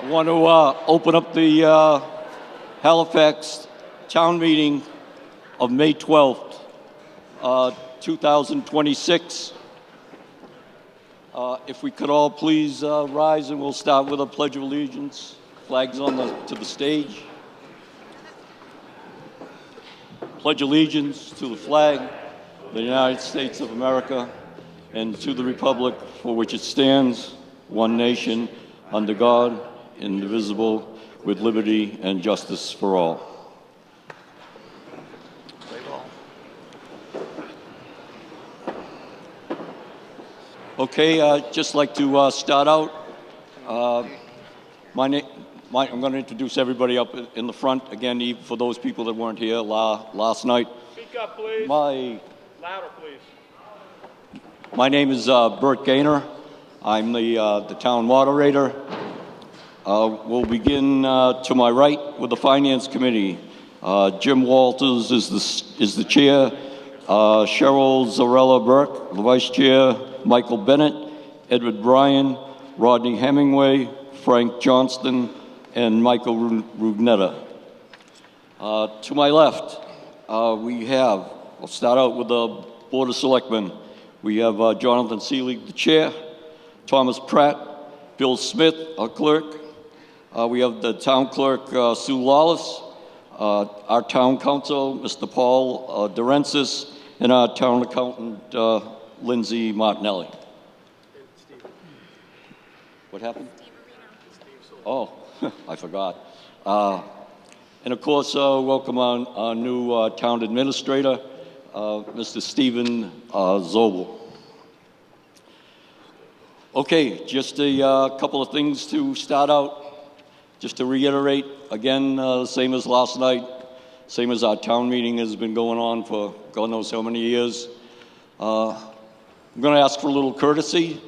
want to open up the Halifax town meeting of May 12th, 2026. If we could all please rise, and we'll start with a Pledge of Allegiance. Flags on to the stage. Pledge allegiance to the flag of the United States of America and to the republic for which it stands, one nation, under God, indivisible, with liberty and justice for all. Okay, I'd just like to start out. I'm going to introduce everybody up in the front again, even for those people that weren't here last night. Speak up, please. Louder, please. My name is Bert Gaynor. I'm the town moderator. We'll begin to my right with the Finance Committee. Jim Walters is the chair. Cheryl Zarella Burke, the vice chair. Michael Bennett, Edward Bryan, Rodney Hemingway, Frank Johnston, and Michael Rugnetta. To my left, I'll start out with the Board of Selectmen. We have Jonathan Seeley, the chair, Thomas Pratt, Bill Smith, our clerk. We have the town clerk, Sue Lawless, our town council, Mr. Paul Durensis, and our town accountant, Lindsay Martinelli. What happened? Oh, I forgot. And of course, welcome our new town administrator, Mr. Stephen Zobel. Okay, just a couple of things to start out. Just to reiterate, again, same as last night, same as our town meeting has been going on for God knows how many years. I'm going to ask for a little courtesy.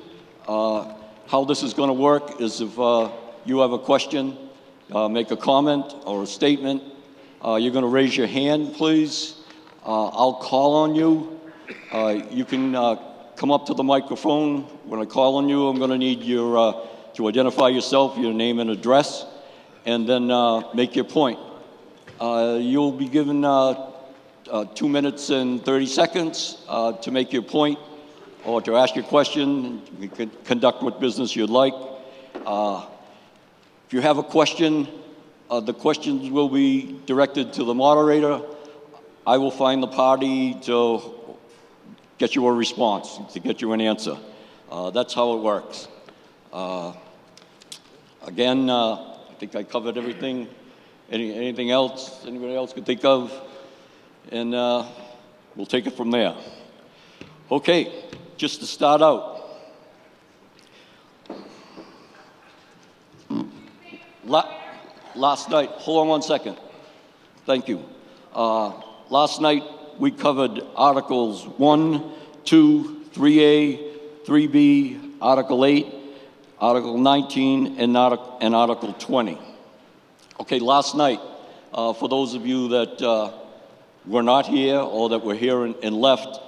How this is going to work is if you have a question, make a comment or a statement, you're going to raise your hand, please. I'll call on you. You can come up to the microphone. When I call on you, I'm going to need your to identify yourself, your name and address, and then make your point. You'll be given 2 minutes and 30 seconds to make your point or to ask your question. You can conduct what business you'd like. If you have a question, the questions will be directed to the moderator. I will find the party to get you a response, to get you an answer. That's how it works. Again, I think I covered everything. Anything else anybody else could think of? And we'll take it from there. Okay, just to start out. Last night, hold on one second. Thank you. Last night we covered Articles 1, 2, 3A, 3B, Article 8, Article 19, and Article 20. Okay, last night, for those of you that were not here or that were here and left,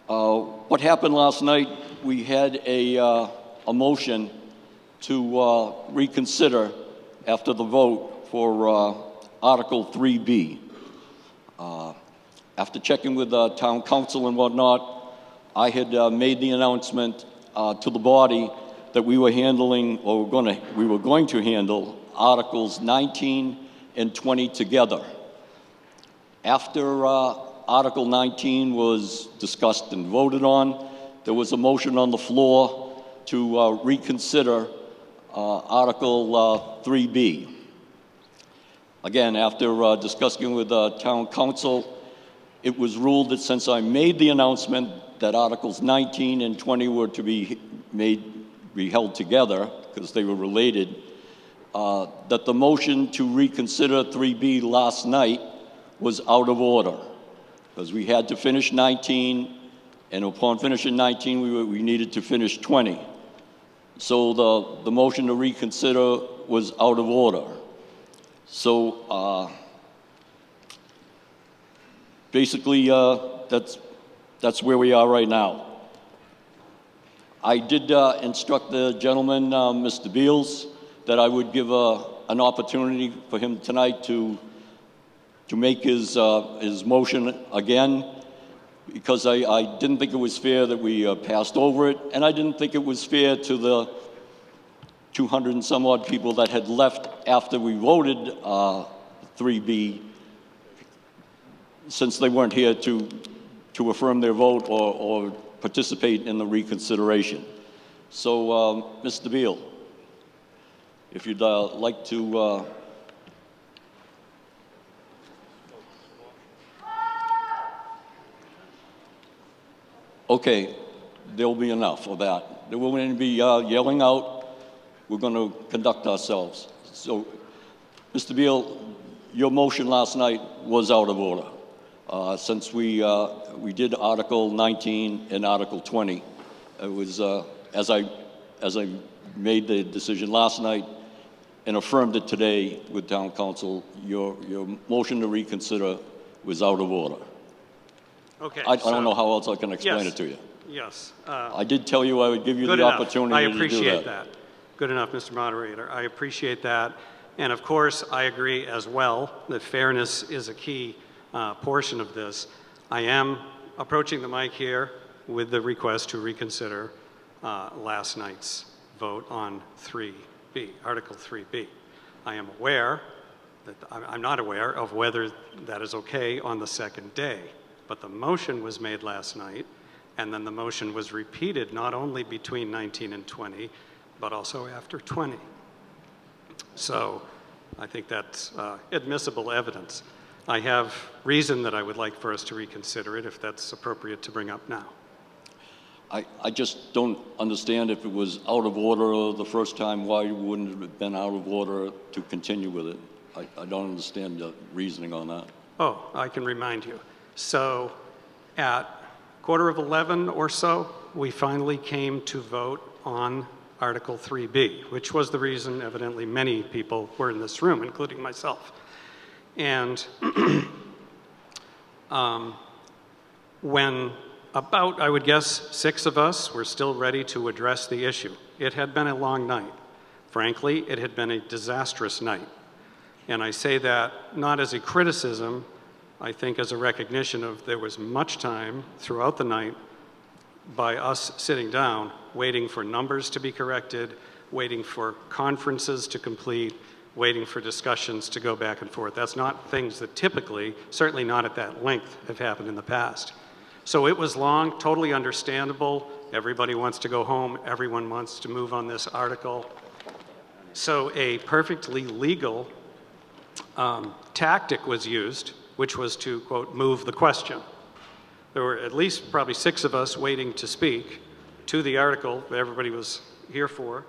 what happened last night, we had a motion to reconsider after the vote for Article 3B. After checking with the town council and whatnot, I had made the announcement to the body that we were handling, or we were going to handle Articles 19 and 20 together. After Article 19 was discussed and voted on, there was a motion on the floor to reconsider Article 3B. Again, after discussing with town council, it was ruled that since I made the announcement that Articles 19 and 20 were to be held together, because they were related, that the motion to reconsider 3B last night was out of order, because we had to finish 19, and upon finishing 19, we needed to finish 20. So the motion to reconsider was out of order. So basically, that's where we are right now. I did instruct the gentleman, Mr. Beals, that I would give an opportunity for him tonight to make his motion again, because I didn't think it was fair that we passed over it, and I didn't think it was fair to the 200 and some odd people that had left after we voted 3B, since they weren't here to affirm their vote or participate in the reconsideration. So, Mr. Beal, if you'd like to... Okay, there'll be enough of that. There won't be yelling out. We're going to conduct ourselves. So, Mr. Beal, your motion last night was out of order. Since we did Article 19 and Article 20, it was as I made the decision last night and affirmed it today with Town Council, your motion to reconsider was out of order. Okay. I don't know how else I can explain it to you. Yes. I did tell you I would give you the opportunity to do that. I appreciate that. Good enough, Mr. Moderator. I appreciate that. And of course, I agree as well that fairness is a key portion of this. I am approaching the mic here with the request to reconsider last night's vote on 3B, Article 3B. I am aware that I'm not aware of whether that is okay on the second day, but the motion was made last night, and then the motion was repeated not only between 19 and 20, but also after 20. So I think that's admissible evidence. I have reason that I would like for us to reconsider it if that's appropriate to bring up now. I just don't understand, if it was out of order the first time, why wouldn't it have been out of order to continue with it? I don't understand the reasoning on that. Oh, I can remind you. So at 11:15 or so, we finally came to vote on Article 3B, which was the reason evidently many people were in this room, including myself. And when about, I would guess, 6 of us were still ready to address the issue. It had been a long night. Frankly, it had been a disastrous night. And I say that not as a criticism, I think as a recognition of there was much time throughout the night by us sitting down, waiting for numbers to be corrected, waiting for conferences to complete, waiting for discussions to go back and forth. That's not things that typically, certainly not at that length, have happened in the past. So it was long, totally understandable. Everybody wants to go home. Everyone wants to move on this article. So a perfectly legal tactic was used, which was to, quote, move the question. There were at least probably 6 of us waiting to speak to the article that everybody was here for,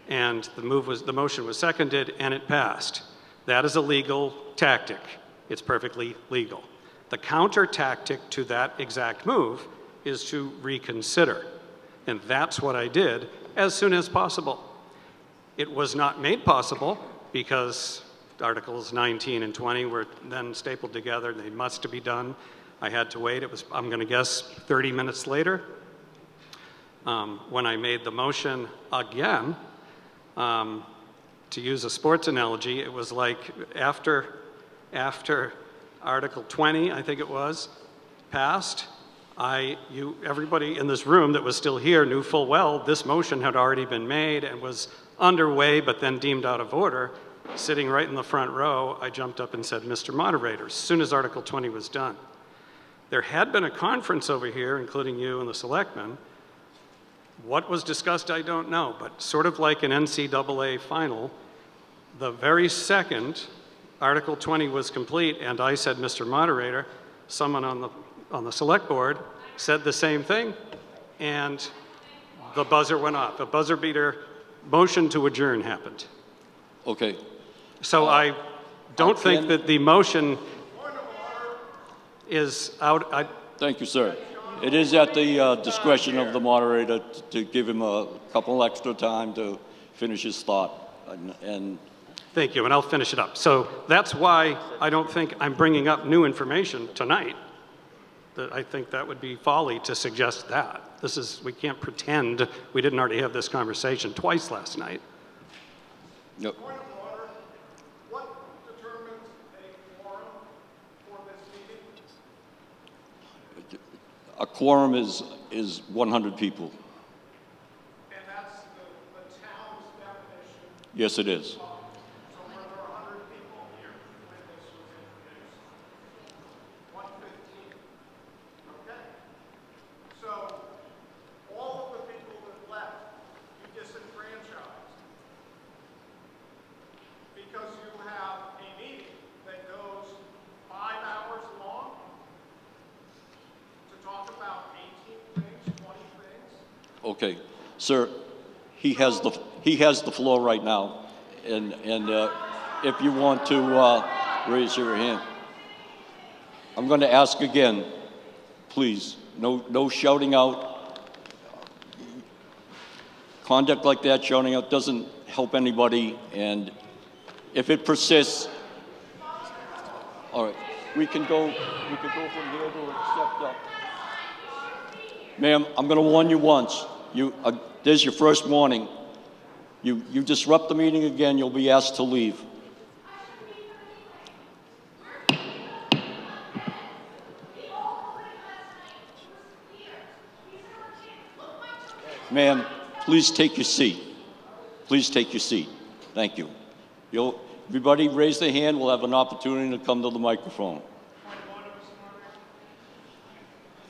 and the motion was seconded and it passed. That is a legal tactic. It's perfectly legal. The counter tactic to that exact move is to reconsider. And that's what I did as soon as possible. It was not made possible because Articles 19 and 20 were then stapled together. They must be done. I had to wait. It was, I'm going to guess, 30 minutes later when I made the motion again. To use a sports analogy, it was like after Article 20, I think it was, passed, everybody in this room that was still here knew full well this motion had already been made and was underway, but then deemed out of order. Sitting right in the front row, I jumped up and said, Mr. Moderator, as soon as Article 20 was done. There had been a conference over here, including you and the selectmen. What was discussed, I don't know, but sort of like an NCAA final, the very second Article 20 was complete, and I said, Mr. Moderator, someone on the select board said the same thing, and the buzzer went off. A buzzer beater motion to adjourn happened. Okay. So I don't think that the motion is out. Thank you, sir. It is at the discretion of the moderator to give him a couple extra time to finish his thought. And thank you, and I'll finish it up. So that's why I don't think I'm bringing up new information tonight. I think that would be folly to suggest that. We can't pretend we didn't already have this conversation twice last night. Yep. Point of order. What determines a quorum for this meeting? A quorum is 100 people. And that's the town's definition. Yes, it is. So were there 100 people here when this was introduced? 115. Okay. So all of the people that left, you disenfranchised. Because you have a meeting that goes 5 hours long to talk about 18 things, 20 things. Okay, sir, he has the floor right now, and if you want to raise your hand, I'm going to ask again, please, no shouting out. Conduct like that, shouting out, doesn't help anybody, and if it persists, all right, we can go from here to accept. Ma'am, I'm going to warn you once. There's your first warning. You disrupt the meeting again, you'll be asked to leave. Ma'am, please take your seat. Please take your seat. Thank you. Everybody raise their hand. We'll have an opportunity to come to the microphone.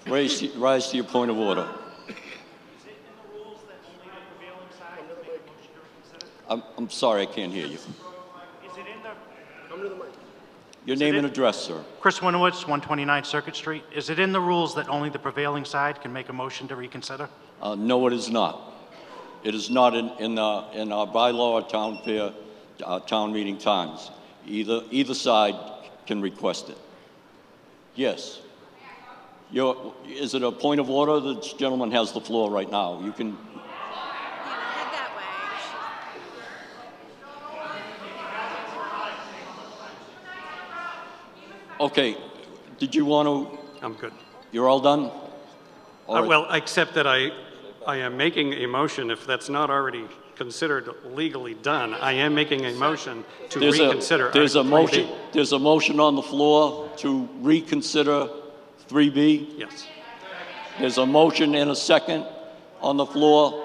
Rise to your point of order. Is it in the rules that only the prevailing side can make a motion to reconsider? I'm sorry, I can't hear you. Is it in the... Come to the mic. Your name and address, sir. Chris Winowitz, 129 Circuit Street. Is it in the rules that only the prevailing side can make a motion to reconsider? No, it is not. It is not in our bylaw or town fair, town meeting times. Either side can request it. Yes. Is it a point of order? The gentleman has the floor right now. You can. Head that way. Okay. Did you want to? I'm good. You're all done? All right. Well, except that I am making a motion, if that's not already considered legally done, I am making a motion to reconsider. There's a Article motion. 3B. There's a motion on the floor to reconsider 3B. Yes. There's a motion and a second on the floor.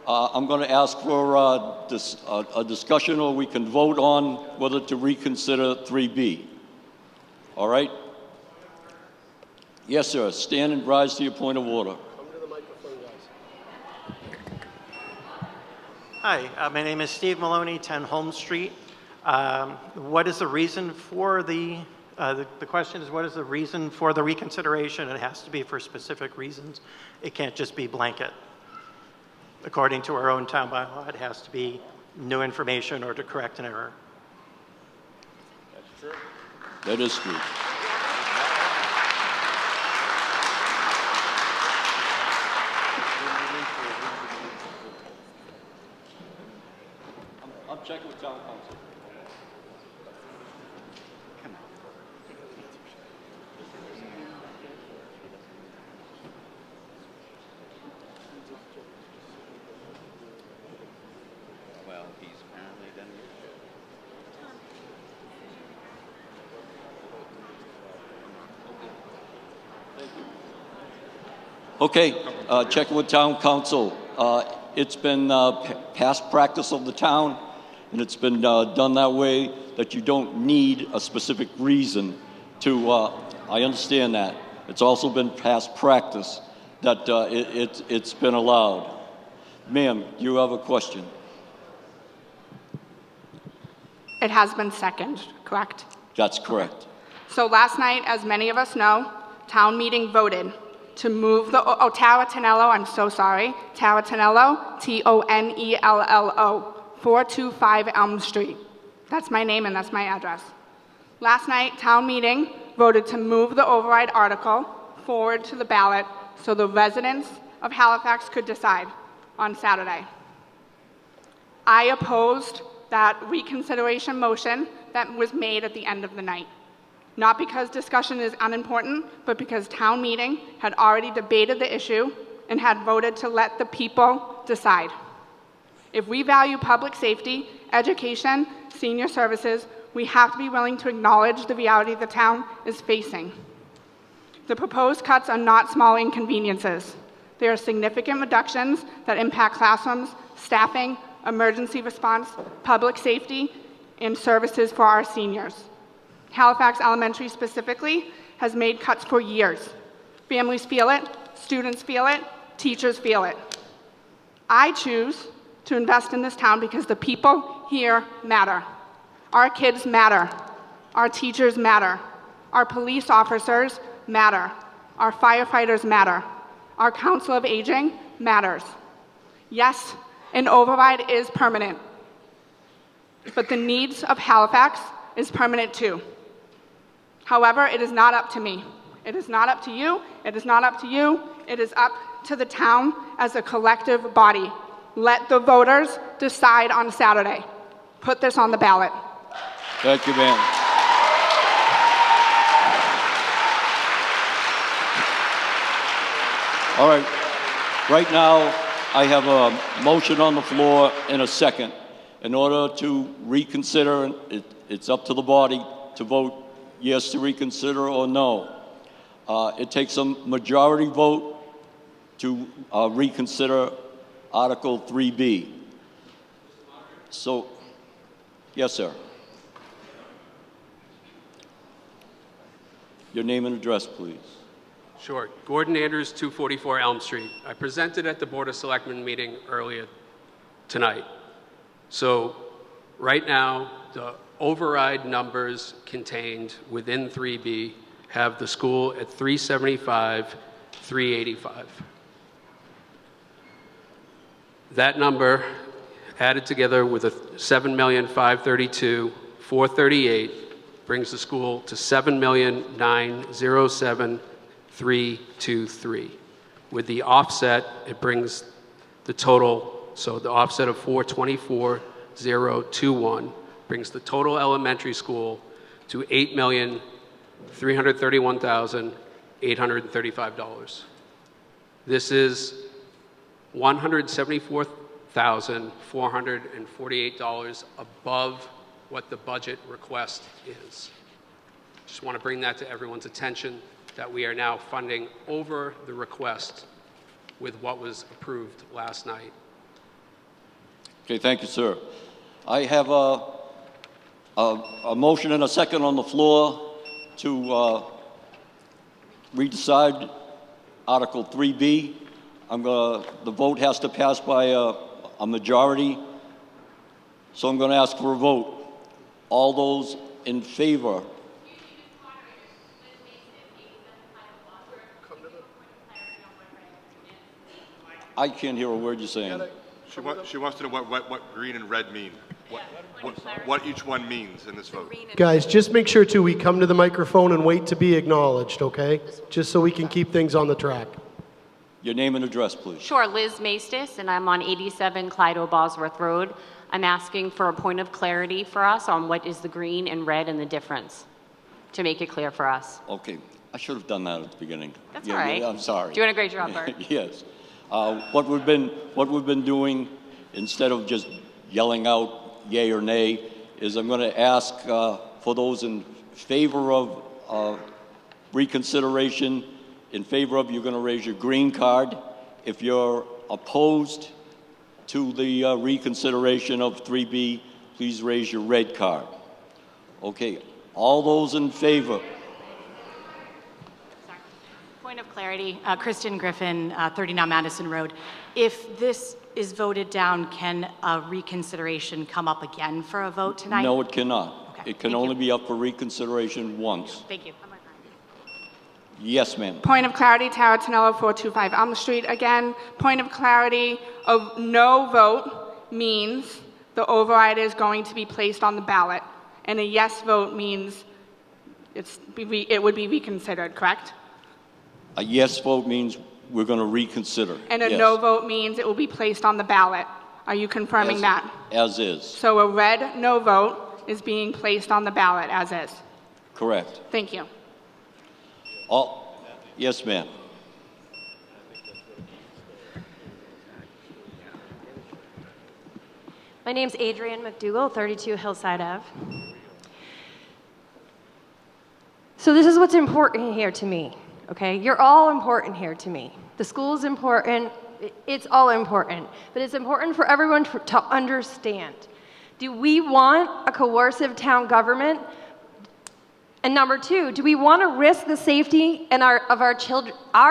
I'm going to ask for a discussion, or we can vote on whether to reconsider 3B. All right? Yes, sir. Stand and rise to your point of order. Hi, my name is Steve Maloney, 10 Holmes Street. What is the reason for the question is, what is the reason for the reconsideration? It has to be for specific reasons. It can't just be blanket. According to our own town bylaw, it has to be new information or to correct an error. That's true. That is true. I'm checking with town council. Well, he's apparently done it. Okay, checking with town council. It's been past practice of the town, and it's been done that way, that you don't need a specific reason to, I understand that. It's also been past practice that it's been allowed. Ma'am, you have a question? It has been seconded, correct? That's correct. So last night, as many of us know, town meeting voted to move the, Tawatanello, I'm so sorry, Tawatanello, Tonello, 425 Elm Street. That's my name and that's my address. Last night, town meeting voted to move the override article forward to the ballot so the residents of Halifax could decide on Saturday. I opposed that reconsideration motion that was made at the end of the night. Not because discussion is unimportant, but because town meeting had already debated the issue and had voted to let the people decide. If we value public safety education, senior services, we have to be willing to acknowledge the reality the town is facing. The proposed cuts are not small inconveniences. They are significant reductions that impact classrooms, staffing, emergency response, public safety, and services for our seniors. Halifax Elementary specifically has made cuts for years. Families feel it, students feel it, teachers feel it. I choose to invest in this town because the people here matter. Our kids matter. Our teachers matter. Our police officers matter. Our firefighters matter. Our Council of Aging matters. Yes, an override is permanent, but the needs of Halifax is permanent too. However, it is not up to me. It is not up to you. It is not up to you. It is up to the town as a collective body. Let the voters decide on Saturday. Put this on the ballot. Thank you, ma'am. All right. Right now, I have a motion on the floor and a second. In order to reconsider, it's up to the body to vote yes to reconsider or no. It takes a majority vote to reconsider Article 3B. So, yes, sir. Your name and address, please. Sure. Gordon Andrews, 244 Elm Street. I presented at the Board of Selectmen meeting earlier tonight. So right now, the override numbers contained within 3B have the school at 375, 385. That number added together with a 7,532,438 brings the school to 7,907,323. With the offset, it brings the total, so the offset of 424,021 brings the total elementary school to $8,331,835. This is $174,448 above what the budget request is. Just want to bring that to everyone's attention that we are now funding over the request with what was approved last night. Okay, thank you, sir. I have a motion and a second on the floor to redecide Article 3B. The vote has to pass by a majority, so I'm going to ask for a vote. All those in favor? I can't hear a word you're saying. She wants to know what green and red mean. What each one means in this vote. Guys, just make sure, too, we come to the microphone and wait to be acknowledged, okay? Just so we can keep things on the track. Your name and address, please. Sure, Liz Maestas, and I'm on 87 Clyde-Bosworth Road. I'm asking for a point of clarity for us on what is the green and red and the difference, to make it clear for us. Okay, I should have done that at the beginning. That's all right. I'm sorry. Doing a great job, Bert. Yes. What we've been doing, instead of just yelling out yay or nay, is I'm going to ask for those in favor of reconsideration. In favor of, you're going to raise your green card. If you're opposed to the reconsideration of 3B, please raise your red card. Okay, all those in favor? Point of clarity, Kristen Griffin, 39 Madison Road. If this is voted down, can a reconsideration come up again for a vote tonight? No, it cannot. Okay, It can only be up for reconsideration once. Thank you. Yes, ma'am. Point of clarity, Tara Tonello, 425 Elm Street. Again, point of clarity of no vote means the override is going to be placed on the ballot, and a yes vote means it would be reconsidered, correct? A yes vote means we're going to reconsider. And a Yes. no vote means it will be placed on the ballot. Are you confirming that? As is. So a red no vote is being placed on the ballot as is. Correct. Thank you. Yes, ma'am. My name's Adrienne McDougall, 32 Hillside Ave. So this is what's important here to me, okay? You're all important here to me. The school's important, it's all important. But it's important for everyone to understand. Do we want a coercive town government? And number two, do we want to risk the safety and our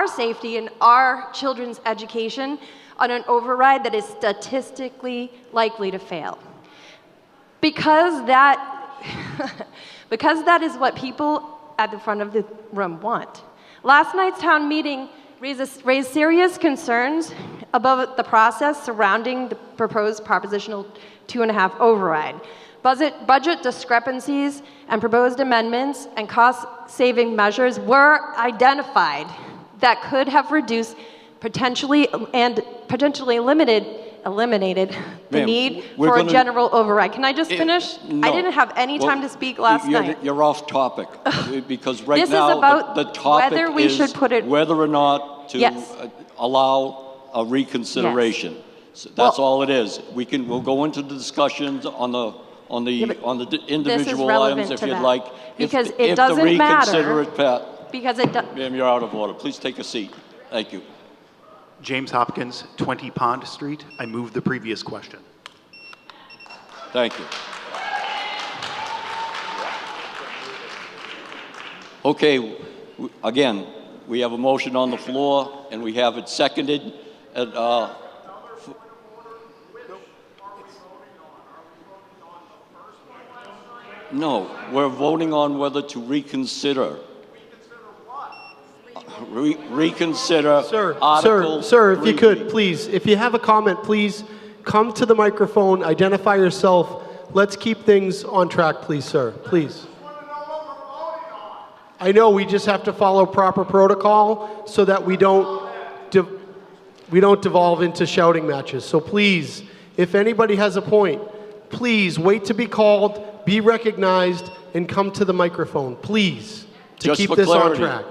safety and our children's education on an override that is statistically likely to fail? Because because that is what people at the front of the room want. Last night's town meeting raised serious concerns about the process surrounding the proposed propositional 2.5 override. Budget discrepancies and proposed amendments and cost-saving measures were identified that could have reduced potentially eliminated the need for a general override. Can I just finish? No. I didn't have any time to speak last night. You're off topic because right This is now about the topic whether we is should put it- whether or not to Yes. allow a reconsideration. Yes. So that's all it is. We'll go into the discussions on the individual items if to you'd that. like. Because if it doesn't the reconsider matter. it, Pat. Because it does. Ma'am, you're out of order. Please take a seat. Thank you. James Hopkins, 20 Pond Street. I move the previous question. Thank you. Okay, again, we have a motion on the floor, and we have it seconded. No, we're voting on whether to reconsider. Reconsider Article Sir, if you 3B. could, please, if you have a comment, please come to the microphone, identify yourself. Let's keep things on track, please, sir. Please. I know we just have to follow proper protocol so that we don't devolve into shouting matches. So please, if anybody has a point, please wait to be called, be recognized, and come to the microphone, please, to Just keep for this clarity, on track.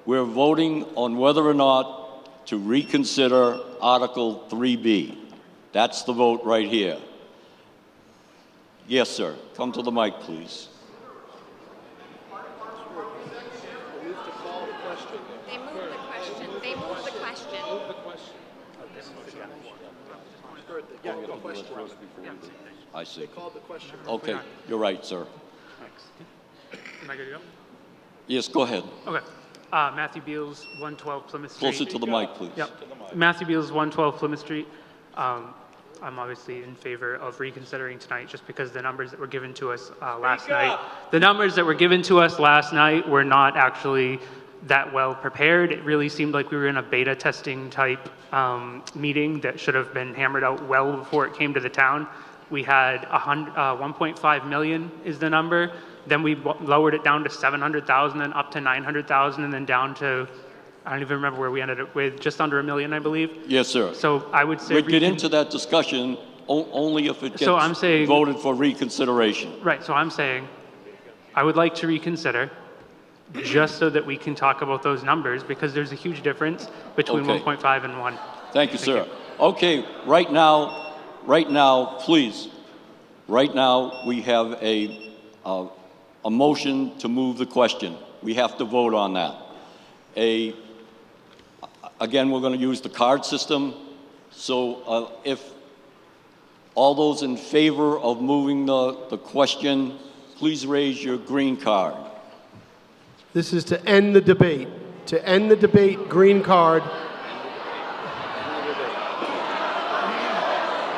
we're voting on whether or not to reconsider Article 3B. That's the vote right here. Yes, sir. Come to the mic, please. They moved the question. They moved the question. I see. Okay, you're right, sir. Am I good to go? Yes, go ahead. Okay. Matthew Beals, 112 Plymouth Street. Closer to the mic, please. Yep. Matthew Beals, 112 Plymouth Street. I'm obviously in favor of reconsidering tonight just because the numbers that were given to us last night, were not actually that well prepared. It really seemed like we were in a beta testing type meeting that should have been hammered out well before it came to the town. We had 1.5 million is the number. Then we lowered it down to 700,000 and up to 900,000 and then down to, I don't even remember where we ended up with, just under $1 million, I believe. Yes, sir. So I would say We'd get into that discussion only if it gets So I'm saying- voted for reconsideration. Right, so I'm saying I would like to reconsider just so that we can talk about those numbers because there's a huge difference between Okay. 1.5 and 1. Thank you, sir. Okay, right now, please, right now, we have a motion to move the question. We have to vote on that. Again, we're going to use the card system. So if all those in favor of moving the question, please raise your green card. This is to end the debate. To end the debate, green card.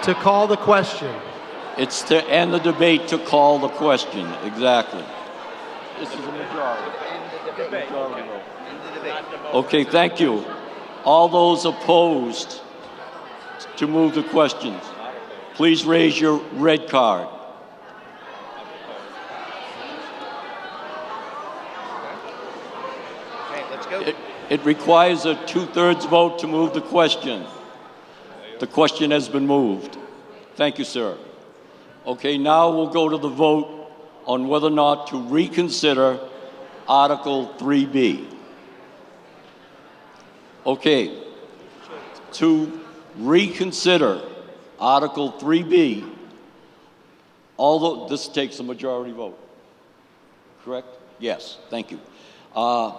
To call the question. It's to end the debate to call the question. Exactly. This is a majority. Okay, thank you. All those opposed to move the questions, please raise your red card. Okay, let's go. It requires a 2/3 vote to move the question. The question has been moved. Thank you, sir. Okay, now we'll go to the vote on whether or not to reconsider Article 3B. Okay, to reconsider Article 3B, Although this takes a majority vote, correct? Yes, thank you. To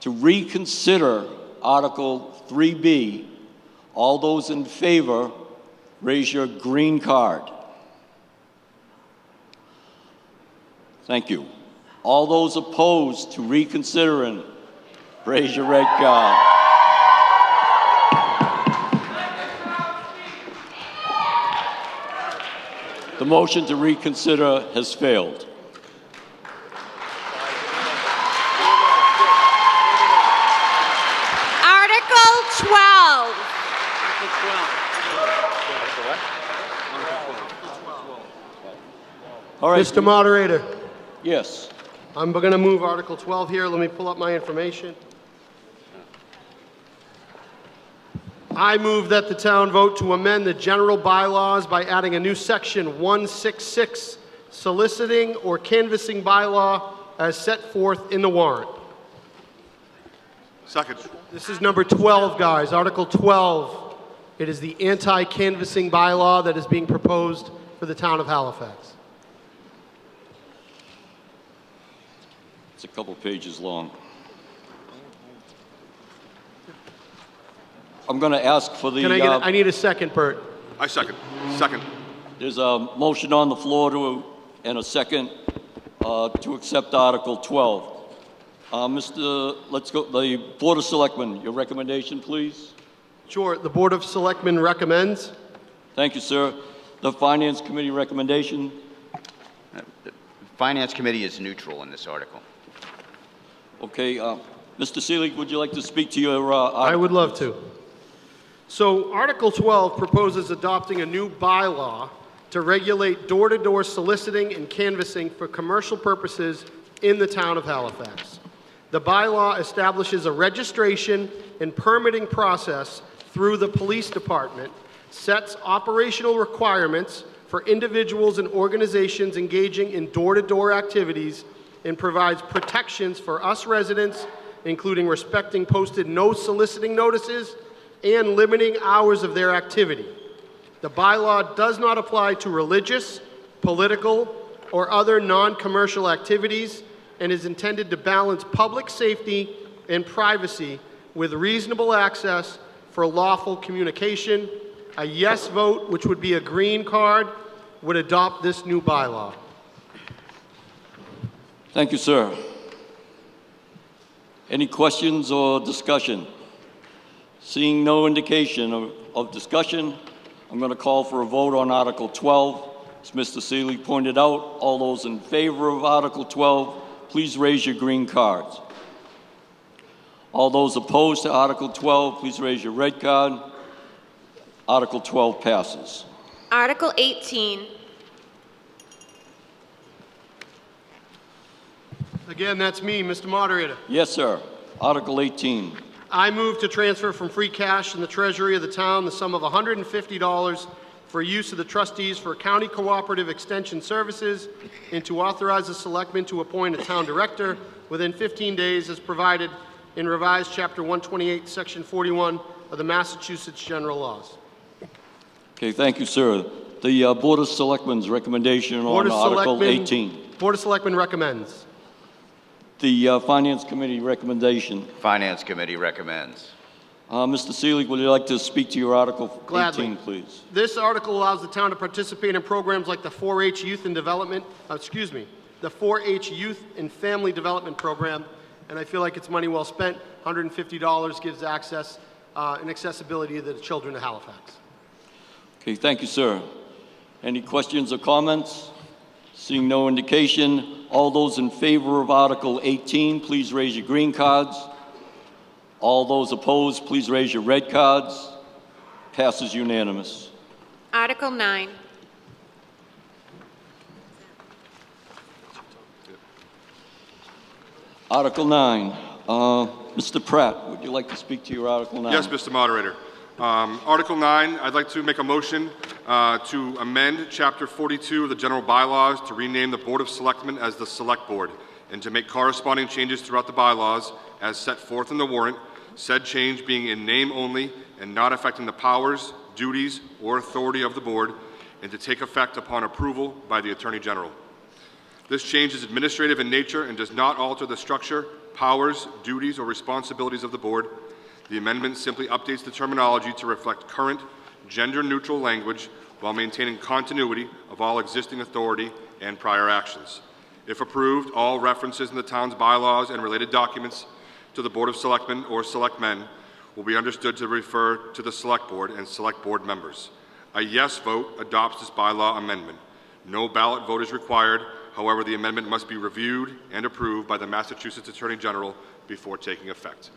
reconsider Article 3B, all those in favor, raise your green card. Thank you. All those opposed to reconsidering, raise your red card. The motion to reconsider has failed. Article 12. All right. Mr. Moderator, Yes. I'm going to move Article 12 here. Let me pull up my information. I move that the town vote to amend the general bylaws by adding a new section 166, soliciting or canvassing bylaw as set forth in the warrant. Second. This is number 12, guys, Article 12. It is the anti-canvassing bylaw that is being proposed for the town of Halifax. It's a couple pages long. I'm going to ask for the... I need a second, Bert. I second. Second. There's a motion on the floor and a second to accept Article 12. Let's go, the Board of Selectmen, your recommendation, please. Sure, the Board of Selectmen recommends. Thank you, sir. The Finance Committee recommendation. The Finance Committee is neutral in this article. Okay, Mr. Seelig, would you like to speak to your article? I would love to. So Article 12 proposes adopting a new bylaw to regulate door-to-door soliciting and canvassing for commercial purposes in the town of Halifax. The bylaw establishes a registration and permitting process through the police department, sets operational requirements for individuals and organizations engaging in door-to-door activities, and provides protections for us residents, including respecting posted no soliciting notices and limiting hours of their activity. The bylaw does not apply to religious, political, or other non-commercial activities and is intended to balance public safety and privacy with reasonable access for lawful communication. A yes vote, which would be a green card, would adopt this new bylaw. Thank you, sir. Any questions or discussion? Seeing no indication of discussion, I'm going to call for a vote on Article 12. As Mr. Seeley pointed out, all those in favor of Article 12, please raise your green cards. All those opposed to Article 12, please raise your red card. Article 12 passes. Article 18. Again, that's me, Mr. Moderator. Yes, sir. Article 18. I move to transfer from free cash in the treasury of the town the sum of $150 for use of the trustees for county cooperative extension services and to authorize the selectmen to appoint a town director within 15 days as provided in revised chapter 128, section 41 of the Massachusetts General Laws. Okay, thank you, sir. The Board of Selectmen's recommendation on Article 18. Board of Selectmen recommends. The Finance Committee recommendation. Finance Committee recommends. Mr. Seelig, would you like to speak to your Article Gladly. 18, please? This article allows the town to participate in programs like the 4-H Youth and Development, the 4-H Youth and Family Development Program, and I feel like it's money well spent. $150 gives access and accessibility to the children of Halifax. Okay, thank you, sir. Any questions or comments? Seeing no indication, all those in favor of Article 18, please raise your green cards. All those opposed, please raise your red cards. Passes unanimous. Article 9. Article 9. Mr. Pratt, would you like to speak to your Article 9? Yes, Mr. Moderator. Article 9, I'd like to make a motion to amend Chapter 42 of the General Bylaws to rename the Board of Selectmen as the Select Board and to make corresponding changes throughout the bylaws as set forth in the warrant, said change being in name only and not affecting the powers, duties, or authority of the board, and to take effect upon approval by the Attorney General. This change is administrative in nature and does not alter the structure, powers, duties, or responsibilities of the Board. The amendment simply updates the terminology to reflect current gender-neutral language while maintaining continuity of all existing authority and prior actions. If approved, all references in the town's bylaws and related documents to the Board of Selectmen or Selectmen will be understood to refer to the Select Board and Select Board members. A yes vote adopts this bylaw amendment. No ballot vote is required. However, the amendment must be reviewed and approved by the Massachusetts Attorney General before taking effect.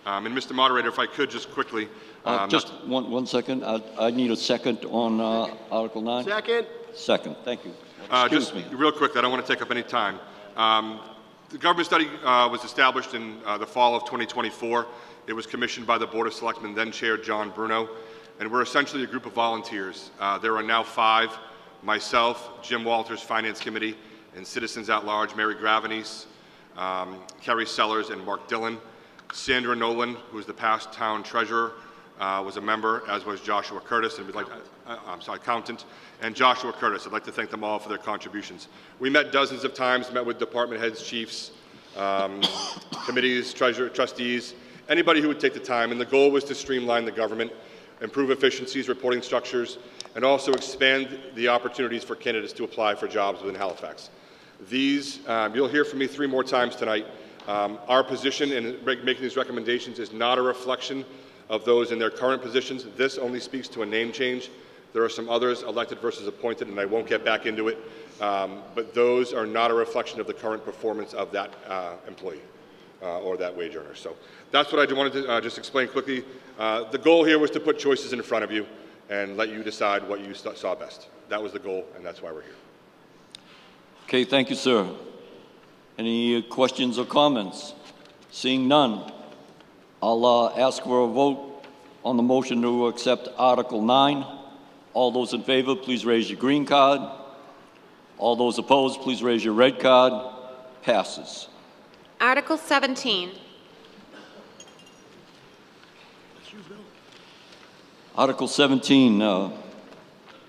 And Mr. Moderator, if I could just quickly... just one second. I need a second on Article 9. Second. Second. Thank you. Excuse me. Real quick, I don't want to take up any time. The government study was established in the fall of 2024. It was commissioned by the Board of Selectmen, then Chair John Bruno, and we're essentially a group of volunteers. There are now 5, myself, Jim Walters, Finance Committee, and citizens at large, Mary Gravenese, Kerry Sellers, and Mark Dillon. Sandra Nolan, who is the past town treasurer, was a member, as was Joshua Curtis, and we'd like accountant, and Joshua Curtis. I'd like to thank them all for their contributions. We met dozens of times, met with department heads, chiefs, committees, trustees, anybody who would take the time, and the goal was to streamline the government, improve efficiencies, reporting structures, and also expand the opportunities for candidates to apply for jobs within Halifax. These, you'll hear from me 3 more times tonight. Our position in making these recommendations is not a reflection of those in their current positions. This only speaks to a name change. There are some others, elected versus appointed, and I won't get back into it, but those are not a reflection of the current performance of that employee or that wage earner. So that's what I wanted to just explain quickly. The goal here was to put choices in front of you and let you decide what you saw best. That was the goal, and that's why we're here. Okay, thank you, sir. Any questions or comments? Seeing none, I'll ask for a vote on the motion to accept Article 9. All those in favor, please raise your green card. All those opposed, please raise your red card. Passes. Article 17. Article 17,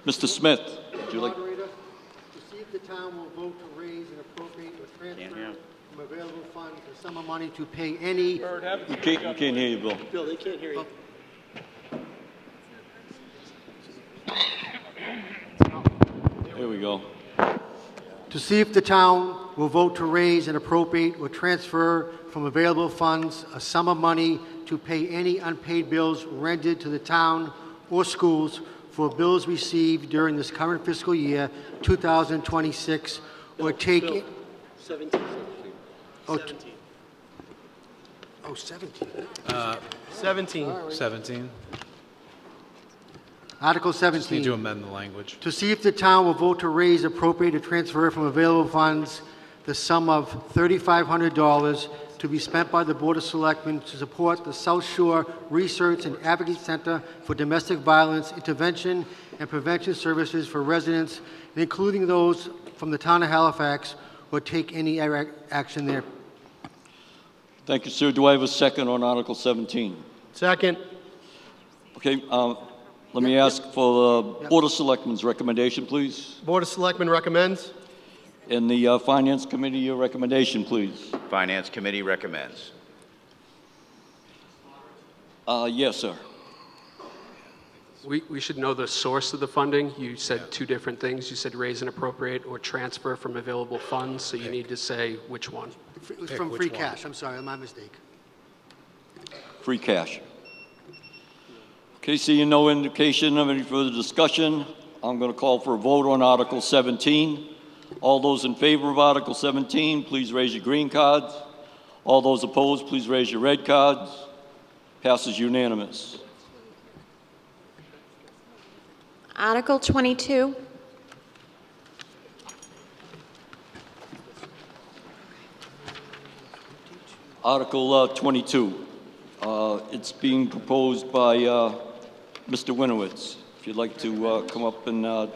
Mr. Smith, would you like? Moderator, to see if the town will vote to raise and appropriate or transfer from available funds the sum of money to pay any... You can't hear you, Bill. Bill, they can't hear you. Here we go. To see if the town will vote to raise and appropriate or transfer from available funds a sum of money to pay any unpaid bills rendered to the town or schools for bills received during this current fiscal year, 2026, or take... 17. Oh, 17. Oh, 17. 17. 17. Article 17. Just need to amend the language. To see if the town will vote to raise, appropriate, or transfer from available funds the sum of $3,500 to be spent by the Board of Selectmen to support the South Shore Research and Advocacy Center for Domestic Violence Intervention and Prevention Services for residents, including those from the town of Halifax, or take any action there. Thank you, sir. Do I have a second on Article 17? Second. Okay, let me ask for the Board of Selectmen's recommendation, please. Board of Selectmen recommends. And the Finance Committee, your recommendation, please. Finance Committee recommends. Yes, sir. We should know the source of the funding. You said 2 different things. You said raise and appropriate or transfer from available funds, so you need to say which one. From free cash. I'm sorry, my mistake. Free cash. Okay, seeing no indication of any further discussion, I'm going to call for a vote on Article 17. All those in favor of Article 17, please raise your green cards. All those opposed, please raise your red cards. Passes unanimous. Article 22. Article 22. It's being proposed by Mr. Winowitz. If you'd like to come up and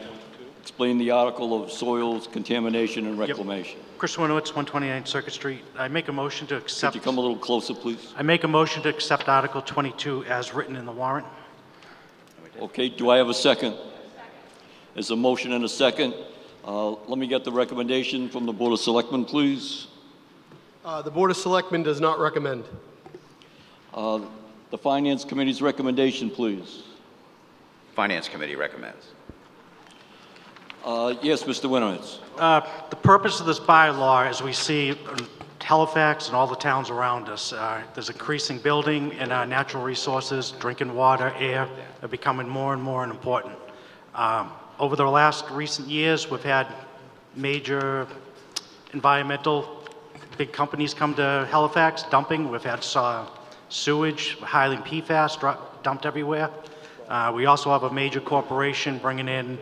explain the article of soils contamination and reclamation. Chris Winowitz, 129 Circuit Street. I make a motion to accept... Could you come a little closer, please? I make a motion to accept Article 22 as written in the warrant. Okay, do I have a second? There's a motion and a second. Let me get the recommendation from the Board of Selectmen, please. The Board of Selectmen does not recommend. The Finance Committee's recommendation, please. Finance Committee recommends. Yes, Mr. Winowitz. The purpose of this bylaw, as we see in Halifax and all the towns around us, there's increasing building and natural resources, drinking water, air, are becoming more and more important. Over the last recent years, we've had major environmental big companies come to Halifax dumping. We've had sewage, highly PFAS dumped everywhere. We also have a major corporation bringing in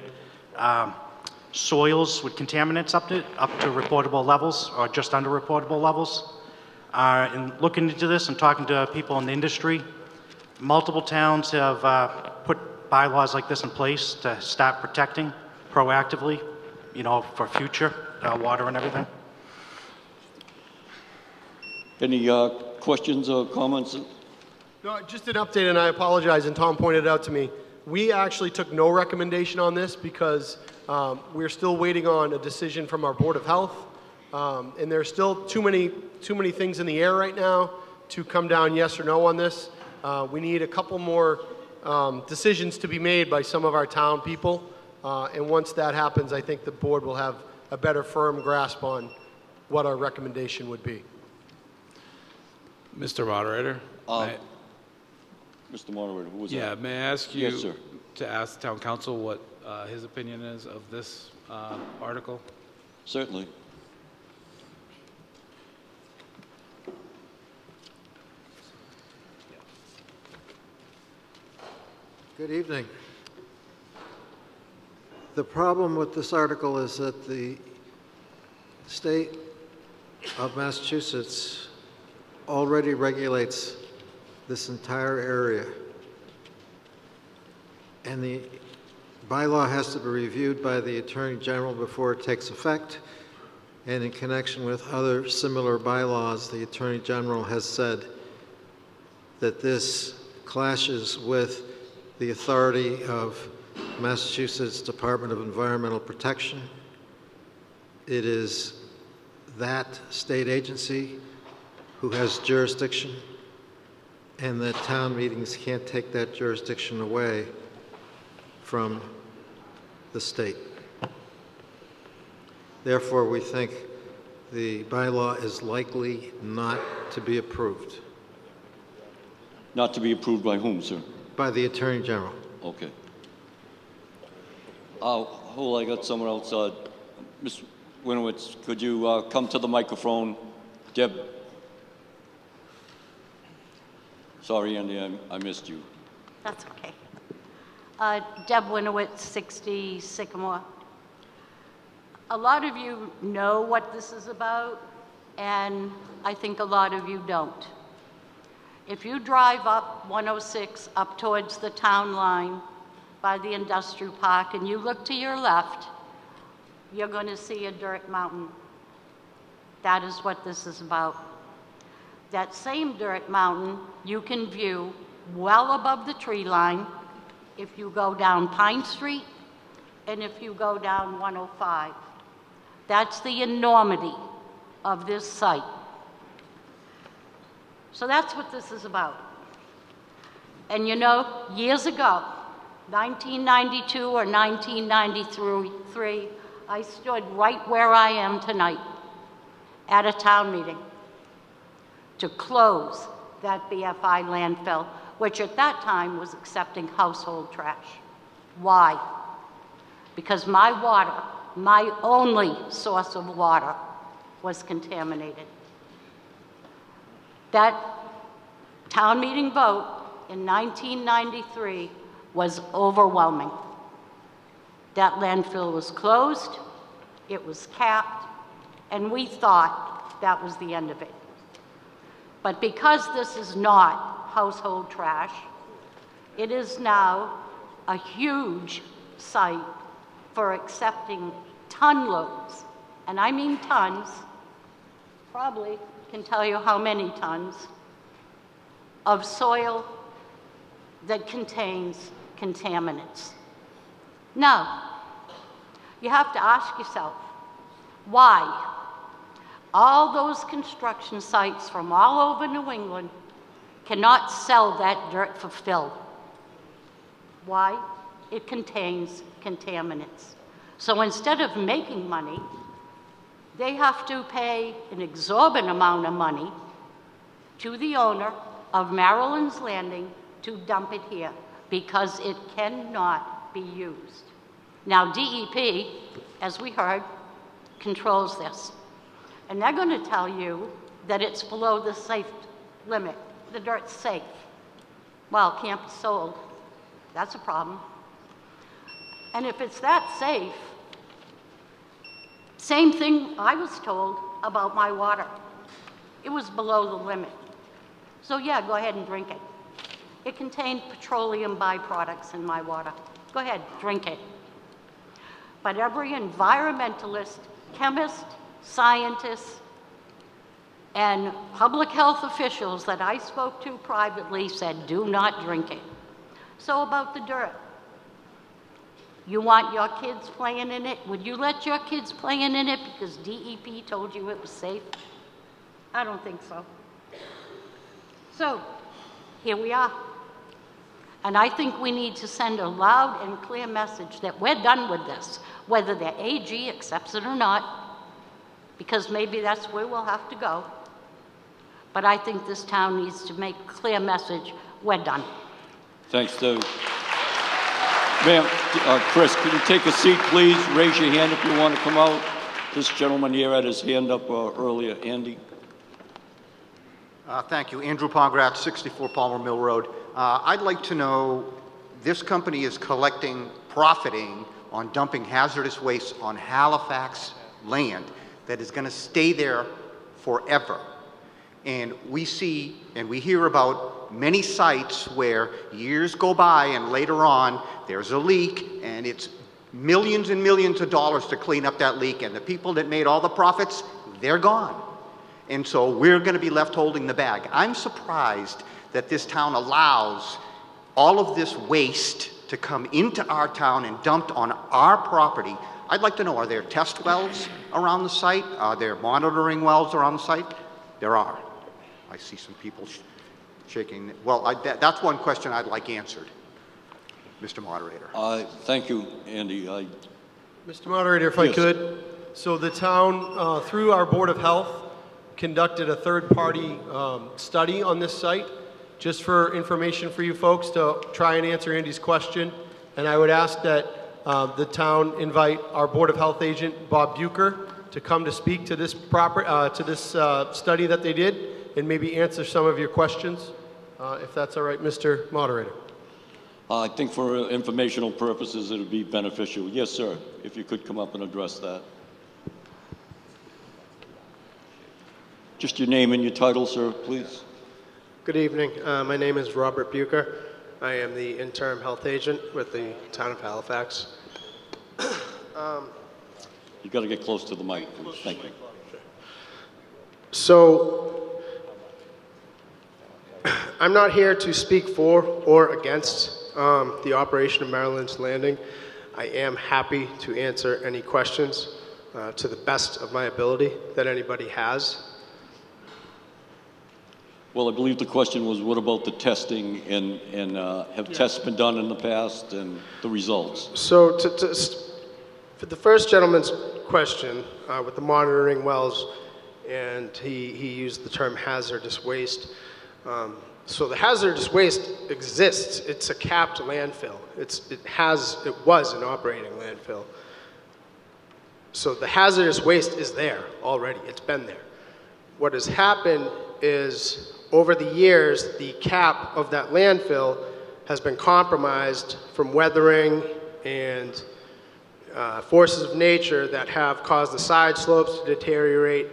soils with contaminants up to reportable levels or just under reportable levels. And looking into this and talking to people in the industry, multiple towns have put bylaws like this in place to start protecting proactively, for future water and everything. Any questions or comments? No, just an update, and I apologize, and Tom pointed it out to me. We actually took no recommendation on this because we're still waiting on a decision from our Board of Health, and there's still too many things in the air right now to come down yes or no on this. We need a couple more decisions to be made by some of our town people, and once that happens, I think the board will have a better firm grasp on what our recommendation would be. Mr. Moderator? Mr. Moderator, who was Yeah, that? may I ask you Yes, sir. to ask the town council what his opinion is of this article? Certainly. Good evening. The problem with this article is that the state of Massachusetts already regulates this entire area. And the bylaw has to be reviewed by the Attorney General before it takes effect. And in connection with other similar bylaws, the Attorney General has said that this clashes with the authority of Massachusetts Department of Environmental Protection. It is that state agency who has jurisdiction, and the town meetings can't take that jurisdiction away from the state. Therefore, we think the bylaw is likely not to be approved. Not to be approved by whom, sir? By the Attorney General. Okay. Hold, I got someone else. Ms. Winowitz, could you come to the microphone? Deb. Sorry, Andy, I missed you. That's okay. Deb Winowitz, 60 Sycamore. A lot of you know what this is about, and I think a lot of you don't. If you drive up 106 up towards the town line by the industrial park and you look to your left, you're going to see a dirt mountain. That is what this is about. That same dirt mountain you can view well above the tree line if you go down Pine Street and if you go down 105. That's the enormity of this site. So that's what this is about. And years ago, 1992 or 1993, I stood right where I am tonight at a town meeting to close that BFI landfill, which at that time was accepting household trash. Why? Because my water, my only source of water, was contaminated. That town meeting vote in 1993 was overwhelming. That landfill was closed, it was capped, and we thought that was the end of it. But because this is not household trash, it is now a huge site for accepting ton loads, and I mean tons, probably can tell you how many tons, of soil that contains contaminants. Now, You have to ask yourself, why? All those construction sites from all over New England cannot sell that dirt for fill. Why? It contains contaminants. So instead of making money, they have to pay an exorbitant amount of money to the owner of Maryland's Landing to dump it here because it cannot be used. Now, DEP, as we heard, controls this. And they're going to tell you that it's below the safe limit. The dirt's safe. Well, can't be sold. That's a problem. And if it's that safe, same thing I was told about my water. It was below the limit. So yeah, go ahead and drink it. It contained petroleum byproducts in my water. Go ahead, drink it. But every environmentalist, chemist, scientist, and public health officials that I spoke to privately said, do not drink it. So about the dirt. You want your kids playing in it? Would you let your kids playing in it because DEP told you it was safe? I don't think so. So, here we are. And I think we need to send a loud and clear message that we're done with this, whether the AG accepts it or not, because maybe that's where we'll have to go. But I think this town needs to make a clear message, we're done. Thanks, Dave. Ma'am, Chris, can you take a seat, please? Raise your hand if you want to come out. This gentleman here had his hand up earlier. Andy? Thank you. Andrew Pongratz, 64 Palmer Mill Road. I'd like to know, this company is profiting on dumping hazardous waste on Halifax land that is going to stay there forever. And we see and we hear about many sites where years go by and later on there's a leak and it's millions and millions of dollars to clean up that leak, and the people that made all the profits, they're gone. And so we're going to be left holding the bag. I'm surprised that this town allows all of this waste to come into our town and dumped on our property. I'd like to know, are there test wells around the site? Are there monitoring wells around the site? There are. I see some people shaking. Well, that's one question I'd like answered, Mr. Moderator. Thank you, Andy. Mr. Moderator, if I could. So the town, through our Board of Health, conducted a third-party study on this site, just for information for you folks to try and answer Andy's question. And I would ask that the town invite our Board of Health agent, Bob Bucher, to come to speak to this study that they did and maybe answer some of your questions, if that's all right, Mr. Moderator. I think for informational purposes, it would be beneficial. Yes, sir, if you could come up and address that. Just your name and your title, sir, please. Good evening. My name is Robert Bucher. I am the interim health agent with the town of Halifax. You got to get close to the mic, please. Thank you. So, I'm not here to speak for or against the operation of Maryland's Landing. I am happy to answer any questions to the best of my ability that anybody has. Well, I believe the question was, what about the testing, and have tests been done in the past and the results? So for the first gentleman's question with the monitoring wells, and he used the term hazardous waste. So the hazardous waste exists. It's a capped landfill. It was an operating landfill. So the hazardous waste is there already. It's been there. What has happened is, over the years, the cap of that landfill has been compromised from weathering and forces of nature that have caused the side slopes to deteriorate.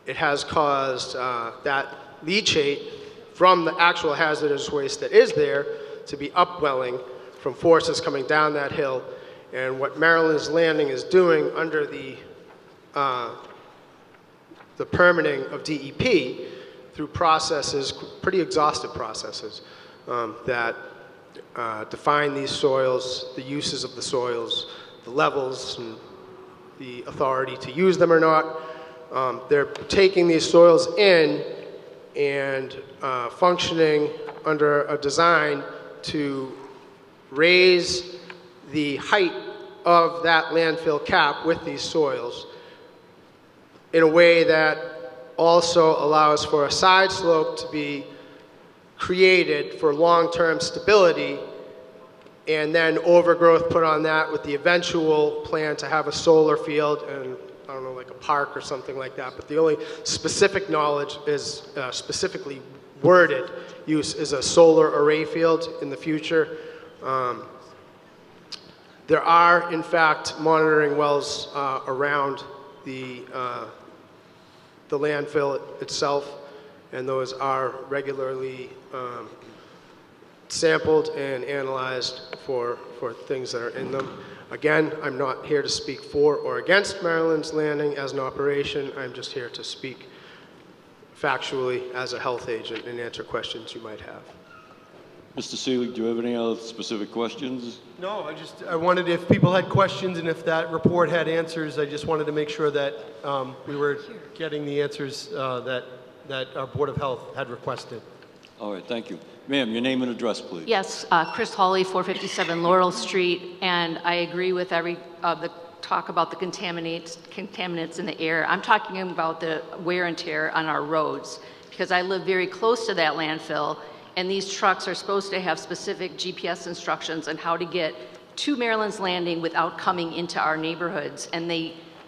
It has caused that leachate from the actual hazardous waste that is there to be upwelling from forces coming down that hill. And what Maryland's Landing is doing under the permitting of DEP through processes, pretty exhaustive processes, that define these soils, the uses of the soils, the levels and the authority to use them or not. They're taking these soils in and functioning under a design to raise the height of that landfill cap with these soils in a way that also allows for a side slope to be created for long-term stability, and then overgrowth put on that with the eventual plan to have a solar field and, I don't know, like a park or something like that. But the only specific knowledge is specifically worded use is a solar array field in the future. There are, in fact, monitoring wells around the landfill itself, and those are regularly sampled and analyzed for things that are in them. Again, I'm not here to speak for or against Maryland's Landing as an operation. I'm just here to speak factually as a health agent and answer questions you might have. Mr. Seelig, do you have any other specific questions? No, I wanted, if people had questions and if that report had answers, I just wanted to make sure that we were getting the answers that our Board of Health had requested. All right, thank you. Ma'am, your name and address, please. Yes, Chris Hawley, 457 Laurel Street, and I agree with the talk about the contaminants in the air. I'm talking about the wear and tear on our roads, because I live very close to that landfill, and these trucks are supposed to have specific GPS instructions on how to get to Maryland's Landing without coming into our neighborhoods, and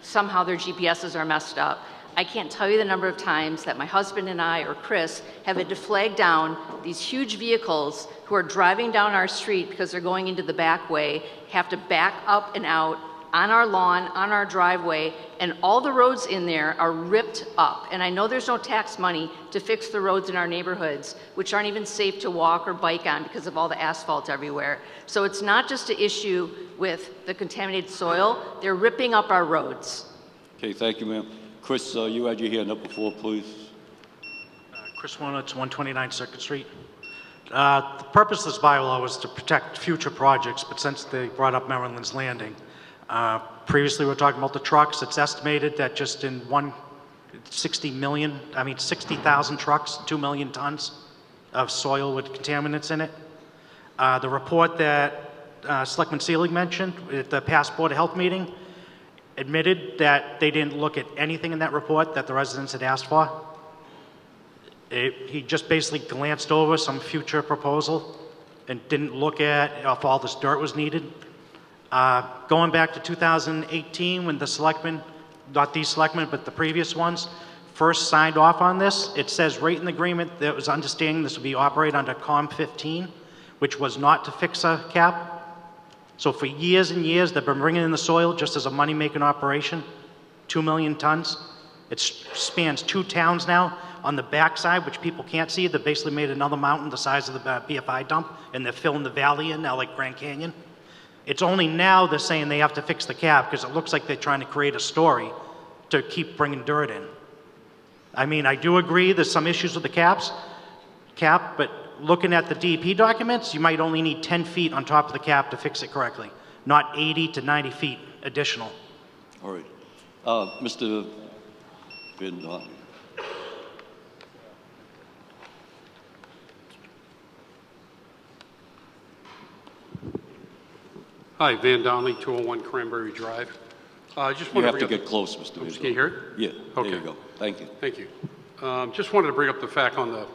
somehow their GPSs are messed up. I can't tell you the number of times that my husband and I, or Chris, have had to flag down these huge vehicles who are driving down our street because they're going into the back way, have to back up and out on our lawn, on our driveway, and all the roads in there are ripped up. And I know there's no tax money to fix the roads in our neighborhoods, which aren't even safe to walk or bike on because of all the asphalt everywhere. So it's not just an issue with the contaminated soil, they're ripping up our roads. Okay, thank you, ma'am. Chris, you had your hand up before, please. Chris Wonitz, 129 Circuit Street. The purpose of this bylaw was to protect future projects, but since they brought up Maryland's Landing, previously we were talking about the trucks. It's estimated that just in 60,000 trucks, 2 million tons of soil with contaminants in it. The report that Selectman Seelig mentioned at the past Board of Health meeting admitted that they didn't look at anything in that report that the residents had asked for. He just basically glanced over some future proposal and didn't look at if all this dirt was needed. Going back to 2018, when the selectmen, not these selectmen, but the previous ones, first signed off on this, it says right in the agreement that it was understanding this would be operated under COM 15, which was not to fix a cap. So for years and years, they've been bringing in the soil just as a money-making operation, 2 million tons. It spans 2 towns now. On the backside, which people can't see, they basically made another mountain the size of the BFI dump, and they're filling the valley in now like Grand Canyon. It's only now they're saying they have to fix the cap because it looks like they're trying to create a story to keep bringing dirt in. I mean, I do agree there's some issues with the cap, but looking at the DEP documents, you might only need 10 feet on top of the cap to fix it correctly, not 80 to 90 feet additional. All right. Mr. Van Donley. Hi, Van Donley, 201 Cranberry Drive. Just You have to get close, Mr. Van Donley. Can you hear it? Yeah, Okay. there you go. Thank you. Thank you. Just wanted to bring up the fact on the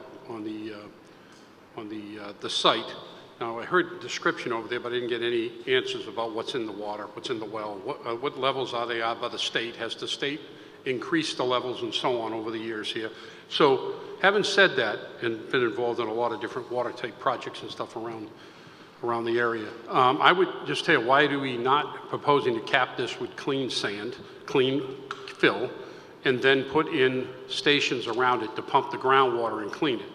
site. Now, I heard the description over there, but I didn't get any answers about what's in the water, what's in the well. What levels are they at by the state? Has the state increased the levels and so on over the years here? So, having said that, and been involved in a lot of different water tank projects and stuff around the area, I would just tell you, why do we not proposing to cap this with clean sand, clean fill, and then put in stations around it to pump the groundwater and clean it?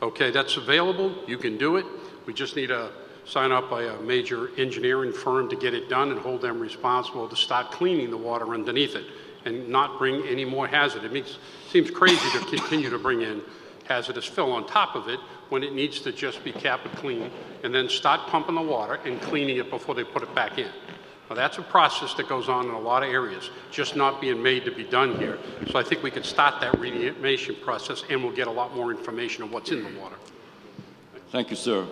Okay, that's available. You can do it. We just need a sign up by a major engineering firm to get it done and hold them responsible to start cleaning the water underneath it and not bring any more hazard. It seems crazy to continue to bring in hazardous fill on top of it when it needs to just be capped and clean, and then start pumping the water and cleaning it before they put it back in. Now, that's a process that goes on in a lot of areas, just not being made to be done here. So I think we could start that remediation process, and we'll get a lot more information on what's in the water. Thank you, sir.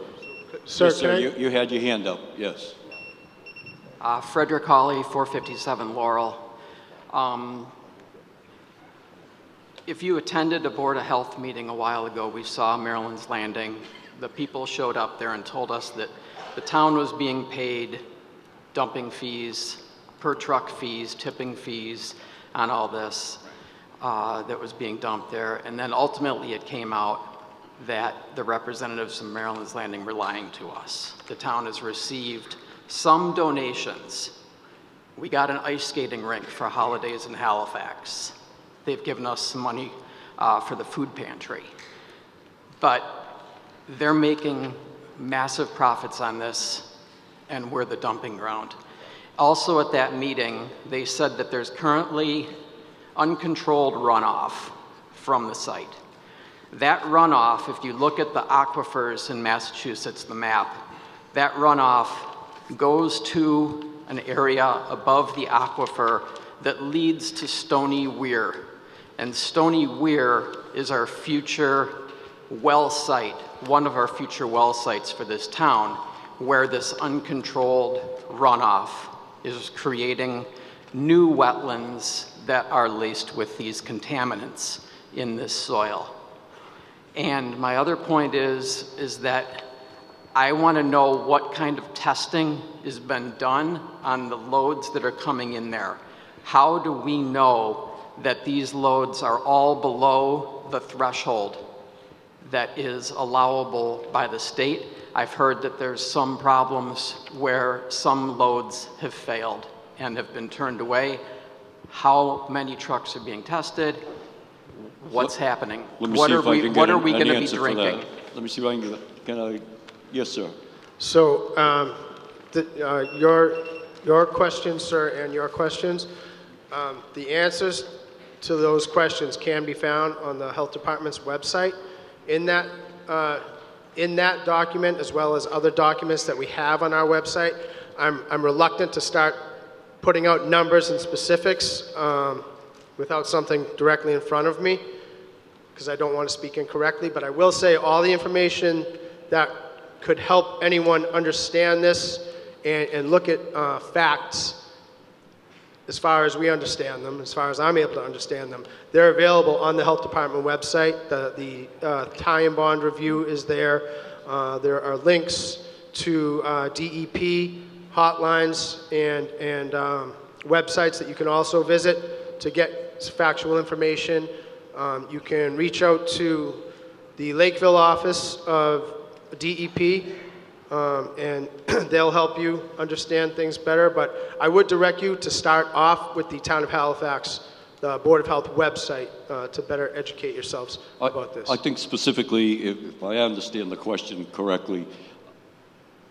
Sir, Yes, sir, can I- you had your hand up, yes. Frederick Hawley, 457 Laurel. If you attended a Board of Health meeting a while ago, we saw Maryland's Landing. The people showed up there and told us that the town was being paid dumping fees, per truck fees, tipping fees on all this that was being dumped there. And then ultimately it came out that the representatives from Maryland's Landing were lying to us. The town has received some donations. We got an ice skating rink for holidays in Halifax. They've given us some money for the food pantry. But they're making massive profits on this, and we're the dumping ground. Also at that meeting, they said that there's currently uncontrolled runoff from the site. That runoff, if you look at the aquifers in Massachusetts, the map, that runoff goes to an area above the aquifer that leads to Stony Weir. And Stony Weir is our future well site, one of our future well sites for this town, where this uncontrolled runoff is creating new wetlands that are laced with these contaminants in this soil. And my other point is that I want to know what kind of testing has been done on the loads that are coming in there. How do we know that these loads are all below the threshold that is allowable by the state? I've heard that there's some problems where some loads have failed and have been turned away. How many trucks are being tested? What's happening? Let me What see are if I we, can what get are we an going to be answer for that. drinking? Let me see if I can get, can I, yes, sir. So your questions, sir, and your questions, the answers to those questions can be found on the Health Department's website. In that document, as well as other documents that we have on our website, I'm reluctant to start putting out numbers and specifics without something directly in front of me, because I don't want to speak incorrectly, but I will say all the information that could help anyone understand this and look at facts as far as we understand them, as far as I'm able to understand them. They're available on the Health Department website. The tie and bond review is there. There are links to DEP hotlines and websites that you can also visit to get factual information. You can reach out to the Lakeville office of DEP, and they'll help you understand things better. But I would direct you to start off with the Town of Halifax, the Board of Health website, to better educate yourselves about this. I think specifically, if I understand the question correctly,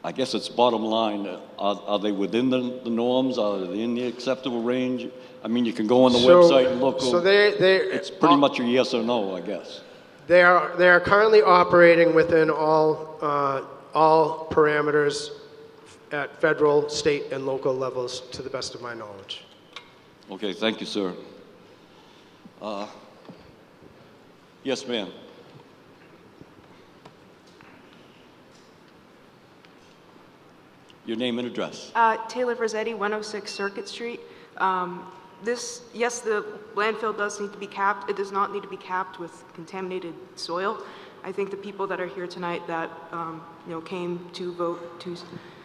I guess it's bottom line, are they within the norms? Are they in the acceptable range? I mean, you can go on the website and look. So it's pretty much a yes or no, I guess. They are currently operating within all parameters at federal, state, and local levels, to the best of my knowledge. Okay, thank you, sir. Yes, ma'am. Your name and address. Taylor Verzetti, 106 Circuit Street. Yes, the landfill does need to be capped. It does not need to be capped with contaminated soil. I think the people that are here tonight that came to vote to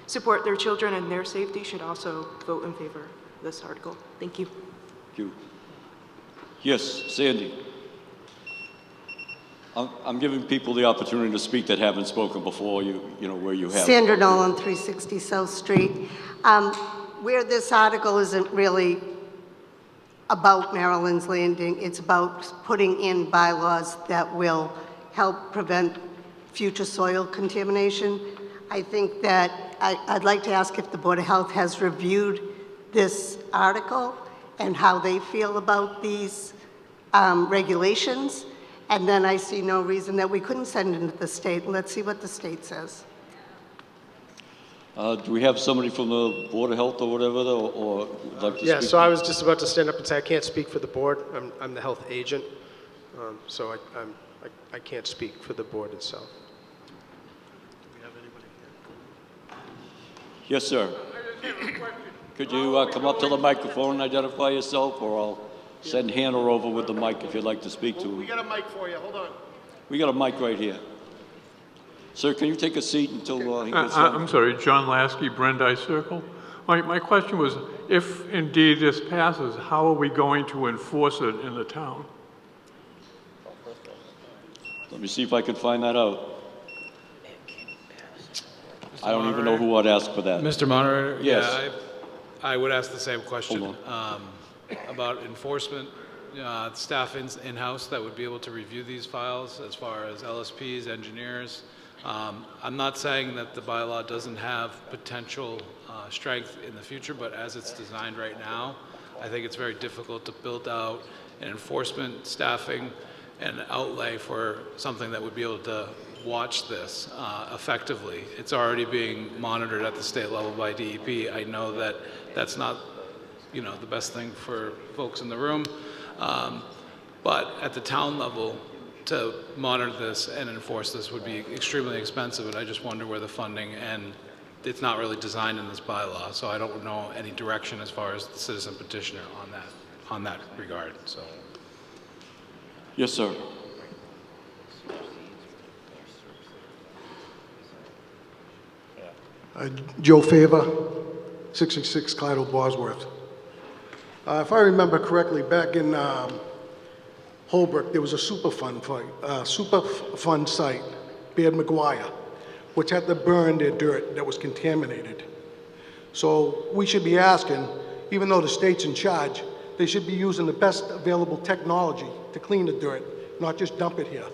support their children and their safety should also vote in favor of this article. Thank you. Thank you. Yes, Sandy. I'm giving people the opportunity to speak that haven't spoken before, where you have. Sandra Nolan, 360 South Street. Where this article isn't really about Maryland's Landing, it's about putting in bylaws that will help prevent future soil contamination. I think that I'd like to ask if the Board of Health has reviewed this article and how they feel about these regulations. And then I see no reason that we couldn't send it to the state. Let's see what the state says. Do we have somebody from the Board of Health or whatever, or would like to Yeah, speak? so I was just about to stand up and say I can't speak for the board. I'm the health agent, so I can't speak for the board itself. Yes, sir. Could you come up to the microphone and identify yourself, or I'll send Hannah over with the mic if you'd like to speak to him. got a mic for you. Hold on. We got a mic right here. Sir, can you take a seat until he gets I'm sorry, John Lasky, Brandeis Circle. My question was, if indeed this passes, how are we going to enforce it in the town? Let me see if I can find that out. I don't even know who I'd ask for that. Mr. Moderator? Yes. Yeah, I would ask the same question about enforcement. Staff in-house that would be able to review these files as far as LSPs, engineers. I'm not saying that the bylaw doesn't have potential strength in the future, but as it's designed right now, I think it's very difficult to build out an enforcement staffing and outlay for something that would be able to watch this effectively. It's already being monitored at the state level by DEP. I know that that's not, the best thing for folks in the room, but at the town level, to monitor this and enforce this would be extremely expensive, and I just wonder where the funding, and it's not really designed in this bylaw, so I don't know any direction as far as the citizen petitioner on that regard. So. Yes, sir. Joe Favor, 666 Clyde Bosworth. If I remember correctly, back in Holbrook, there was a Superfund site, Baird McGuire, which had to burn their dirt that was contaminated. So we should be asking, even though the state's in charge, they should be using the best available technology to clean the dirt, not just dump it here.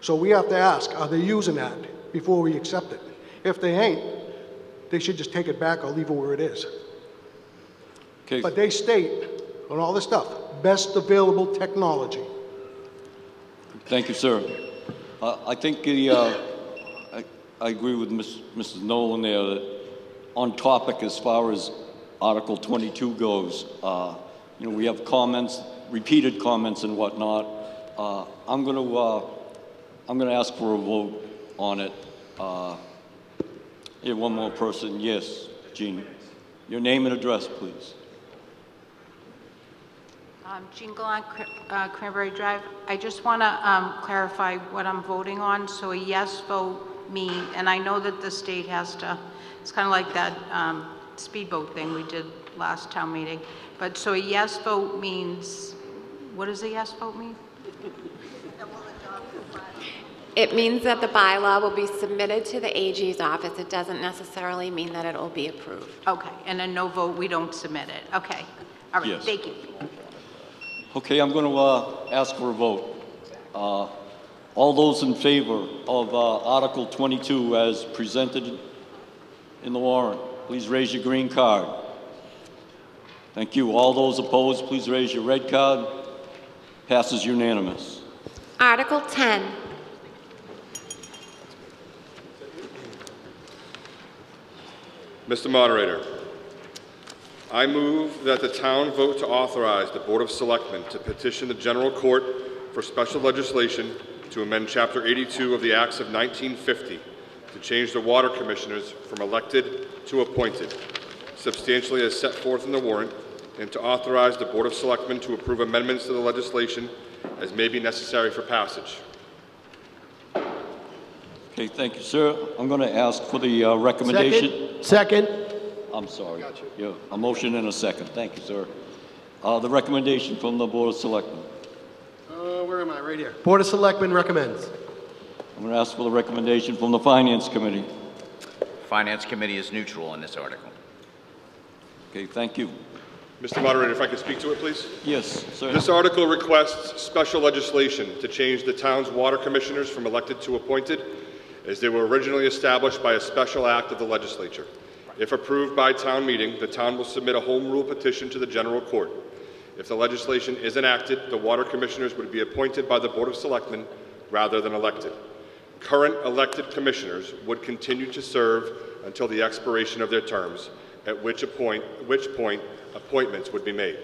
So we have to ask, are they using that before we accept it? If they ain't, they should just take it back or leave it where it is. Okay. But they state on all this stuff, best available technology. Thank you, sir. I think I agree with Mrs. Nolan there that on topic as far as Article 22 goes, we have comments, repeated comments and whatnot. I'm going to ask for a vote on it. Here, one more person. Yes, Jean. Your name and address, please. Jean Gallant, Cranberry Drive. I just want to clarify what I'm voting on. So a yes vote means, and I know that the state has to, it's kind of like that speedboat thing we did last town meeting. But so a yes vote means, what does a yes vote mean? It means that the bylaw will be submitted to the AG's office. It doesn't necessarily mean that it will be approved. Okay, and a no vote, we don't submit it. Okay, all right, Yes. thank you. Okay, I'm going to ask for a vote. All those in favor of Article 22 as presented in the warrant, please raise your green card. Thank you. All those opposed, please raise your red card. Passes unanimous. Article 10. Mr. Moderator, I move that the town vote to authorize the Board of Selectmen to petition the General Court for special legislation to amend Chapter 82 of the Acts of 1950 to change the water commissioners from elected to appointed, substantially as set forth in the warrant, and to authorize the Board of Selectmen to approve amendments to the legislation as may be necessary for passage. Okay, thank you, sir. I'm going to ask for the recommendation. Second. I'm sorry. Yeah, a motion and a second. Thank you, sir. The recommendation from the Board of Selectmen. Where am I? Right here. Board of Selectmen recommends. I'm going to ask for the recommendation from the Finance Committee. Finance Committee is neutral on this article. Okay, thank you. Mr. Moderator, if I could speak to it, please? Yes, sir. This article requests special legislation to change the town's water commissioners from elected to appointed, as they were originally established by a special act of the legislature. If approved by town meeting, the town will submit a home rule petition to the General Court. If the legislation is enacted, the water commissioners would be appointed by the Board of Selectmen rather than elected. Current elected commissioners would continue to serve until the expiration of their terms, at which point appointments would be made.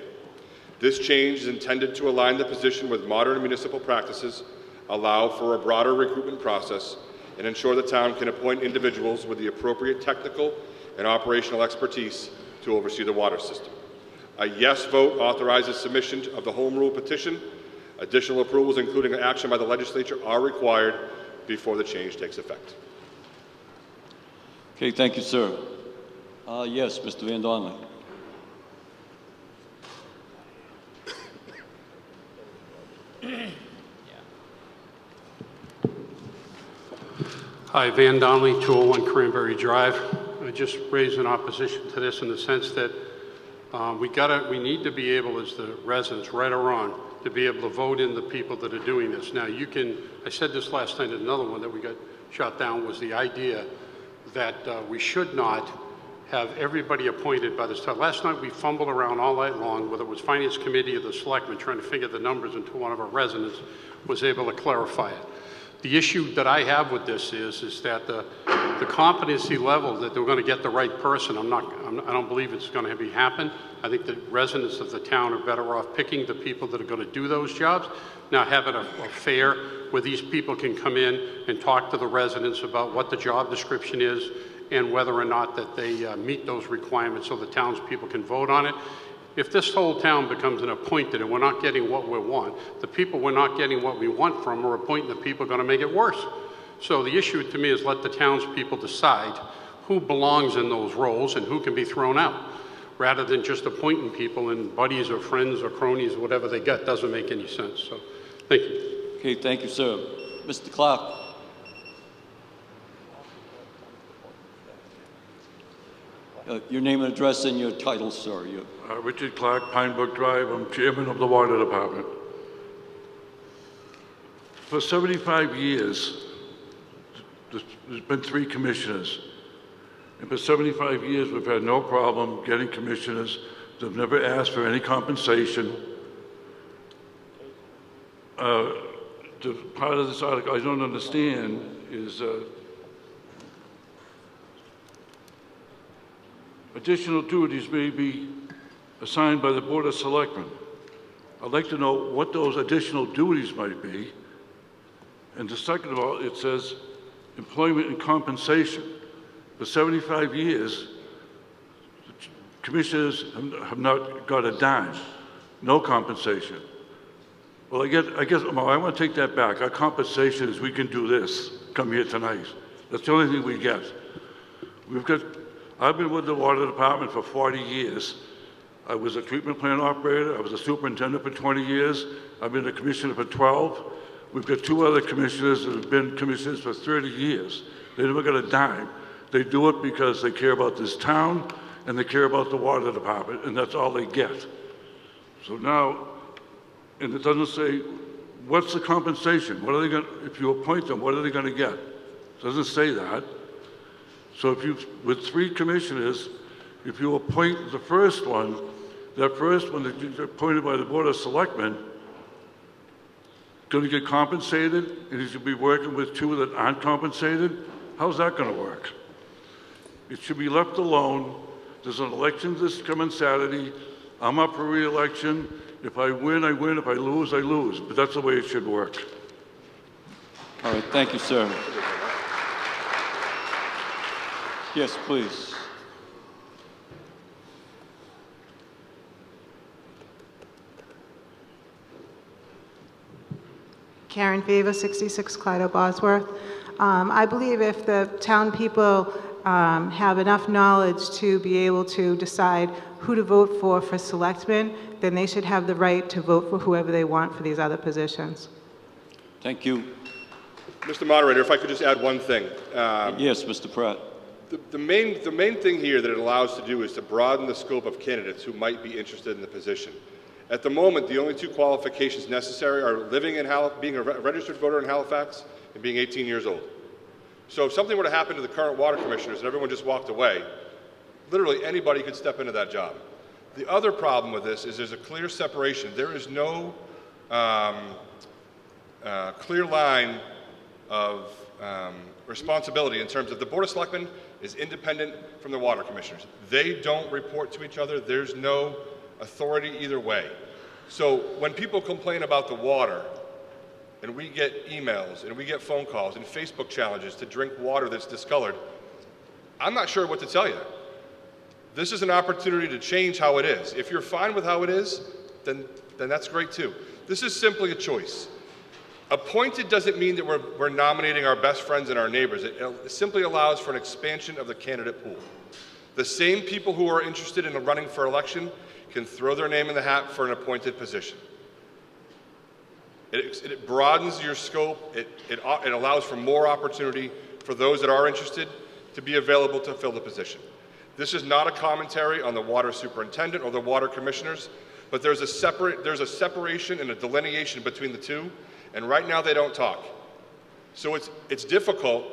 This change is intended to align the position with modern municipal practices, allow for a broader recruitment process, and ensure the town can appoint individuals with the appropriate technical and operational expertise to oversee the water system. A yes vote authorizes submission of the home rule petition. Additional approvals, including action by the legislature, are required before the change takes effect. Okay, thank you, sir. Yes, Mr. Van Donley. Hi, Van Donnelly, 201 Cranberry Drive. I just raise an opposition to this in the sense that we need to be able, as the residents, right or wrong, to be able to vote in the people that are doing this. Now, I said this last night at another one that we got shot down, was the idea that we should not have everybody appointed by this time. Last night we fumbled around all night long, whether it was Finance Committee or the Selectmen, trying to figure the numbers until one of our residents was able to clarify it. The issue that I have with this is that the competency level that they're going to get the right person, I don't believe it's going to happen. I think the residents of the town are better off picking the people that are going to do those jobs. Now having a fair where these people can come in and talk to the residents about what the job description is and whether or not that they meet those requirements so the townspeople can vote on it. If this whole town becomes an appointed and we're not getting what we want, the people we're not getting what we want from are appointing the people going to make it worse. So the issue to me is let the townspeople decide who belongs in those roles and who can be thrown out, rather than just appointing people and buddies or friends or cronies or whatever they got. Doesn't make any sense. So thank you. Okay, thank you, sir. Mr. Clark. Your name and address and your title, sir. Richard Clark, Pine Brook Drive. I'm chairman of the Water Department. For 75 years, there's been 3 commissioners. And for 75 years, we've had no problem getting commissioners. They've never asked for any compensation. The part of this article I don't understand is additional duties may be assigned by the Board of Selectmen. I'd like to know what those additional duties might be. And the second of all, it says employment and compensation. For 75 years, commissioners have not got a dime, no compensation. Well, I guess I want to take that back. Our compensation is we can do this, come here tonight. That's the only thing we get. I've been with the Water Department for 40 years. I was a treatment plant operator. I was a superintendent for 20 years. I've been a commissioner for 12. We've got 2 other commissioners that have been commissioners for 30 years. They never got a dime. They do it because they care about this town and they care about the Water Department, and that's all they get. So now, and it doesn't say, what's the compensation? What are they going to, if you appoint them, what are they going to get? It doesn't say that. So if you, with 3 commissioners, if you appoint the first one, that first one that is appointed by the Board of Selectmen, going to get compensated, and he should be working with 2 that aren't compensated? How's that going to work? It should be left alone. There's an election this coming Saturday. I'm up for re-election. If I win, I win. If I lose, I lose. But that's the way it should work. All right, thank you, sir. Yes, please. Karen Favor, 66 Clyde Bosworth. I believe if the town people have enough knowledge to be able to decide who to vote for selectmen, then they should have the right to vote for whoever they want for these other positions. Thank you. Mr. Moderator, if I could just add one thing. Yes, Mr. Pratt. The main thing here that it allows to do is to broaden the scope of candidates who might be interested in the position. At the moment, the only 2 qualifications necessary are living in being a registered voter in Halifax and being 18 years old. So if something were to happen to the current water commissioners and everyone just walked away, literally anybody could step into that job. The other problem with this is there's a clear separation. There is no clear line of responsibility in terms of the Board of Selectmen is independent from the water commissioners. They don't report to each other. There's no authority either way. So when people complain about the water, and we get emails, and we get phone calls, and Facebook challenges to drink water that's discolored, I'm not sure what to tell you. This is an opportunity to change how it is. If you're fine with how it is, then that's great too. This is simply a choice. Appointed doesn't mean that we're nominating our best friends and our neighbors. It simply allows for an expansion of the candidate pool. The same people who are interested in running for election can throw their name in the hat for an appointed position. It broadens your scope. It allows for more opportunity for those that are interested to be available to fill the position. This is not a commentary on the water superintendent or the water commissioners, but there's a separation and a delineation between the two, and right now they don't talk. So it's difficult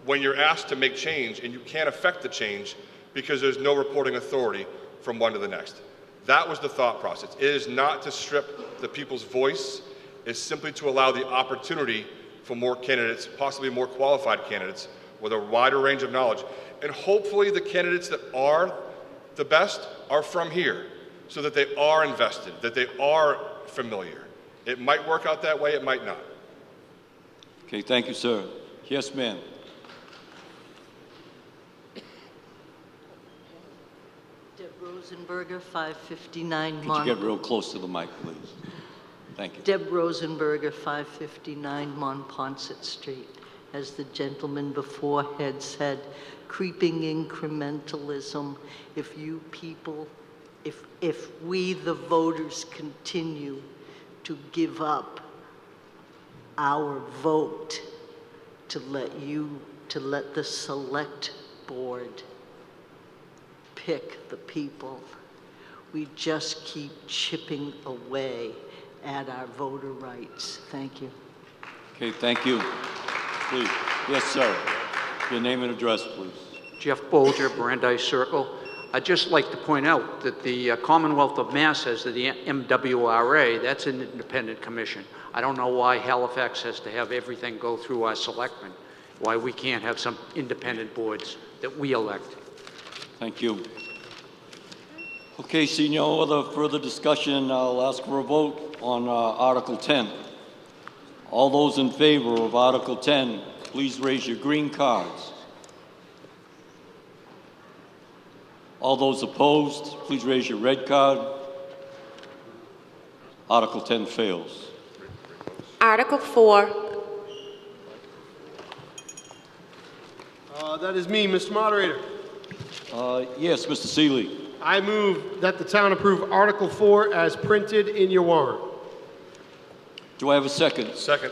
when you're asked to make change and you can't affect the change because there's no reporting authority from one to the next. That was the thought process. It is not to strip the people's voice. It's simply to allow the opportunity for more candidates, possibly more qualified candidates, with a wider range of knowledge. And hopefully the candidates that are the best are from here, so that they are invested, that they are familiar. It might work out that way, it might not. Okay, thank you, sir. Yes, ma'am. Deb Rosenberger, 559 Could you get real close to the mic, please? Thank you. Deb Rosenberger, 559 Monpont Street. As the gentleman before had said, creeping incrementalism. If you people, if we the voters continue to give up our vote to let the select board pick the people, we just keep chipping away at our voter rights. Thank you. Okay, thank you. Please. Yes, sir. Your name and address, please. Jeff Bolger, Brandeis Circle. I'd just like to point out that the Commonwealth of Mass says that the MWRA, that's an independent commission. I don't know why Halifax has to have everything go through our selectmen, why we can't have some independent boards that we elect. Thank you. Okay, seeing no other further discussion, I'll ask for a vote on Article 10. All those in favor of Article 10, please raise your green cards. All those opposed, please raise your red card. Article 10 fails. Article 4. That is me, Mr. Moderator. Yes, Mr. Seeley. I move that the town approve Article 4 as printed in your warrant. Do I have a second? Second.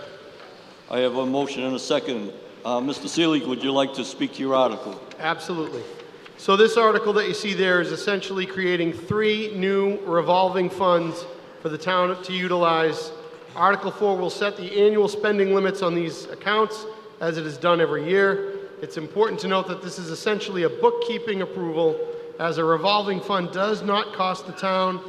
I have a motion and a second. Mr. Seeley, would you like to speak to your article? Absolutely. So this article that you see there is essentially creating 3 new revolving funds for the town to utilize. Article 4 will set the annual spending limits on these accounts as it is done every year. It's important to note that this is essentially a bookkeeping approval, as a revolving fund does not cost the town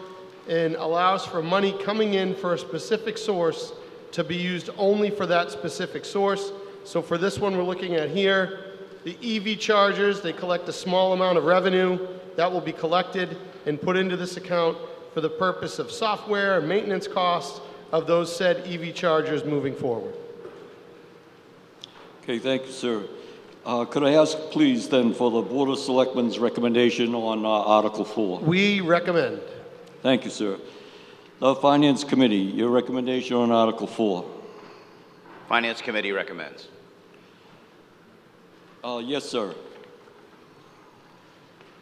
and allows for money coming in for a specific source to be used only for that specific source. So for this one we're looking at here, the EV chargers, they collect a small amount of revenue that will be collected and put into this account for the purpose of software and maintenance costs of those said EV chargers moving forward. Okay, thank you, sir. Could I ask, please, then, for the Board of Selectmen's recommendation on Article 4? We recommend. Thank you, sir. The Finance Committee, your recommendation on Article 4? Finance Committee recommends. Yes, sir.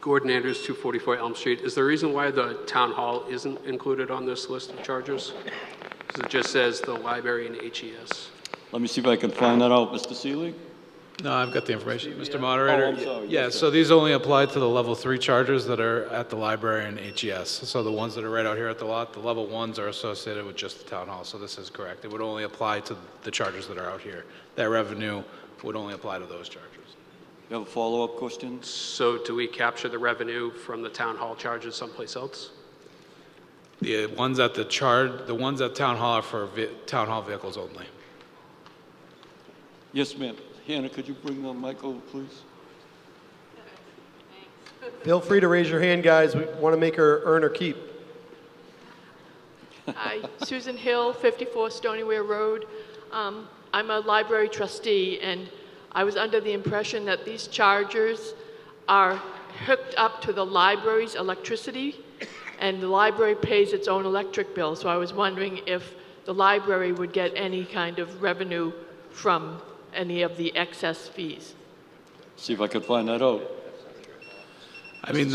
Gordon Andrews, 244 Elm Street. Is there a reason why the town hall isn't included on this list of charges? Because it just says the library and HES. Let me see if I can find that out, Mr. Seeley. No, I've got the information, Mr. Moderator. Oh, I'm sorry. Yeah, Yes, so these only apply to the level 3 chargers that are at the library and HES. So the ones that are right out here at the lot, the level 1s are associated with just the town hall. So this is correct. It would only apply to the chargers that are out here. That revenue would only apply to those chargers. You have a follow-up question? So do we capture the revenue from the town hall charges someplace else? The ones at the ones at town hall are for town hall vehicles only. Yes, ma'am. Hannah, could you bring the mic over, please? Feel free to raise your hand, guys. We want to make her earn her keep. Hi, Susan Hill, 54 Stonyware Road. I'm a library trustee, and I was under the impression that these chargers are hooked up to the library's electricity, and the library pays its own electric bill. So I was wondering if the library would get any kind of revenue from any of the excess fees. See if I could find that out. I mean,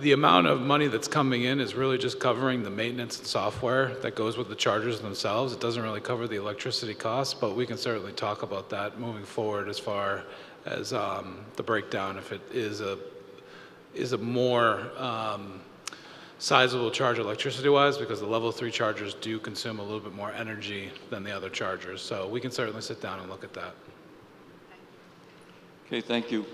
the amount of money that's coming in is really just covering the maintenance and software that goes with the chargers themselves. It doesn't really cover the electricity costs, but we can certainly talk about that moving forward as far as the breakdown, if it is a more sizable charge electricity-wise, because the level 3 chargers do consume a little bit more energy than the other chargers. So we can certainly sit down and look at that. Okay, thank you.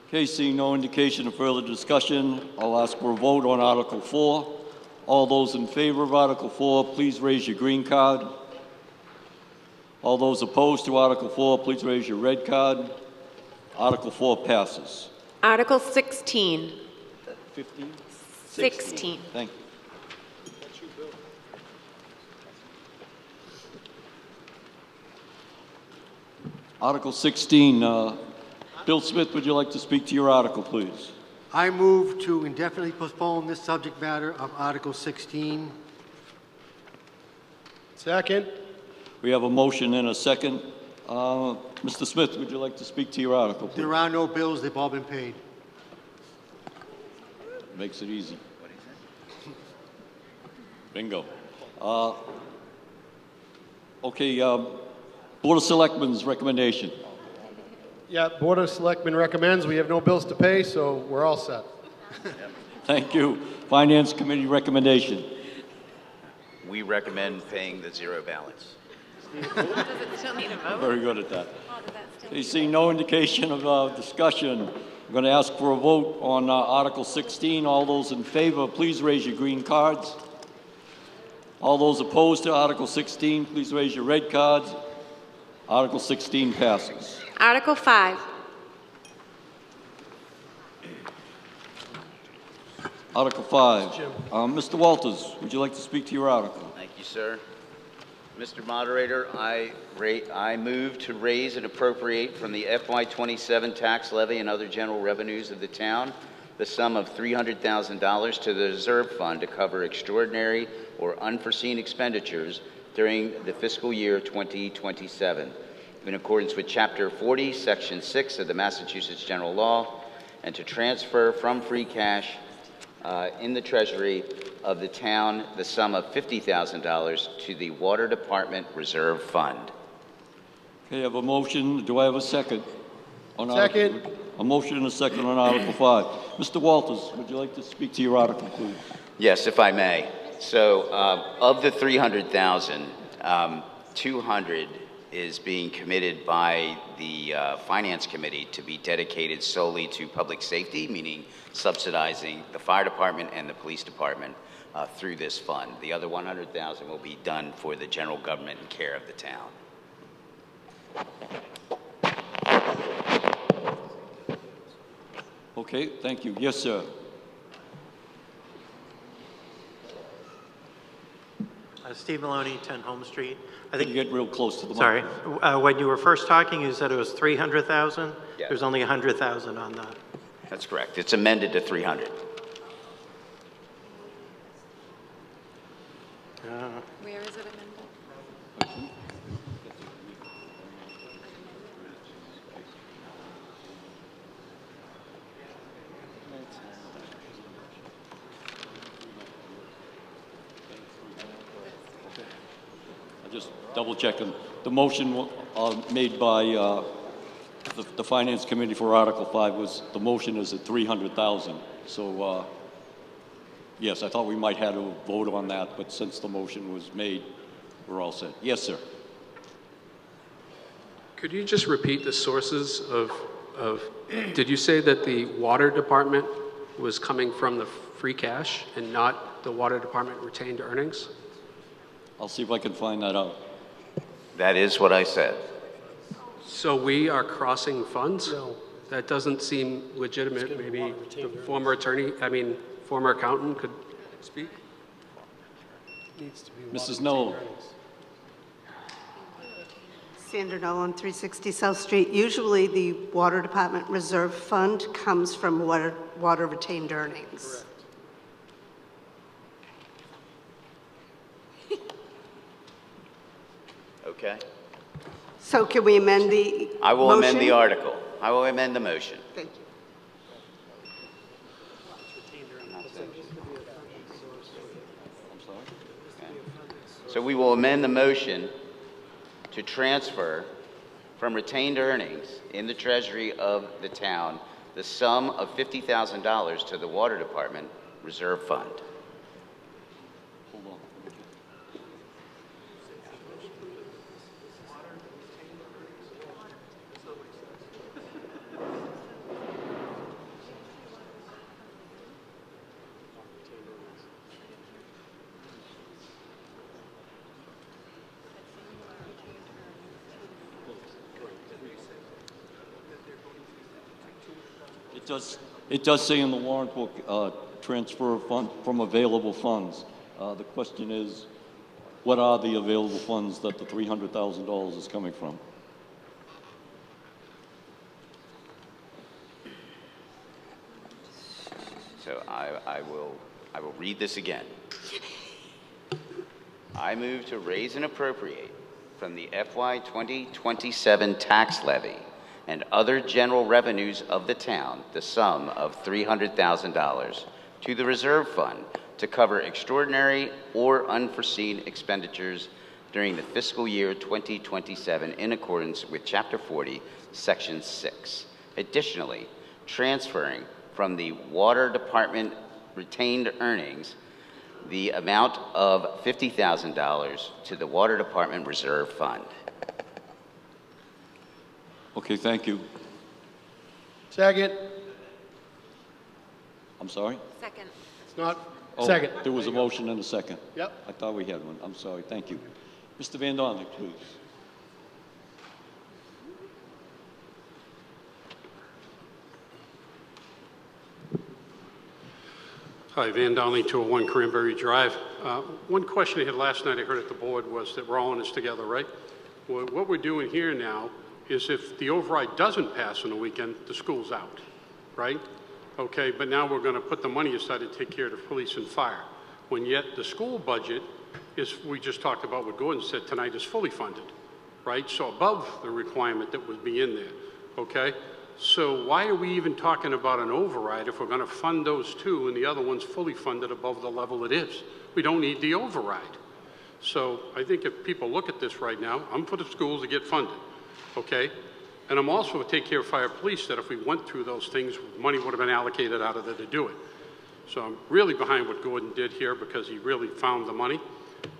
Okay, seeing no indication of further discussion, I'll ask for a vote on Article 4. All those in favor of Article 4, please raise your green card. All those opposed to Article 4, please raise your red card. Article 4 passes. Article 16. 15? 16. Thank you. Article 16, Bill Smith, would you like to speak to your article, please? I move to indefinitely postpone this subject matter of Article 16. Second. We have a motion and a second. Mr. Smith, would you like to speak to your article, please? There are no bills, they've all been paid. Makes it easy. Bingo. Okay, Board of Selectmen's recommendation. Yeah, Board of Selectmen recommends. We have no bills to pay, so we're all set. Thank you. Finance Committee recommendation. We recommend paying the zero balance. Does it still need a vote? Very good at that. You see no indication of discussion. I'm going to ask for a vote on Article 16. All those in favor, please raise your green cards. All those opposed to Article 16, please raise your red cards. Article 16 passes. Article 5. Article 5. Mr. Walters, would you like to speak to your article? Thank you, sir. Mr. Moderator, I move to raise and appropriate from the FY27 tax levy and other general revenues of the town the sum of $300,000 to the reserve fund to cover extraordinary or unforeseen expenditures during the fiscal year 2027, in accordance with Chapter 40, Section 6 of the Massachusetts General Law, and to transfer from free cash in the treasury of the town the sum of $50,000 to the Water Department Reserve Fund. Okay, I have a motion. Do I have a second? Second. A motion and a second on Article 5. Mr. Walters, would you like to speak to your article, please? Yes, if I may. So, of the 300,000, 200 is being committed by the Finance Committee to be dedicated solely to public safety, meaning subsidizing the fire department and the police department through this fund. The other 100,000 will be done for the general government and care of the town. Okay, thank you. Yes, sir. Steve Maloney, 10 Home Street. I think you get real close to the Sorry. mic. When you were first talking, you said it was 300,000? Yes. There's only 100,000 on that. That's correct. It's amended to 300. Where is it amended? Just double checking. The motion made by the Finance Committee for Article 5 was, the motion is at 300,000. So, yes, I thought we might have to vote on that, but since the motion was made, we're all set. Yes, sir. Could you just repeat the sources of did you say that the water department was coming from the free cash and not the water department retained earnings? I'll see if I can find that out. That is what I said. So we are crossing funds? No. That doesn't seem legitimate. Maybe the former attorney, former accountant could speak? Mrs. Noel. Sandra Nolan, 360 South Street. Usually the Water Department Reserve Fund comes from water retained earnings. Okay. So can we amend the I will amend the motion? article. I will amend the motion. Thank you. So we will amend the motion to transfer from retained earnings in the treasury of the town the sum of $50,000 to the Water Department Reserve Fund. It does say in the warrant book, transfer from available funds. The question is, what are the available funds that the $300,000 is coming from? So I will read this again. I move to raise and appropriate from the FY 2027 tax levy and other general revenues of the town the sum of $300,000 to the reserve fund to cover extraordinary or unforeseen expenditures during the fiscal year 2027 in accordance with Chapter 40, Section 6. Additionally, transferring from the Water Department retained earnings the amount of $50,000 to the Water Department Reserve Fund. Okay, thank you. Second. I'm sorry? Second. It's not. Oh, Second. There was a motion and a second. Yep. I thought we had one. I'm sorry. Thank you. Mr. Van Dongen, please. Hi, Van Donnelly, 201 Cranberry Drive. One question I had last night I heard at the board was that we're all in this together, right? Well, what we're doing here now is if the override doesn't pass on the weekend, the school's out, right? Okay, but now we're going to put the money aside to take care of the police and fire. When yet the school budget is, we just talked about what Gordon said tonight, is fully funded, right? So above the requirement that would be in there, okay? So why are we even talking about an override if we're going to fund those two and the other one's fully funded above the level it is? We don't need the override. So I think if people look at this right now, I'm for the schools to get funded, okay? And I'm also to take care of fire police, that if we went through those things, money would have been allocated out of there to do it. So I'm really behind what Gordon did here because he really found the money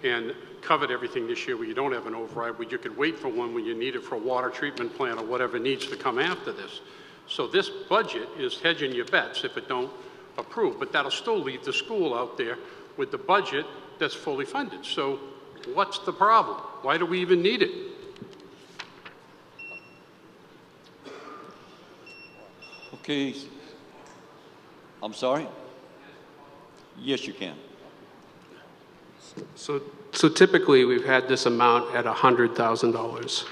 and covered everything this year where you don't have an override, where you could wait for one when you need it for a water treatment plant or whatever needs to come after this. So this budget is hedging your bets if it don't approve, but that'll still leave the school out there with the budget that's fully funded. So what's the problem? Why do we even need it? Okay. I'm sorry? Yes, you can. So typically we've had this amount at $100,000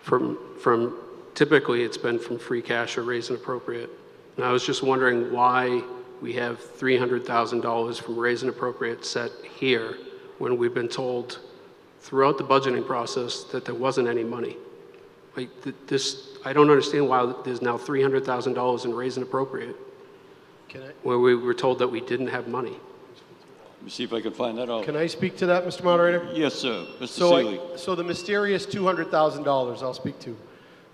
from typically it's been from free cash or raise and appropriate. And I was just wondering why we have $300,000 from raise and appropriate set here when we've been told throughout the budgeting process that there wasn't any money. Like this, I don't understand why there's now $300,000 in raise and appropriate where we were told that we didn't have money. Let me see if I can find that out. Can I speak to that, Mr. Moderator? Yes, sir. Mr. Seeley. So the mysterious $200,000 I'll speak to.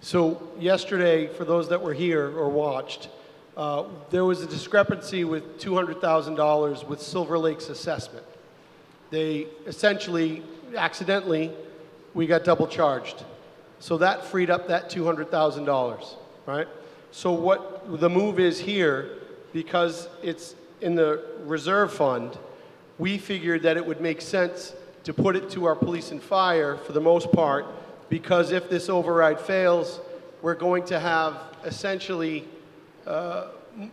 So yesterday, for those that were here or watched, there was a discrepancy with $200,000 with Silver Lake's assessment. They essentially, accidentally, we got double charged. So that freed up that $200,000, right? So what the move is here, because it's in the reserve fund, we figured that it would make sense to put it to our police and fire, for the most part, because if this override fails, we're going to have essentially,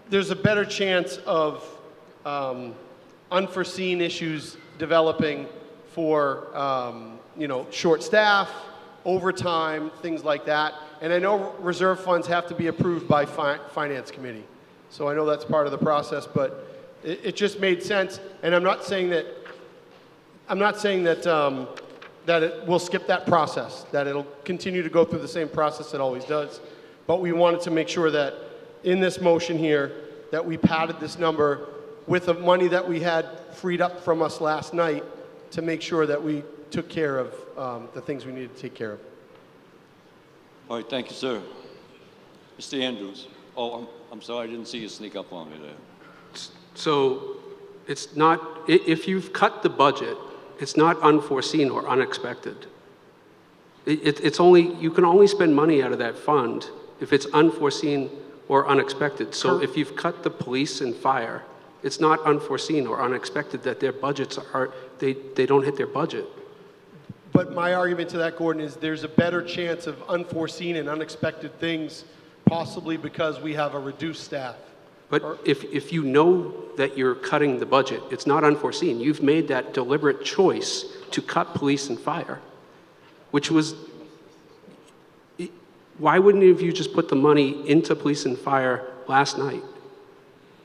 there's a better chance of unforeseen issues developing for, short staff, overtime, things like that. And I know reserve funds have to be approved by Finance Committee. So I know that's part of the process, but it just made sense. And I'm not saying that that it will skip that process, that it'll continue to go through the same process it always does. But we wanted to make sure that in this motion here, that we padded this number with the money that we had freed up from us last night to make sure that we took care of the things we needed to take care of. All right, thank you, sir. Mr. Andrews. Oh, I'm sorry, I didn't see you sneak up on me there. So it's not, if you've cut the budget, it's not unforeseen or unexpected. It's only, you can only spend money out of that fund if it's unforeseen or unexpected. So if you've cut the police and fire, it's not unforeseen or unexpected that their budgets are, they don't hit their budget. But my argument to that, Gordon, is there's a better chance of unforeseen and unexpected things, possibly because we have a reduced staff. But if you know that you're cutting the budget, it's not unforeseen. You've made that deliberate choice to cut police and fire, which was, why wouldn't you have you just put the money into police and fire last night?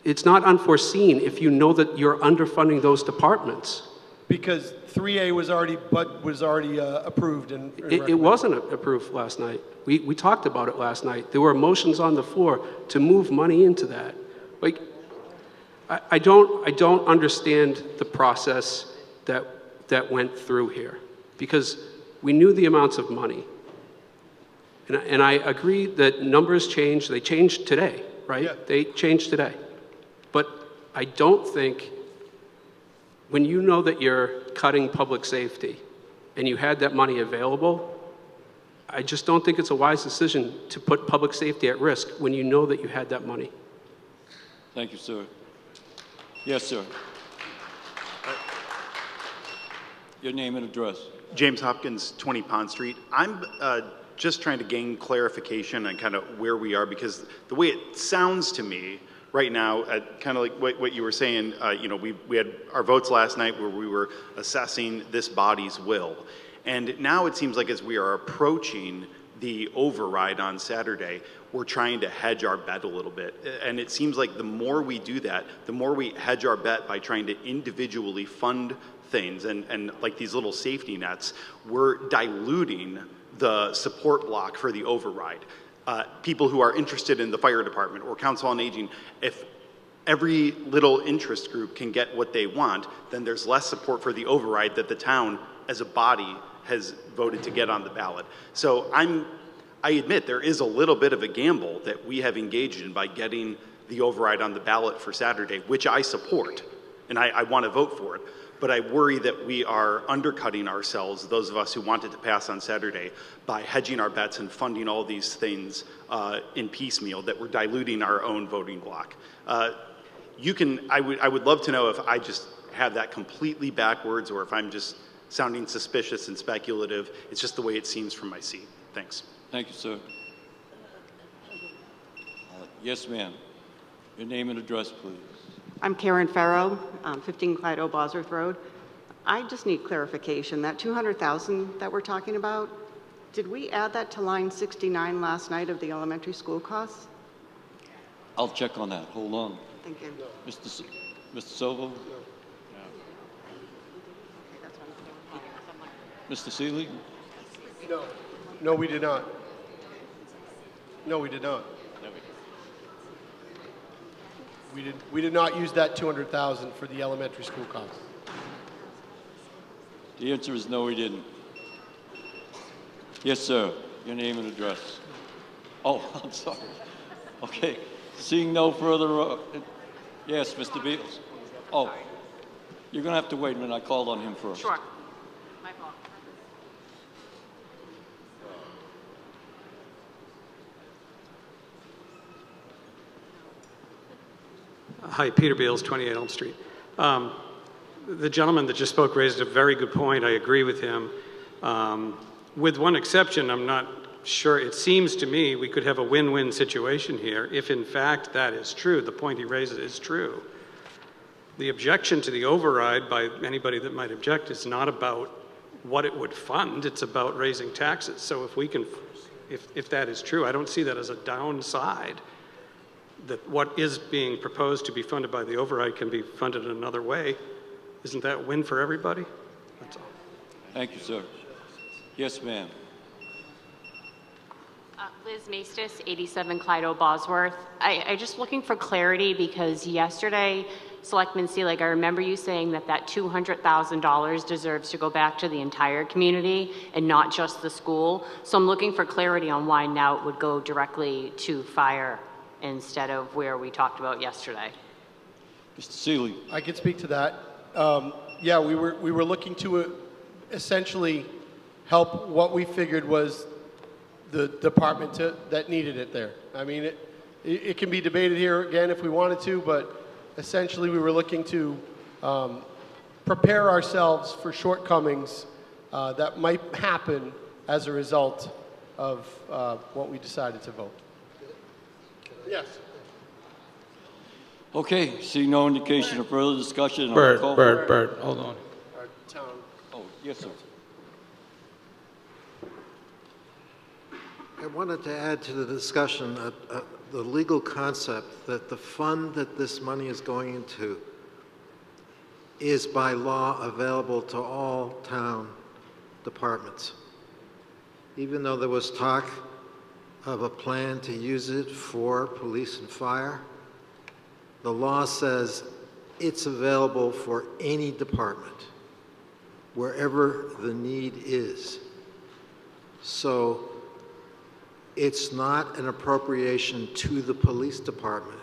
It's not unforeseen if you know that you're underfunding those departments. Because 3A was already approved and it wasn't approved last night. We talked about it last night. There were motions on the floor to move money into that. Like, I don't understand the process that went through here, because we knew the amounts of money. And I agree that numbers change. They changed today, right? Yeah. They changed today. But I don't think, when you know that you're cutting public safety and you had that money available, I just don't think it's a wise decision to put public safety at risk when you know that you had that money. Thank you, sir. Yes, sir. Your name and address. James Hopkins, 20 Pond Street. I'm just trying to gain clarification on kind of where we are, because the way it sounds to me right now, kind of like what you were saying, we had our votes last night where we were assessing this body's will. And now it seems like as we are approaching the override on Saturday, we're trying to hedge our bet a little bit. And it seems like the more we do that, the more we hedge our bet by trying to individually fund things and like these little safety nets, we're diluting the support block for the override. People who are interested in the fire department or council on aging, if every little interest group can get what they want, then there's less support for the override that the town as a body has voted to get on the ballot. So I admit there is a little bit of a gamble that we have engaged in by getting the override on the ballot for Saturday, which I support, and I want to vote for it. But I worry that we are undercutting ourselves, those of us who wanted to pass on Saturday, by hedging our bets and funding all these things in piecemeal, that we're diluting our own voting block. I would love to know if I just have that completely backwards or if I'm just sounding suspicious and speculative. It's just the way it seems from my seat. Thanks. Thank you, sir. Yes, ma'am. Your name and address, please. I'm Karen Farrow, 15 Clyde Bosworth Road. I just need clarification. That $200,000 that we're talking about, did we add that to line 69 last night of the elementary school costs? I'll check on that. Hold on. Thank you. Mr. Silva? Mr. Seeley? No. No, we did not. No, we did not. We did not use that $200,000 for the elementary school costs. The answer is no, we didn't. Yes, sir. Your name and address. Oh, I'm sorry. Okay. Seeing no further, yes, Mr. Beals. Oh, you're going to have to wait a minute. I called on him first. Sure. My fault. Hi, Peter Beals, 28 Elm Street. The gentleman that just spoke raised a very good point. I agree with him. With one exception, I'm not sure. It seems to me we could have a win-win situation here if in fact that is true. The point he raises is true. The objection to the override by anybody that might object is not about what it would fund, it's about raising taxes. So if we can, if that is true, I don't see that as a downside, that what is being proposed to be funded by the override can be funded another way. Isn't that a win for everybody? That's all. Thank you, sir. Yes, ma'am. Liz Maestas, 87 Clyde Bosworth. I just looking for clarity because yesterday, Selectman Seelig, I remember you saying that that $200,000 deserves to go back to the entire community and not just the school. So I'm looking for clarity on why now it would go directly to fire instead of where we talked about yesterday. Mr. Seelig. I can speak to that. Yeah, we were looking to essentially help what we figured was the department that needed it there. I mean, it can be debated here again if we wanted to, but essentially we were looking to prepare ourselves for shortcomings that might happen as a result of what we decided to vote. Yes. Okay, see no indication of further discussion. Bert, hold on. Oh, yes, sir. I wanted to add to the discussion the legal concept that the fund that this money is going into is by law available to all town departments. Even though there was talk of a plan to use it for police and fire, the law says it's available for any department, wherever the need is. So it's not an appropriation to the police department.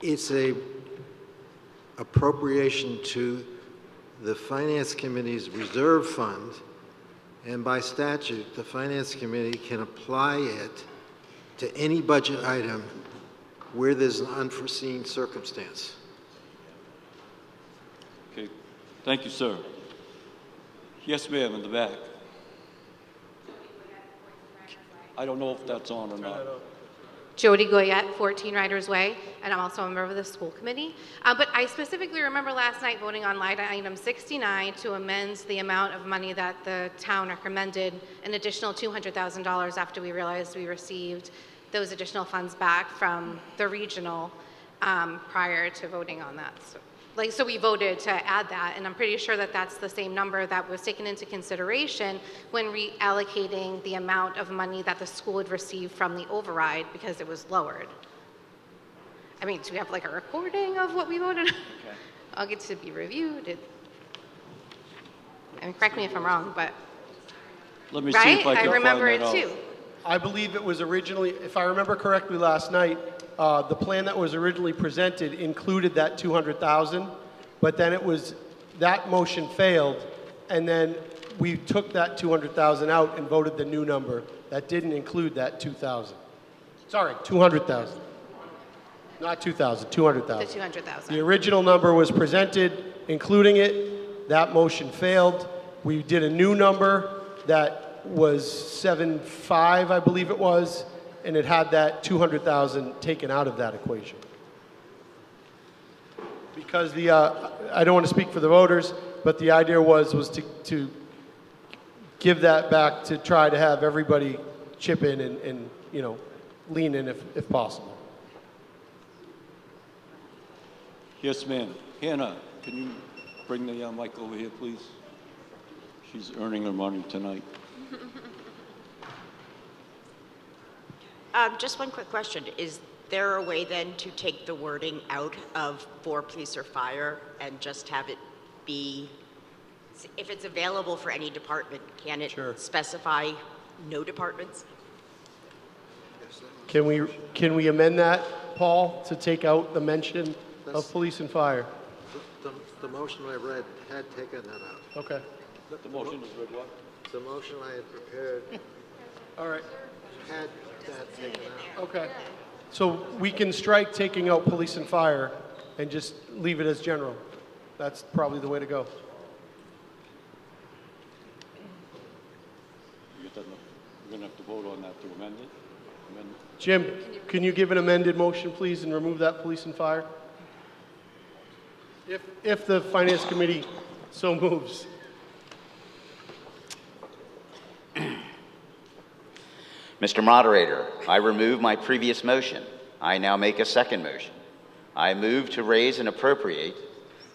It's a appropriation to the Finance Committee's reserve fund, and by statute, the Finance Committee can apply it to any budget item where there's an unforeseen circumstance. Okay, thank you, sir. Yes, ma'am, in the back. I don't know if that's on or not. Jody Goyette, 14 Riders Way, and I'm also a member of the school committee. But I specifically remember last night voting on line item 69 to amend the amount of money that the town recommended, an additional $200,000 after we realized we received those additional funds back from the regional prior to voting on that. So we voted to add that, and I'm pretty sure that that's the same number that was taken into consideration when reallocating the amount of money that the school had received from the override because it was lowered. I mean, do we have like a recording of what we voted? Okay. I'll get to be reviewed. I mean, correct me if I'm wrong, but Let me see if I can remember find it that too. I believe it was originally, if I remember correctly last night, the plan that was originally presented included that 200,000, but then that motion failed, and then we took that 200,000 out and voted the new number that didn't include that 2,000. Sorry, 200,000. Not 2,000, 200,000. The 200,000. The original number was presented, including it. That motion failed. We did a new number that was 7.5, I believe it was, and it had that 200,000 taken out of that equation. Because I don't want to speak for the voters, but the idea was to give that back to try to have everybody chip in and lean in if possible. Yes, ma'am. Hannah, can you bring the mic over here, please? She's earning her money tonight. Just one quick question. Is there a way then to take the wording out of for police or fire and just have it be, if it's available for any department, can it specify no departments? Can we amend that, Paul, to take out the mention of police and fire? The motion I read had taken that out. Okay. The motion is read what? The motion I had prepared All right. had that taken out. Okay. So we can strike taking out police and fire and just leave it as general. That's probably the way to go. gonna have to vote on that to amend it. Jim, can you give an amended motion, please, and remove that police and fire? If the Finance Committee so moves. Mr. Moderator, I remove my previous motion. I now make a second motion. I move to raise and appropriate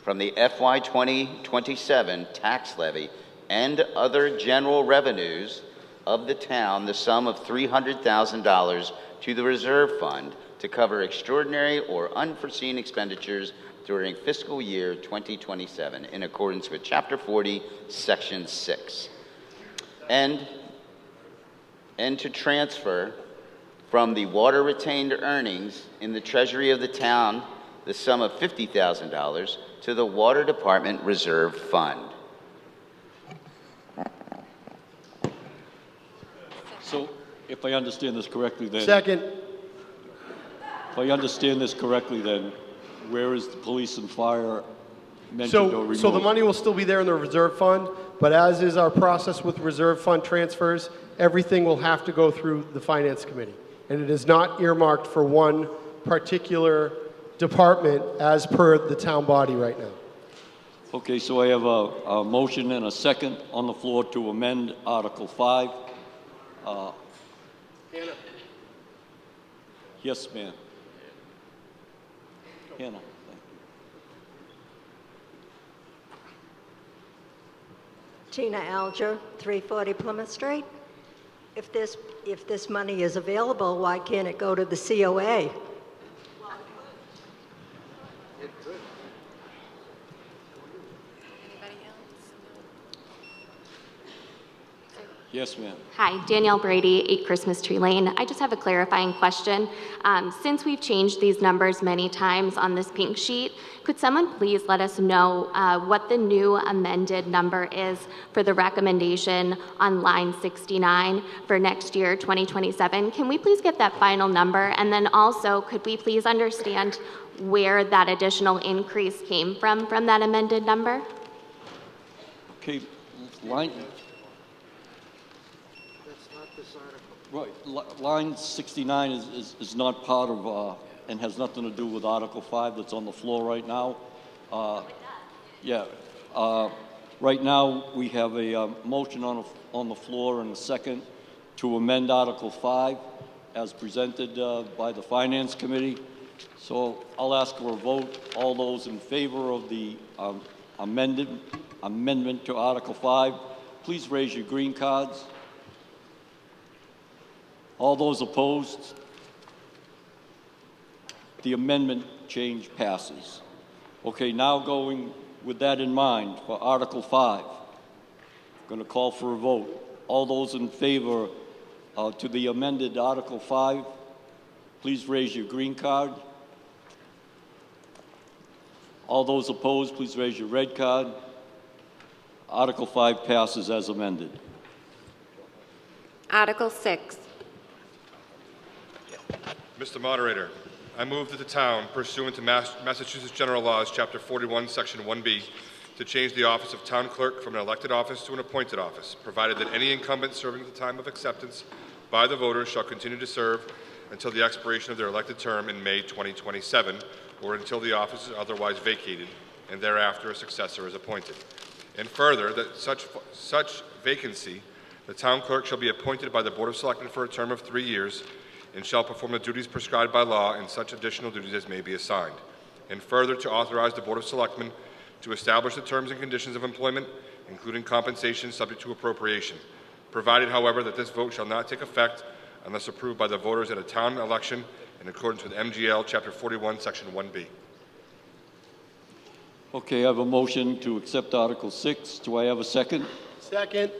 from the FY 2027 tax levy and other general revenues of the town the sum of $300,000 to the reserve fund to cover extraordinary or unforeseen expenditures during fiscal year 2027 in accordance with Chapter 40, Section 6. And to transfer from the water retained earnings in the treasury of the town the sum of $50,000 to the Water Department Reserve Fund. So, if I understand this correctly, then... Second. If I understand this correctly, then, where is the police and fire mentioned or removed? So the money will still be there in the reserve fund, but as is our process with reserve fund transfers, everything will have to go through the Finance Committee. And it is not earmarked for one particular department as per the town body right now. Okay, so I have a motion and a second on the floor to amend Article 5. Hannah. Yes, ma'am. Hannah. Tina Alger, 340 Plymouth Street. If this money is available, why can't it go to the COA? Yes, ma'am. Hi, Danielle Brady, 8 Christmas Tree Lane. I just have a clarifying question. Since we've changed these numbers many times on this pink sheet, could someone please let us know what the new amended number is for the recommendation on line 69 for next year, 2027? Can we please get that final number? And then also, could we please understand where that additional increase came from that amended number? Okay, line... Right, line 69 is not part of, and has nothing to do with Article 5 that's on the floor right now. Yeah, right now we have a motion on the floor and a second to amend Article 5 as presented by the Finance Committee. So I'll ask for a vote. All those in favor of the amendment to Article 5, please raise your green cards. All those opposed? The amendment change passes. Okay, now going with that in mind for Article 5, I'm going to call for a vote. All those in favor to the amended Article 5, please raise your green card. All those opposed, please raise your red card. Article 5 passes as amended. Article 6. Mr. Moderator, I move that the town, pursuant to Massachusetts General Laws, Chapter 41, Section 1B, to change the office of town clerk from an elected office to an appointed office, provided that any incumbent serving at the time of acceptance by the voters shall continue to serve until the expiration of their elected term in May 2027, or until the office is otherwise vacated, and thereafter a successor is appointed. And further, that such vacancy, the town clerk shall be appointed by the Board of Selectmen for a term of 3 years, and shall perform the duties prescribed by law and such additional duties as may be assigned. And further, to authorize the Board of Selectmen to establish the terms and conditions of employment, including compensation subject to appropriation, provided, however, that this vote shall not take effect unless approved by the voters at a town election in accordance with MGL Chapter 41, Section 1B. Okay, I have a motion to accept Article 6. Do I have a second? Second.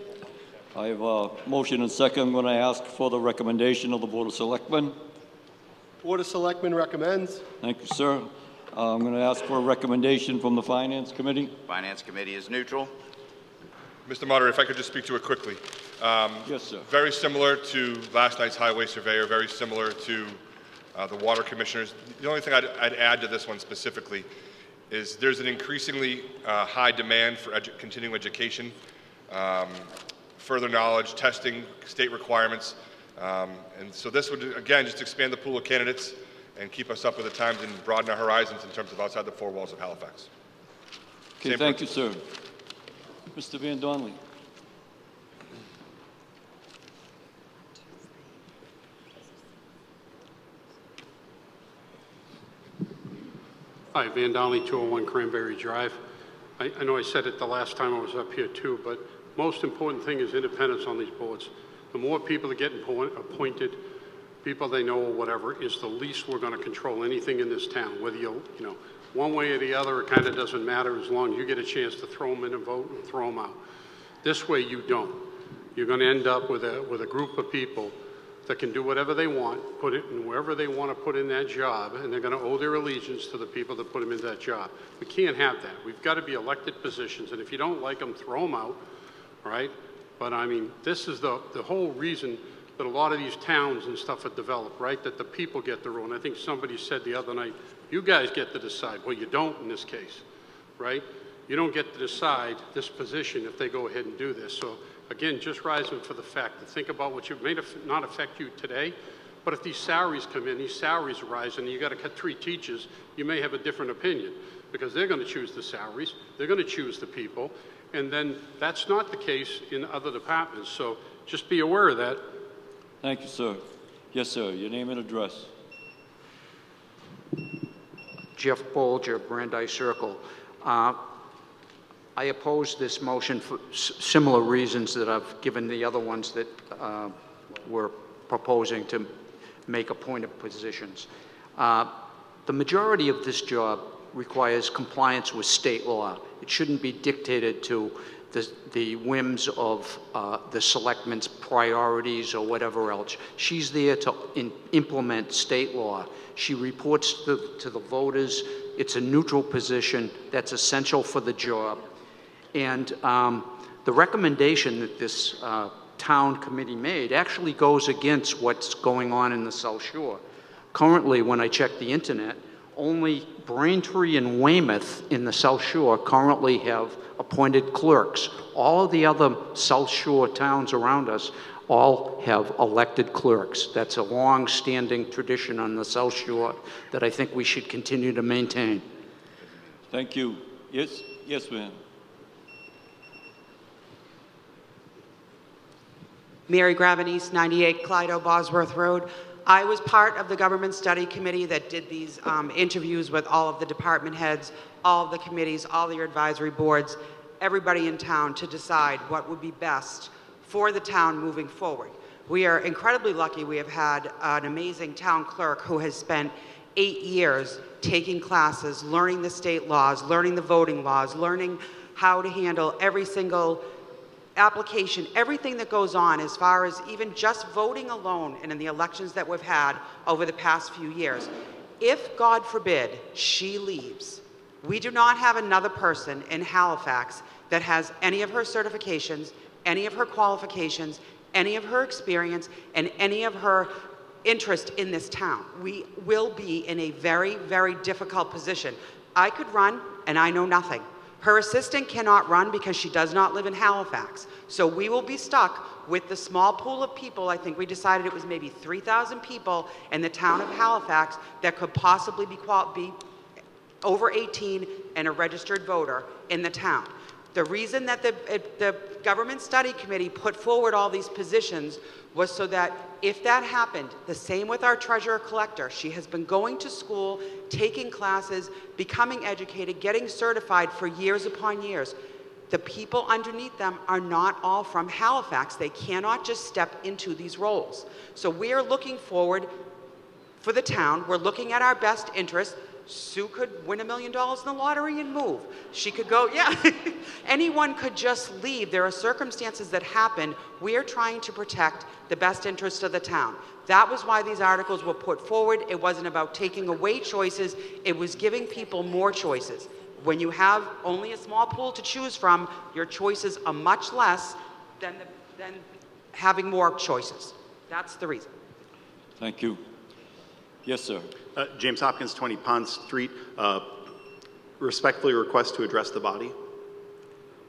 I have a motion and second. I'm going to ask for the recommendation of the Board of Selectmen. Board of Selectmen recommends. Thank you, sir. I'm going to ask for a recommendation from the Finance Committee. Finance Committee is neutral. Mr. Moderator, if I could just speak to it quickly. Yes, sir. Very similar to last night's highway surveyor, very similar to the water commissioners. The only thing I'd add to this one specifically is there's an increasingly high demand for continuing education further knowledge, testing, state requirements. And so this would, again, just expand the pool of candidates and keep us up with the times and broaden our horizons in terms of outside the four walls of Halifax. Okay, thank you, sir. Mr. Van Donley. Hi, Van Donnelly, 201 Cranberry Drive. I know I said it the last time I was up here too, but most important thing is independence on these boards. The more people that get appointed, people they know or whatever, is the least we're going to control anything in this town. Whether you know, one way or the other, it kind of doesn't matter as long as you get a chance to throw them in and vote and throw them out. This way you don't. You're going to end up with a group of people that can do whatever they want, put it in wherever they want to put in that job, and they're going to owe their allegiance to the people that put them in that job. We can't have that. We've got to be elected positions, and if you don't like them, throw them out, right? But I mean, this is the whole reason that a lot of these towns and stuff are developed, right? That the people get the rule. And I think somebody said the other night, you guys get to decide. Well, you don't in this case, right? You don't get to decide this position if they go ahead and do this. So again, just rising for the fact to think about what may not affect you today, but if these salaries come in, these salaries rise, and you got to cut 3 teachers, you may have a different opinion because they're going to choose the salaries, they're going to choose the people, and then that's not the case in other departments. So just be aware of that. Thank you, sir. Yes, sir. Your name and address. Jeff Bolger, Brandeis Circle. I oppose this motion for similar reasons that I've given the other ones that were proposing to make appointed positions. The majority of this job requires compliance with state law. It shouldn't be dictated to the whims of the selectmen's priorities or whatever else. She's there to implement state law. She reports to the voters. It's a neutral position that's essential for the job. And the recommendation that this town committee made actually goes against what's going on in the South Shore. Currently, when I check the internet, only Braintree and Weymouth in the South Shore currently have appointed clerks. All of the other South Shore towns around us all have elected clerks. That's a long-standing tradition on the South Shore that I think we should continue to maintain. Thank you. Yes, yes, ma'am. Mary Gravenese, 98 Clydo Bosworth Road. I was part of the government study committee that did these interviews with all of the department heads, all of the committees, all the advisory boards, everybody in town to decide what would be best for the town moving forward. We are incredibly lucky. We have had an amazing town clerk who has spent 8 years taking classes, learning the state laws, learning the voting laws, learning how to handle every single application, everything that goes on as far as even just voting alone and in the elections that we've had over the past few years. If, God forbid, she leaves, we do not have another person in Halifax that has any of her certifications, any of her qualifications, any of her experience, and any of her interest in this town. We will be in a very, very difficult position. I could run, and I know nothing. Her assistant cannot run because she does not live in Halifax. So we will be stuck with the small pool of people. I think we decided it was maybe 3,000 people in the town of Halifax that could possibly be over 18 and a registered voter in the town. The reason that the government study committee put forward all these positions was so that if that happened, the same with our treasurer collector. She has been going to school, taking classes, becoming educated, getting certified for years upon years. The people underneath them are not all from Halifax. They cannot just step into these roles. So we are looking forward for the town. We're looking at our best interest. Sue could win $1 million in the lottery and move. She could go, yeah. Anyone could just leave. There are circumstances that happen. We are trying to protect the best interest of the town. That was why these articles were put forward. It wasn't about taking away choices. It was giving people more choices. When you have only a small pool to choose from, your choices are much less than having more choices. That's the reason. Thank you. Yes, sir. James Hopkins, 20 Pond Street. Respectfully request to address the body.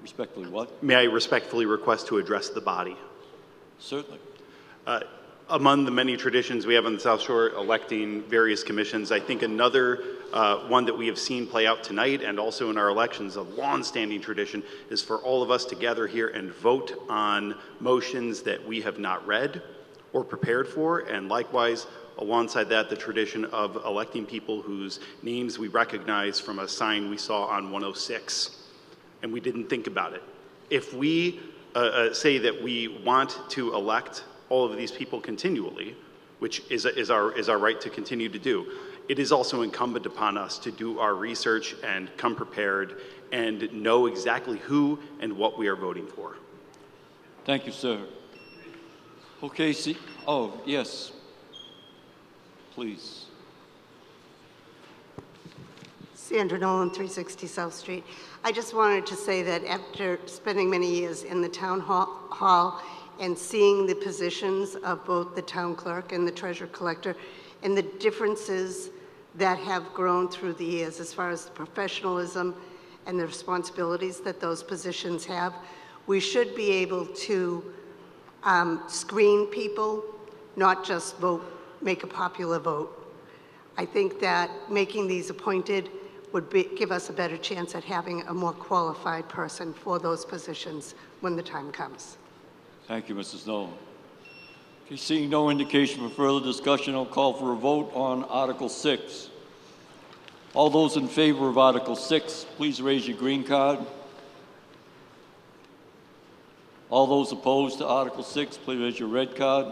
Respectfully, what? May I respectfully request to address the body? Certainly. Among the many traditions we have on the South Shore electing various commissions, I think another one that we have seen play out tonight and also in our elections, a long-standing tradition, is for all of us to gather here and vote on motions that we have not read or prepared for, and likewise, alongside that, the tradition of electing people whose names we recognize from a sign we saw on 106, and we didn't think about it. If we say that we want to elect all of these people continually, which is our right to continue to do, it is also incumbent upon us to do our research and come prepared and know exactly who and what we are voting for. Thank you, sir. Okay, see, oh, yes. Please. Sandra Nolan, 360 South Street. I just wanted to say that after spending many years in the town hall and seeing the positions of both the town clerk and the treasurer collector and the differences that have grown through the years as far as the professionalism and the responsibilities that those positions have, we should be able to screen people, not just make a popular vote. I think that making these appointed would give us a better chance at having a more qualified person for those positions when the time comes. Thank you, Mrs. Nolan. Okay, seeing no indication for further discussion, I'll call for a vote on Article 6. All those in favor of Article 6, please raise your green card. All those opposed to Article 6, please raise your red card.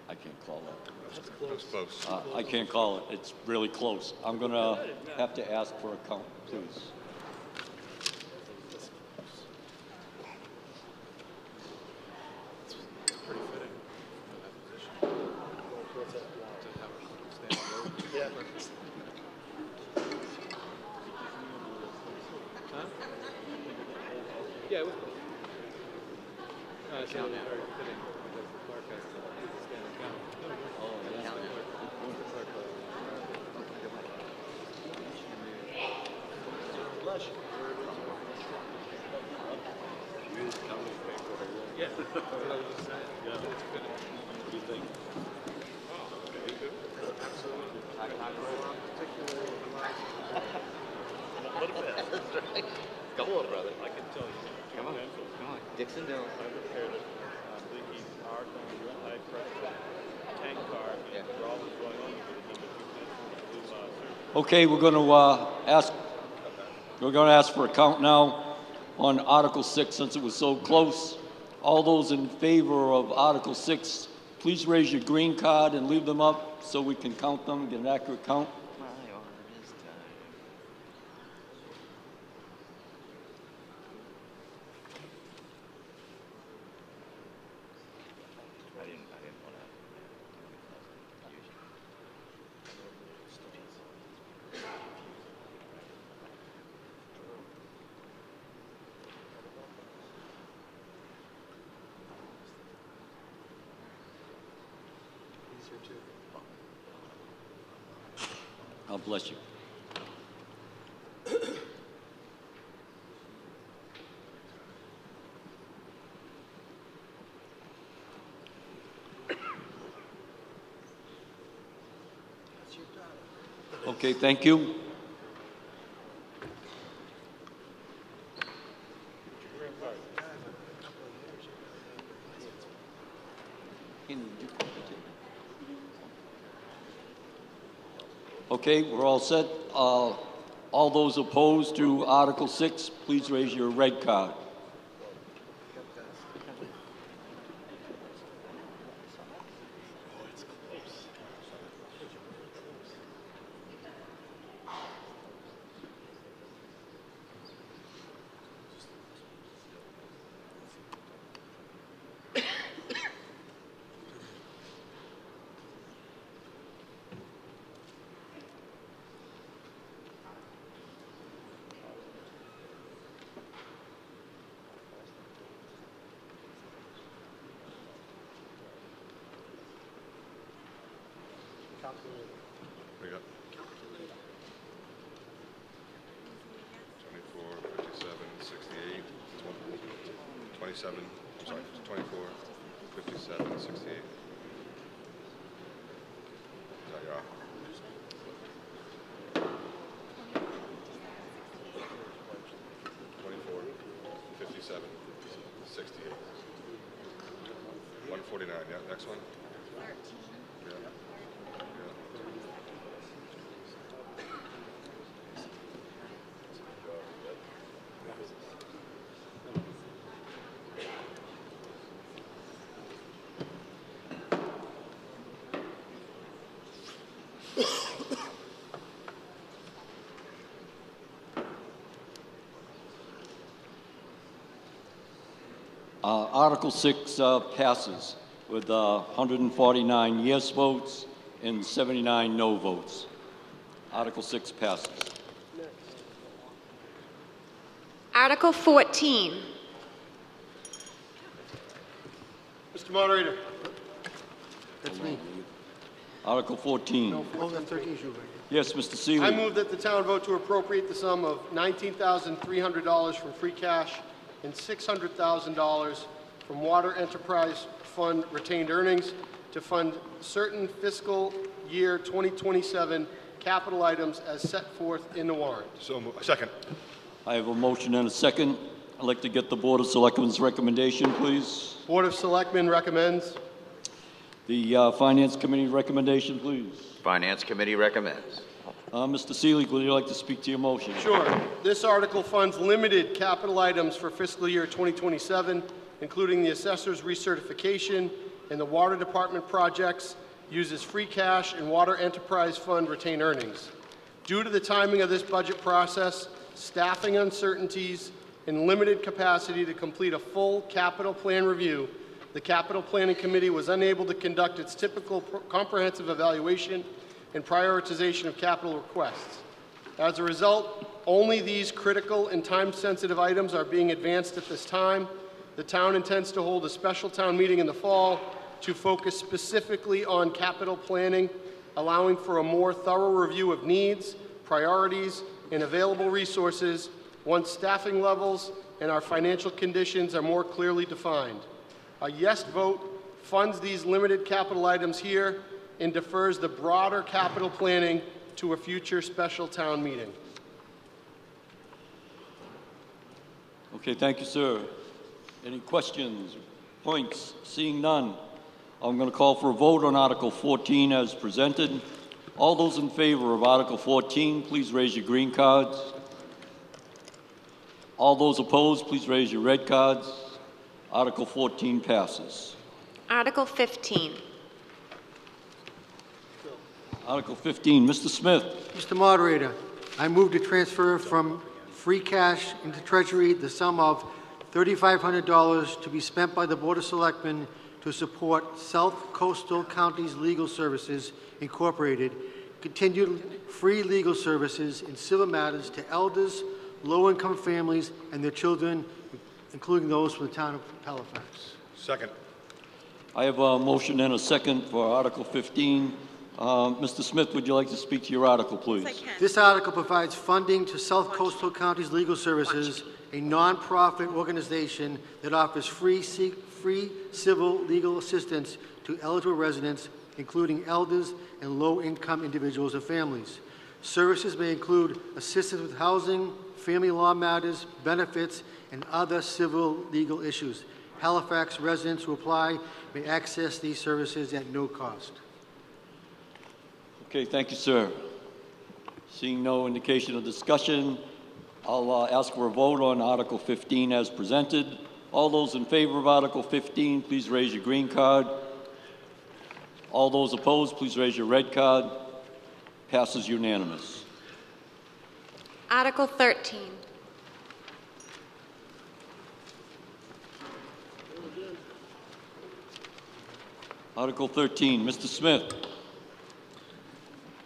I can't call that. That's close. I can't call it. It's really close. I'm going to have to ask for a count, please. Yeah, it was. Yeah, that's what I was just saying. Yeah, it's good. What do you think? Absolutely. Come on, brother. I can tell you. Come on. Dixon Dale. I prepared it. Blinky's arc on the high pressure tank car. Yeah. We're always going on with it. Okay, we're going to ask for a count now on Article 6 since it was so close. All those in favor of Article 6, please raise your green card and leave them up so we can count them, get an accurate count. God bless you. Okay, thank you. Okay, we're all set. All those opposed to Article 6, please raise your red card. 27, sorry, 24, 57, 68. No, you're off. 24, 57, 68. 149, yeah, next one. Yeah. Article 6 passes with 149 yes votes and 79 no votes. Article 6 passes. Article 14. Mr. Moderator. That's me. Article 14. Oh, that's 13 issue. Yes, Mr. Seeley. I move that the town vote to appropriate the sum of $19,300 from free cash and $600,000 from Water Enterprise Fund retained earnings to fund certain fiscal year 2027 capital items as set forth in the warrant. So, second. I have a motion and a second. I'd like to get the Board of Selectmen's recommendation, please. Board of Selectmen recommends. The Finance Committee recommendation, please. Finance Committee recommends. Mr. Seelig, would you like to speak to your motion? Sure. This article funds limited capital items for fiscal year 2027, including the assessor's recertification and the water department projects, uses free cash and Water Enterprise Fund retained earnings. Due to the timing of this budget process, staffing uncertainties, and limited capacity to complete a full capital plan review, the Capital Planning Committee was unable to conduct its typical comprehensive evaluation and prioritization of capital requests. As a result, only these critical and time-sensitive items are being advanced at this time. The town intends to hold a special town meeting in the fall to focus specifically on capital planning, allowing for a more thorough review of needs, priorities, and available resources once staffing levels and our financial conditions are more clearly defined. A yes vote funds these limited capital items here and defers the broader capital planning to a future special town meeting. Okay, thank you, sir. Any questions, points? Seeing none, I'm going to call for a vote on Article 14 as presented. All those in favor of Article 14, please raise your green cards. All those opposed, please raise your red cards. Article 14 passes. Article 15. Article 15, Mr. Smith. Mr. Moderator, I move to transfer from free cash into Treasury the sum of $3,500 to be spent by the Board of Selectmen to support South Coastal Counties Legal Services, Incorporated, continued free legal services in civil matters to elders, low-income families, and their children, including those from the town of Halifax. Second. I have a motion and a second for Article 15. Mr. Smith, would you like to speak to your article, please? Yes, I can. This article provides funding to South Coastal Counties Legal Services, a nonprofit organization that offers free civil legal assistance to eligible residents, including elders and low-income individuals and families. Services may include assistance with housing, family law matters, benefits, and other civil legal issues. Halifax residents who apply may access these services at no cost. Okay, thank you, sir. Seeing no indication of discussion, I'll ask for a vote on Article 15 as presented. All those in favor of Article 15, please raise your green card. All those opposed, please raise your red card. Passes unanimous. Article 13. Article 13, Mr. Smith.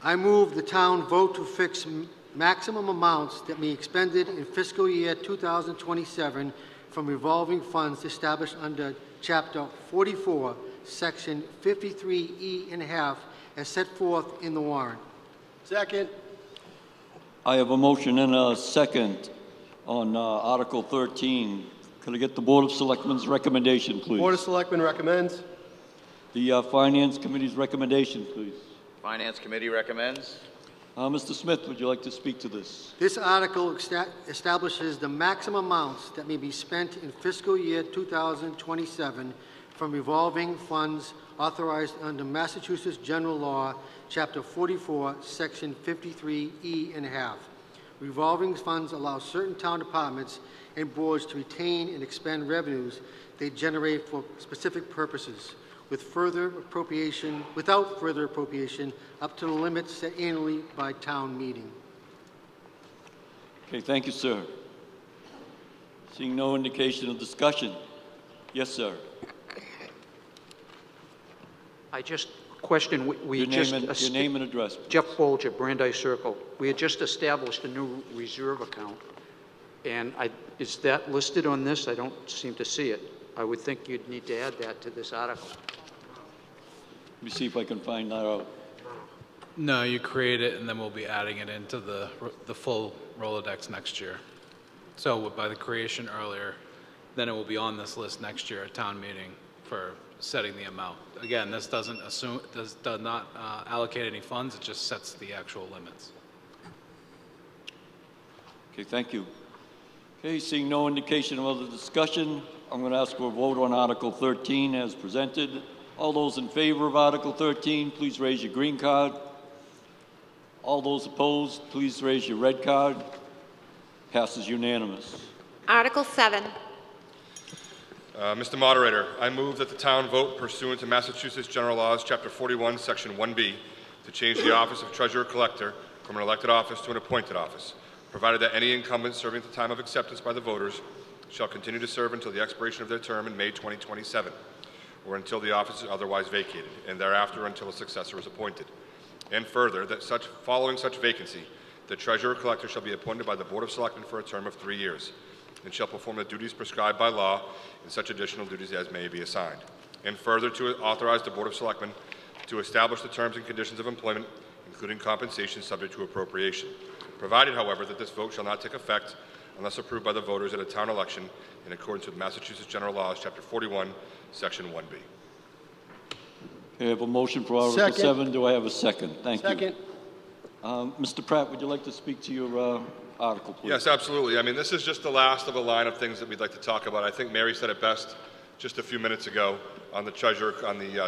I move the town vote to fix maximum amounts that may be expended in fiscal year 2027 from revolving funds established under Chapter 44, Section 53E and a half, as set forth in the warrant. Second. I have a motion and a second on Article 13. Could I get the Board of Selectmen's recommendation, please? Board of Selectmen recommends. The Finance Committee's recommendation, please. Finance Committee recommends. Mr. Smith, would you like to speak to this? This article establishes the maximum amounts that may be spent in fiscal year 2027 from revolving funds authorized under Massachusetts General Law, Chapter 44, Section 53E and a half. Revolving funds allow certain town departments and boards to retain and expend revenues they generate for specific purposes, without further appropriation, up to the limits set annually by town meeting. Okay, thank you, sir. Seeing no indication of discussion. Yes, sir. I just question, Your name and address, please. Jeff Bolger, Brandeis Circle. We had just established a new reserve account, and is that listed on this? I don't seem to see it. I would think you'd need to add that to this article. Let me see if I can find that out. No, you create it, and then we'll be adding it into the full Rolodex next year. So by the creation earlier, then it will be on this list next year at town meeting for setting the amount. Again, this does not allocate any funds. It just sets the actual limits. Okay, thank you. Okay, seeing no indication of other discussion, I'm going to ask for a vote on Article 13 as presented. All those in favor of Article 13, please raise your green card. All those opposed, please raise your red card. Passes unanimous. Article 7. Mr. Moderator, I move that the town vote pursuant to Massachusetts General Laws, Chapter 41, Section 1B, to change the office of Treasurer-Collector from an elected office to an appointed office, provided that any incumbent serving at the time of acceptance by the voters shall continue to serve until the expiration of their term in May 2027, or until the office is otherwise vacated, and thereafter until a successor is appointed. And further, that following such vacancy, the Treasurer-Collector shall be appointed by the Board of Selectmen for a term of 3 years, and shall perform the duties prescribed by law and such additional duties as may be assigned. And further, to authorize the Board of Selectmen to establish the terms and conditions of employment, including compensation subject to appropriation, provided, however, that this vote shall not take effect unless approved by the voters at a town election in accordance with Massachusetts General Laws, Chapter 41, Section 1B. Okay, I have a motion for Article 7. Do I have a second? Thank you. Second. Mr. Pratt, would you like to speak to your article, please? Yes, absolutely. I mean, this is just the last of a line of things that we'd like to talk about. I think Mary said it best just a few minutes ago on the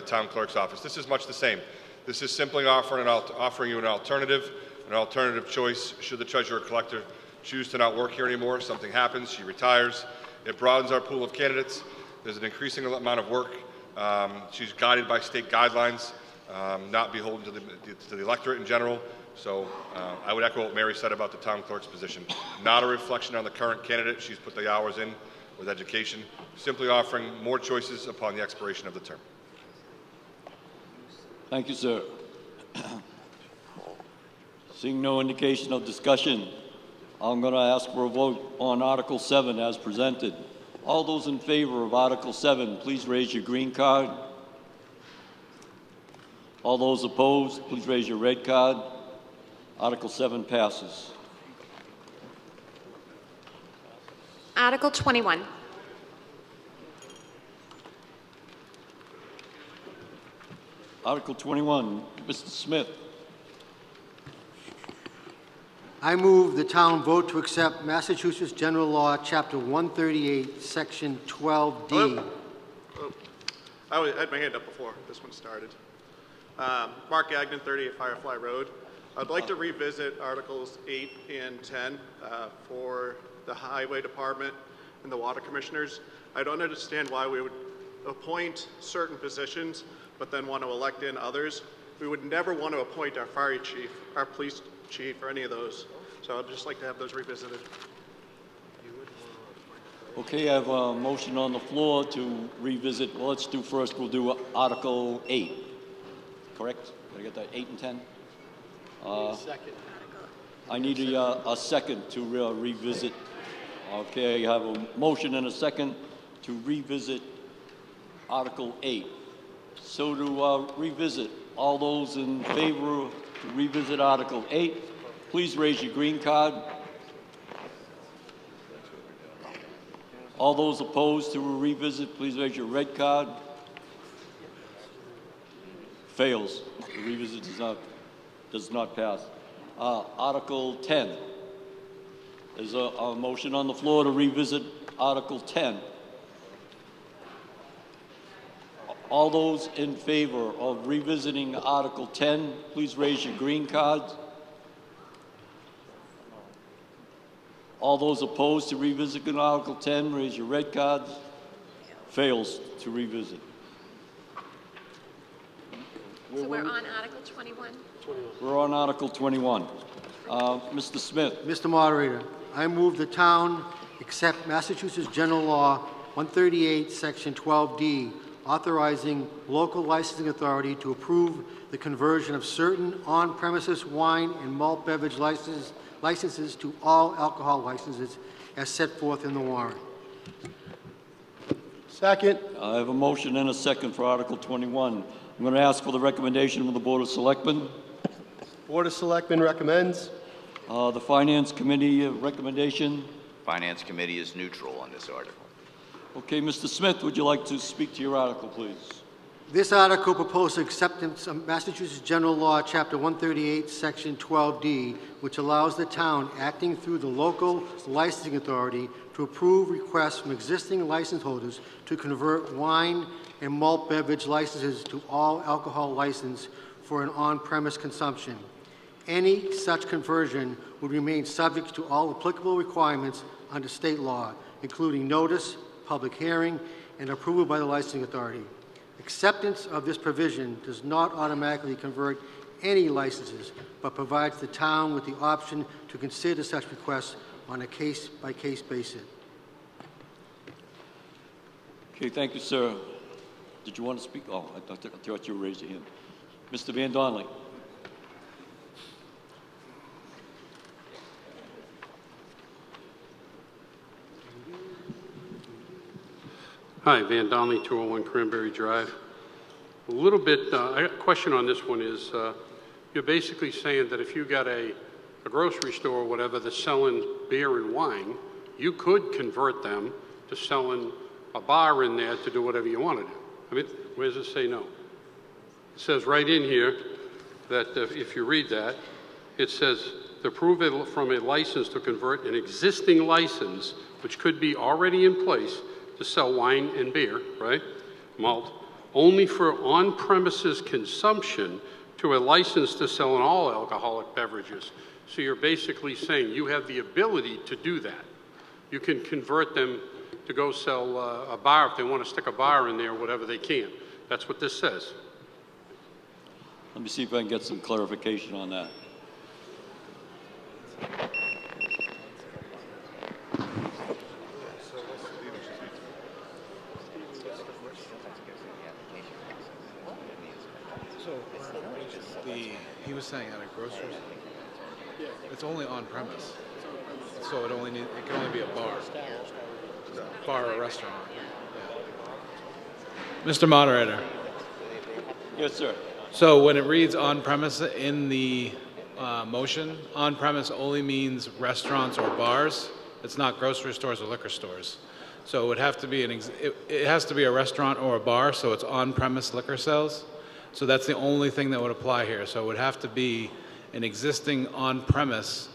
town clerk's office. This is much the same. This is simply offering you an alternative choice should the treasurer-collector choose to not work here anymore. Something happens, she retires. It broadens our pool of candidates. There's an increasing amount of work. She's guided by state guidelines, not beholden to the electorate in general. So I would echo what Mary said about the town clerk's position. Not a reflection on the current candidate. She's put the hours in with education, simply offering more choices upon the expiration of the term. Thank you, sir. Seeing no indication of discussion, I'm going to ask for a vote on Article 7 as presented. All those in favor of Article 7, please raise your green card. All those opposed, please raise your red card. Article 7 passes. Article 21. Article 21, Mr. Smith. I move the town vote to accept Massachusetts General Law, Chapter 138, Section 12D. Hello? Oh, I had my hand up before this one started. Mark Gagnon, 38 Firefly Road. I'd like to revisit Articles 8 and 10 for the Highway Department and the Water Commissioners. I don't understand why we would appoint certain positions but then want to elect in others. We would never want to appoint our fire chief, our police chief, or any of those. So I'd just like to have those revisited. Okay, I have a motion on the floor to revisit. Well, let's do first, we'll do Article 8. Correct? Did I get that? 8 and 10? Second. I need a second to revisit. Okay, I have a motion and a second to revisit Article 8. So to revisit, all those in favor to revisit Article 8, please raise your green card. All those opposed to a revisit, please raise your red card. Fails. The revisit does not pass. Article 10. There's a motion on the floor to revisit Article 10. All those in favor of revisiting Article 10, please raise your green cards. All those opposed to revisiting Article 10, raise your red cards. Fails to revisit. So we're on Article 21? We're on Article 21. Mr. Smith. Mr. Moderator, I move the town accept Massachusetts General Law 138, Section 12D, authorizing local licensing authority to approve the conversion of certain on-premises wine and malt beverage licenses to all alcohol licenses as set forth in the warrant. Second. I have a motion and a second for Article 21. I'm going to ask for the recommendation of the Board of Selectmen. Board of Selectmen recommends. The Finance Committee recommendation. Finance Committee is neutral on this article. Okay, Mr. Smith, would you like to speak to your article, please? This article proposes acceptance of Massachusetts General Law, Chapter 138, Section 12D, which allows the town, acting through the local licensing authority, to approve requests from existing license holders to convert wine and malt beverage licenses to all alcohol license for an on-premise consumption. Any such conversion would remain subject to all applicable requirements under state law, including notice, public hearing, and approval by the licensing authority. Acceptance of this provision does not automatically convert any licenses, but provides the town with the option to consider such requests on a case-by-case basis. Okay, thank you, sir. Did you want to speak? Oh, I thought you raised your hand. Mr. Van Donley. Hi, Van Donnelly, 201 Cranberry Drive. A little bit, a question on this one is, you're basically saying that if you got a grocery store or whatever that's selling beer and wine, you could convert them to selling a bar in there to do whatever you want to do. I mean, where does it say no? It says right in here that if you read that, it says to approve it from a license to convert an existing license, which could be already in place, to sell wine and beer, right, malt, only for on-premises consumption to a license to sell in all alcoholic beverages. So you're basically saying you have the ability to do that. You can convert them to go sell a bar if they want to stick a bar in there, whatever they can. That's what this says. Let me see if I can get some clarification on that. He was saying at a grocery store, it's only on premise, so it can only be a bar or a restaurant. Yeah. Mr. Moderator. Yes, sir. So when it reads on premise in the motion, on premise only means restaurants or bars. It's not grocery stores or liquor stores. So it would have to be it has to be a restaurant or a bar, so it's on premise liquor sales. So that's the only thing that would apply here. So it would have to be an existing on-premise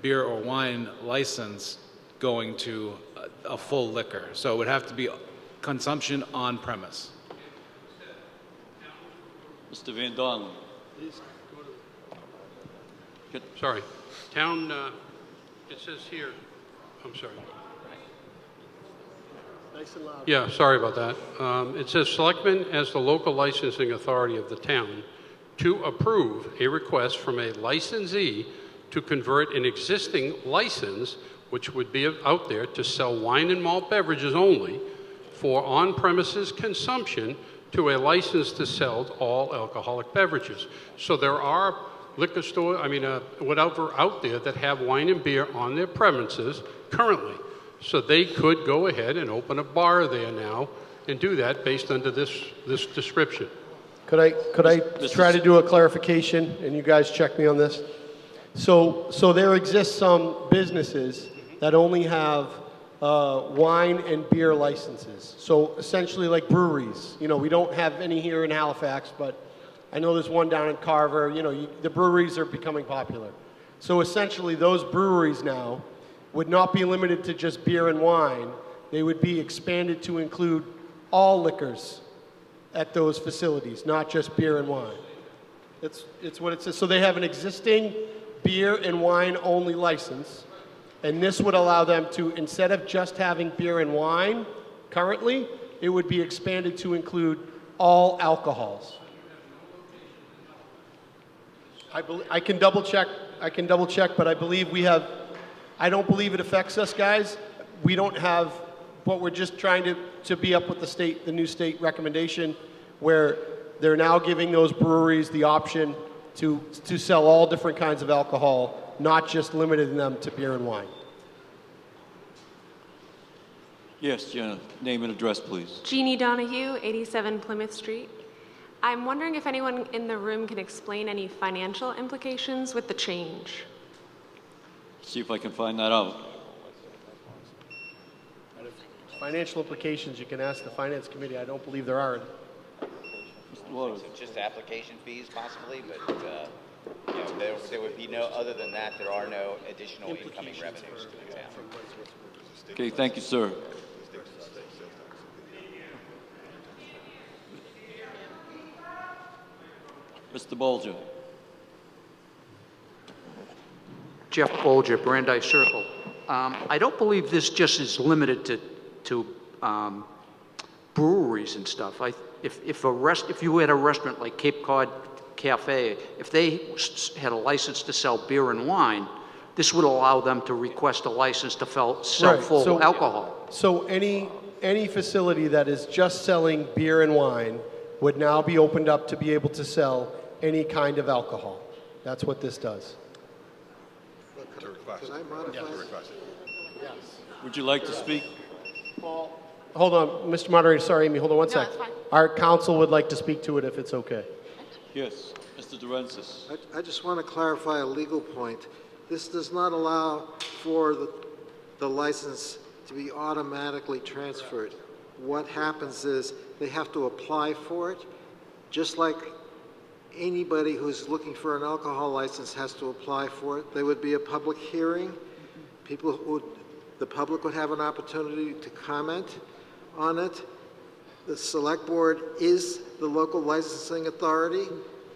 beer or wine license going to a full liquor. So it would have to be consumption on-premise. Mr. Van Donley. Sorry. Town, it says here, I'm sorry. Nice and loud. Yeah, sorry about that. It says Selectmen as the local licensing authority of the town to approve a request from a licensee to convert an existing license, which would be out there to sell wine and malt beverages only for on-premises consumption, to a license to sell all alcoholic beverages. So there are liquor stores, whatever out there that have wine and beer on their premises currently. So they could go ahead and open a bar there now and do that based under this description. Could I try to do a clarification, and you guys check me on this? So there exist some businesses that only have wine and beer licenses. So essentially like breweries. You know, we don't have any here in Halifax, but I know there's one down in Carver. You know, the breweries are becoming popular. So essentially those breweries now would not be limited to just beer and wine. They would be expanded to include all liquors at those facilities, not just beer and wine. It's what it says. So they have an existing beer and wine only license, and this would allow them to, instead of just having beer and wine currently, it would be expanded to include all alcohols. I can double check, but I believe we have, I don't believe it affects us, guys. We don't have, but we're just trying to be up with the new state recommendation, where they're now giving those breweries the option to sell all different kinds of alcohol, not just limiting them to beer and wine. Yes, Jenna, name and address, please. Jeannie Donahue, 87 Plymouth Street. I'm wondering if anyone in the room can explain any financial implications with the change. See if I can find that out. Financial implications, you can ask the Finance Committee. I don't believe there are. Mr. Waters. Just application fees possibly, but you know, there would be no, other than that, there are no additional incoming revenues to the town. Okay, thank you, sir. Mr. Bolger. Jeff Bolger, Brandeis Circle. I don't believe this just is limited to breweries and stuff. If you had a restaurant like Cape Cod Cafe, if they had a license to sell beer and wine, this would allow them to request a license to sell full alcohol. So any facility that is just selling beer and wine would now be opened up to be able to sell any kind of alcohol. That's what this does. Can I modify? Yes. Would you like to speak? Hold on, Mr. Moderator, sorry, Amy, hold on one sec. It's fine. Our council would like to speak to it if it's okay. Yes, Mr. Durensis. I just want to clarify a legal point. This does not allow for the license to be automatically transferred. What happens is they have to apply for it, just like anybody who's looking for an alcohol license has to apply for it. There would be a public hearing. The public would have an opportunity to comment on it. The select board is the local licensing authority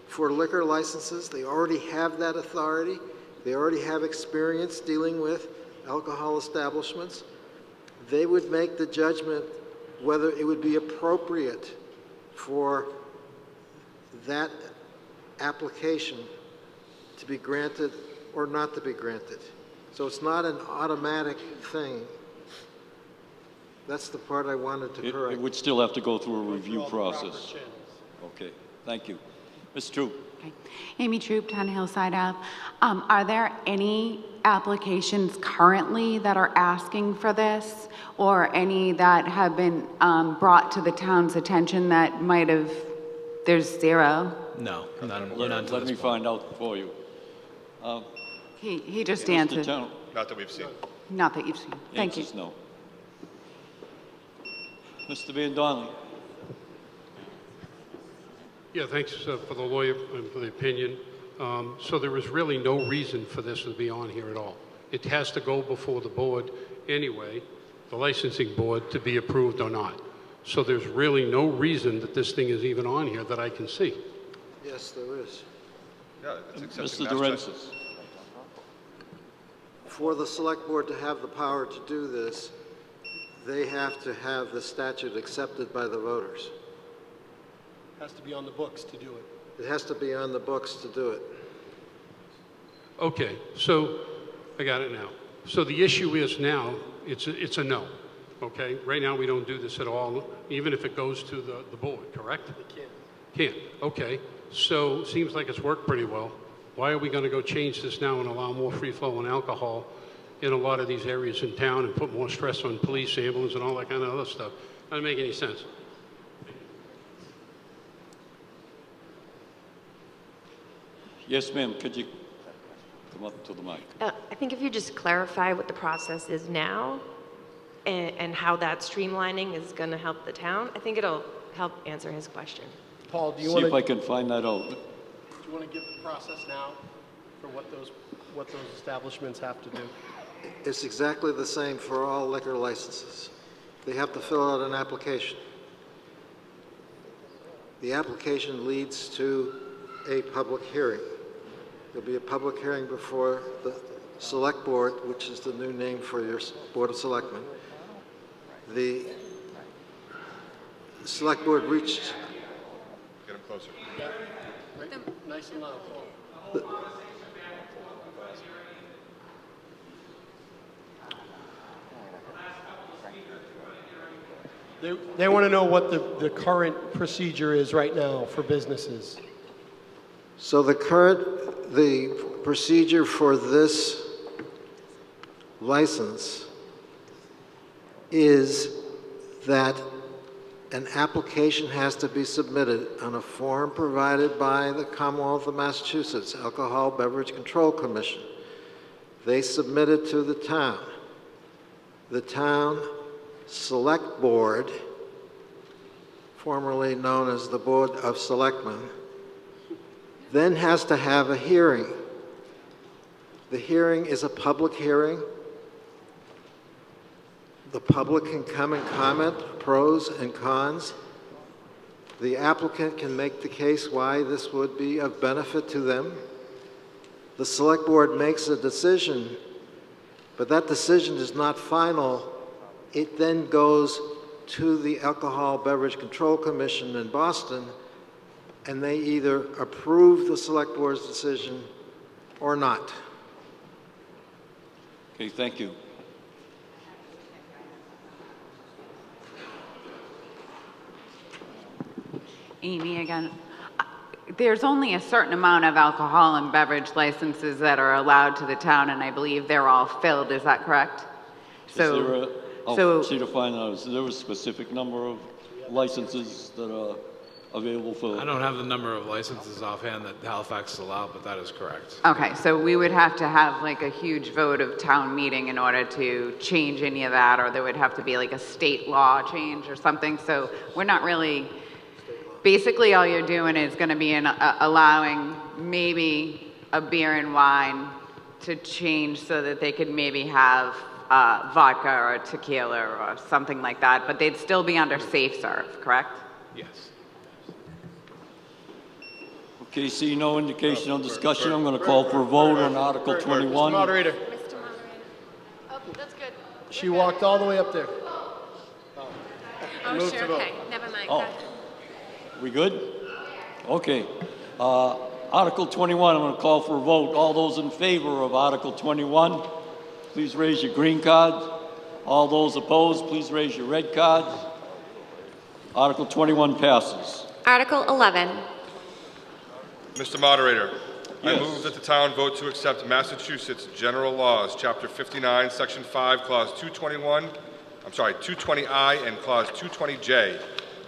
for liquor licenses. They already have that authority. They already have experience dealing with alcohol establishments. They would make the judgment whether it would be appropriate for that application to be granted or not to be granted. So it's not an automatic thing. That's the part I wanted to correct. It would still have to go through a review process. Okay, thank you. Ms. Troop. Okay. Amy Troop, 10 Hillside Ave. Are there any applications currently that are asking for this, or any that have been brought to the town's attention that might have, there's zero? No, none Let me find out for you. He just Mr. answered. Town- Not that we've seen. Not that you've seen. Thank you. Answer's no. Mr. Van Donnelly. Yeah, thanks for the lawyer and for the opinion. So there is really no reason for this to be on here at all. It has to go before the board anyway, the licensing board, to be approved or not. So there's really no reason that this thing is even on here that I can see. Yes, there is. Yeah, it's accepting Mr. mass Durensis. For the select board to have the power to do this, they have to have the statute accepted by the voters. Has to be on the books to do it. It has to be on the books to do it. Okay, so I got it now. So the issue is now, it's a no, okay? Right now, we don't do this at all, even if it goes to the board, correct? It can't. Can't, okay. So seems like it's worked pretty well. Why are we going to go change this now and allow more free flow and alcohol in a lot of these areas in town and put more stress on police, ambulance, and all that kind of other stuff? Doesn't make any sense. Yes, ma'am. Could you come up to the mic? I think if you just clarify what the process is now, and how that streamlining is going to help the town. I think it'll help answer his question. Paul, do you See want if I can find that out. Do you want to give the process now for what those establishments have to do? It's exactly the same for all liquor licenses. They have to fill out an application. The application leads to a public hearing. There'll be a public hearing before the Select Board, which is the new name for your Board of Selectmen. The Select Board reached... Get him closer. Yeah. Right. Nice and loud. They want to know what the current procedure is right now for businesses. So the procedure for this license is that an application has to be submitted on a form provided by the Commonwealth of Massachusetts Alcohol Beverage Control Commission. They submit it to the town. The town Select Board, formerly known as the Board of Selectmen, then has to have a hearing. The hearing is a public hearing. The public can come and comment, pros and cons. The applicant can make the case why this would be of benefit to them. The Select Board makes a decision, but that decision is not final. It then goes to the Alcohol Beverage Control Commission in Boston, and they either approve the Select Board's decision or not. Okay, thank you. Amy again. There's only a certain amount of alcohol and beverage licenses that are allowed to the town, and I believe they're all filled. Is that correct? I'll see to find out. Is there a specific number of licenses that are available for? I don't have the number of licenses offhand that Halifax allow, but that is correct. Okay, so we would have to have like a huge vote of town meeting in order to change any of that, or there would have to be like a state law change or something. So we're not really, basically all you're doing is going to be allowing maybe a beer and wine to change so that they could maybe have vodka or tequila or something like that, but they'd still be under safe serve, correct? Yes. Okay, see no indication of discussion. I'm going to call for a vote on Article 21. Mr. Moderator. Mr. Moderator. Oh, that's good. She walked all the way up there. Oh, Move sure, to vote. okay, never mind. Oh, we good? Okay. Article 21, I'm going to call for a vote. All those in favor of Article 21, please raise your green card. All those opposed, please raise your red card. Article 21 passes. Article 11. Mr. Moderator, Yes. I move that the town vote to accept Massachusetts General Laws, Chapter 59, Section 5, Clause 220I and Clause 220J,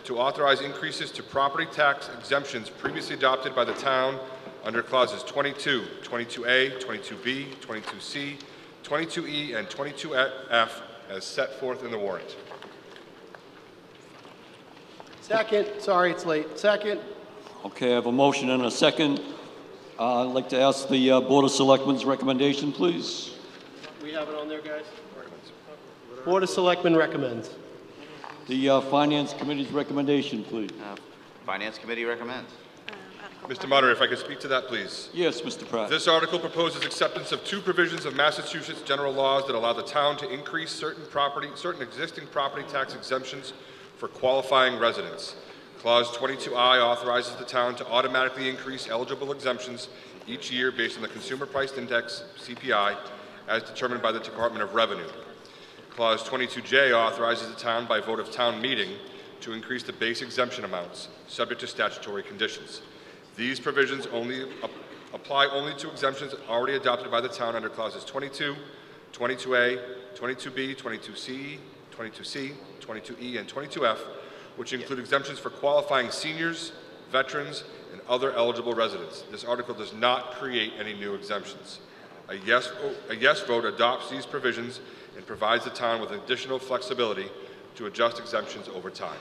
to authorize increases to property tax exemptions previously adopted by the town under Clauses 22, 22A, 22B, 22C, 22E, and 22F as set forth in the warrant. Second. Sorry, it's late. Second. Okay, I have a motion and a second. I'd like to ask the Board of Selectmen's recommendation, please. We have it on there, guys? Board of Selectmen recommends. The Finance Committee's recommendation, please. Finance Committee recommends. Mr. Moderator, if I could speak to that, please. Yes, Mr. Pratt. This article proposes acceptance of two provisions of Massachusetts general laws that allow the town to increase certain existing property tax exemptions for qualifying residents. Clause 22I authorizes the town to automatically increase eligible exemptions each year based on the Consumer Price Index, CPI, as determined by the Department of Revenue. Clause 22J authorizes the town by vote of town meeting to increase the base exemption amounts, subject to statutory conditions. These provisions apply only to exemptions already adopted by the town under Clauses 22, 22A, 22B, 22C, 22C, 22E, and 22F, which include exemptions for qualifying seniors, veterans, and other eligible residents. This article does not create any new exemptions. A yes vote adopts these provisions and provides the town with additional flexibility to adjust exemptions over time.